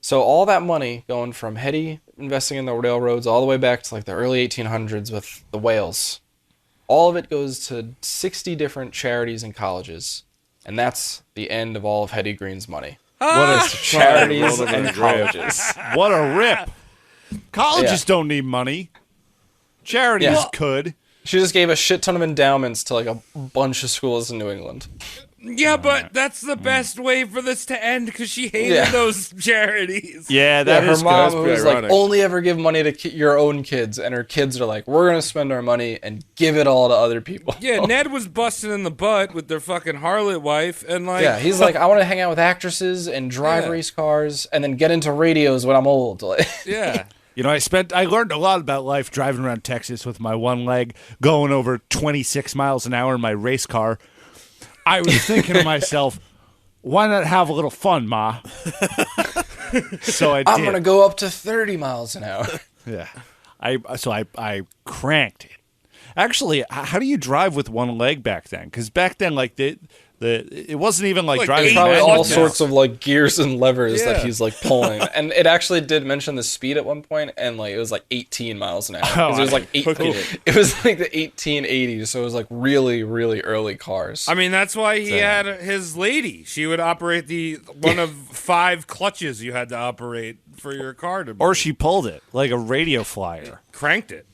So all that money going from Hetty investing in the railroads all the way back to like the early 1800s with the whales. All of it goes to 60 different charities and colleges. And that's the end of all of Hetty Green's money. What a Charities and colleges. What a rip. Colleges Yeah. don't need money. Charities Yeah. could. She just gave a shit ton of endowments to like a bunch of schools in New England. Yeah, but that's the best way for this to end because she hated Yeah. those charities. Yeah, Yeah, that her is mom good. pretty was like, ironic. only ever give money to your own kids, and her kids are like, we're gonna spend our money and give it all to other people. Yeah, Ned was busting in the butt with their fucking harlot wife, and like, Yeah, he's like, I want to hang out with actresses and drive Yeah. race cars, and then get into radios when I'm old. Like, yeah. You know, I learned a lot about life driving around Texas with my one leg, going over 26 miles an hour in my race car. I was thinking to myself, why not have a little fun, Ma? So I did. I'm gonna go up to 30 miles an hour. Yeah. I cranked it. Actually, how do you drive with one leg back then? Because back then, like it wasn't even like Like driving. eight Probably manual. all now. sorts of like gears and levers Yeah. that he's like pulling, and it actually did mention the speed at one point, and like it was like 18 miles an hour. 'Cause it was like it was like the 1880s, so it was like really, really early cars. I mean, that's why he had his lady. She would operate the one of 5 clutches you had to operate for your car to Or she pulled it like a radio flyer. cranked it.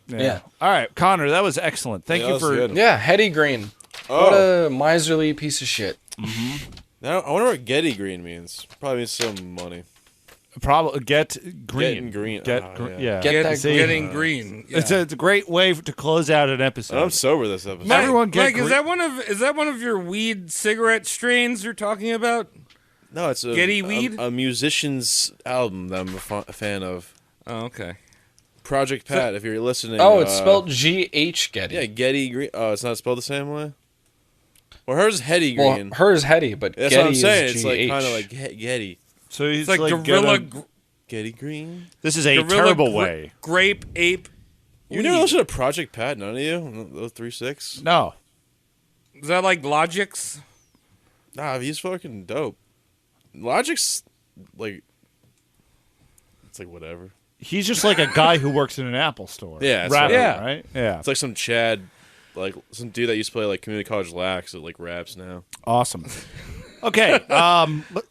Yeah. All right, Connor, that was excellent. Thank Yeah, you that was for. good. Yeah, Hetty Green. What a miserly piece of shit. Now, I wonder what Getty Green means. Probably means some money. Probably get green. Getting green. Get Oh, gr- yeah. yeah. Get that See? Getting green. Yeah. It's a great way to close out an episode. And I'm sober this episode. Mike, Everyone get Mike, is green- that one of your weed cigarette strains you're talking about? No, it's a Getty weed? a musician's album that I'm a fan of. Oh, okay. Project Pat, if you're listening. Oh, it's spelled G-H Getty. Yeah, Getty Green. Oh, it's not spelled the same way? Well, hers is Hetty Well, Green. hers Hetty, but That's Getty what I'm saying. is It's G-H. like kind of like Getty. So It's like gorilla, Getty Green. this is a gorilla terrible way. grape ape. You never listened to Project Pat, none of you? Those 3-6? No. Is that like Logic's? Nah, he's fucking dope. Logic's like, it's like whatever. He's just like a guy who works in an Apple store. Yeah, that's Rapper, right. right? Yeah. It's like some Chad, like some dude that used to play like community college lax that like raps now. Awesome. Okay.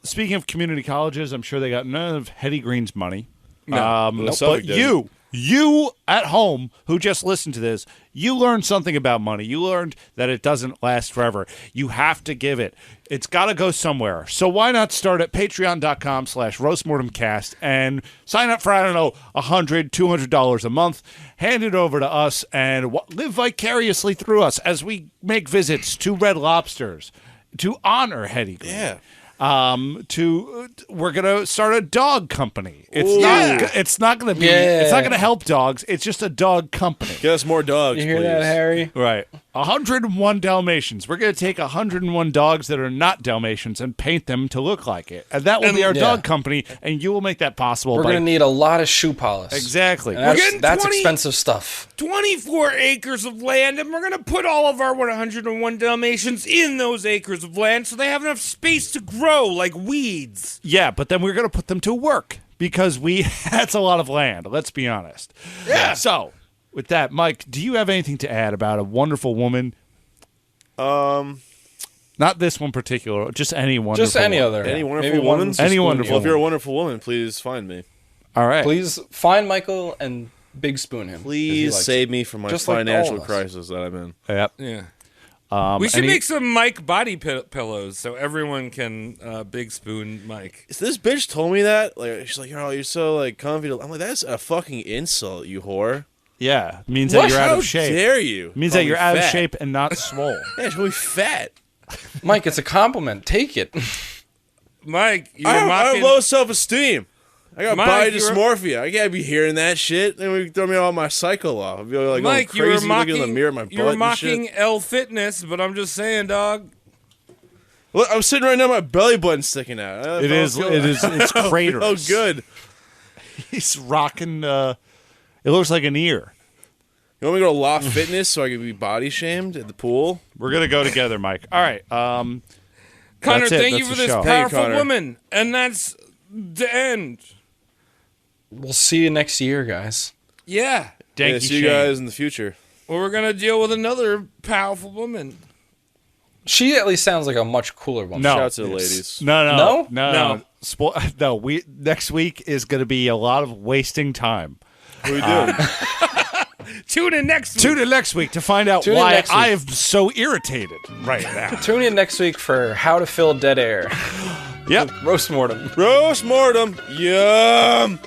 Speaking of community colleges, I'm sure they got none of Hetty Green's money. Well, But Suffolk didn't. you at home who just listened to this, you learned something about money. You learned that it doesn't last forever. You have to give it. It's got to go somewhere. So why not start at patreon.com/roastmortemcast and sign up for, I don't know, $100, $200 a month. Hand it over to us and live vicariously through us as we make visits to Red Lobsters to honor Hetty Green. Yeah. we're gonna start a dog company. It's not gonna be. It's not gonna help dogs. It's just a dog company. Get us more dogs, You hear please. that, Harry? Right. 101 Dalmatians. We're going to take 101 dogs that are not Dalmatians and paint them to look like it. And that will be our dog company, and you will make that possible. We're going to need a lot of shoe polish. Exactly. And getting that's 20 expensive stuff. 24 acres of land, and we're going to put all of our 101 Dalmatians in those acres of land so they have enough space to grow like weeds. Yeah, but then we're going to put them to work because that's a lot of land, let's be honest. Yeah. So, with that, Mike, do you have anything to add about a wonderful woman? Not this one particular, just any wonderful Just any woman. other. Any wonderful Maybe woman? one's Any just wonderful Well, if spoon you're a you. wonderful woman, please find me. All right. Please find Michael and big spoon him. Please save me from my Just like all financial of us. crisis that I'm in. Yep. Yeah. We should make some Mike body pillows so everyone can big spoon Mike. So this bitch told me that. Like, she's like, "Oh, you're so like comfy." I'm like, "That's a fucking insult, you whore." Yeah, means that you're out How of shape. dare you? Means Call that me you're out of fat. shape and not swole. Yeah, she's really fat. Mike, it's a compliment. Take it. Mike, you're I have mocking. low self-esteem. I got Mike, body you're- dysmorphia. I can't be hearing that shit. Then we throw me all my cycle off. I'll be like Mike, going you were crazy looking mocking. in the mirror at my butt you were and mocking shit. L Fitness, but I'm just saying, dog. Look, I'm sitting right now, my belly button's sticking out. It's cratered. Oh, good. He's rocking. It looks like an ear. You want me to go to Loft Fitness so I can be body shamed at the pool? We're gonna go together, Mike. All right. Connor, That's it. thank you That's for the this show. Thank you, powerful Connor. woman, and that's the end. We'll see you next year, guys. Yeah. Thank Yeah, you, see you Shane. guys in the future. Well, we're gonna deal with another powerful woman. She at least sounds like a much cooler one. No. Shout out to the ladies. No. No? No. Next week is going to be a lot of wasting time. What are we doing? Tune in next week. Tune in next week to find out Tune in why next week. I am so irritated right now. Tune in next week for How to Fill Dead Air. Yep. Roast Mortem. Roast mortem. Yum.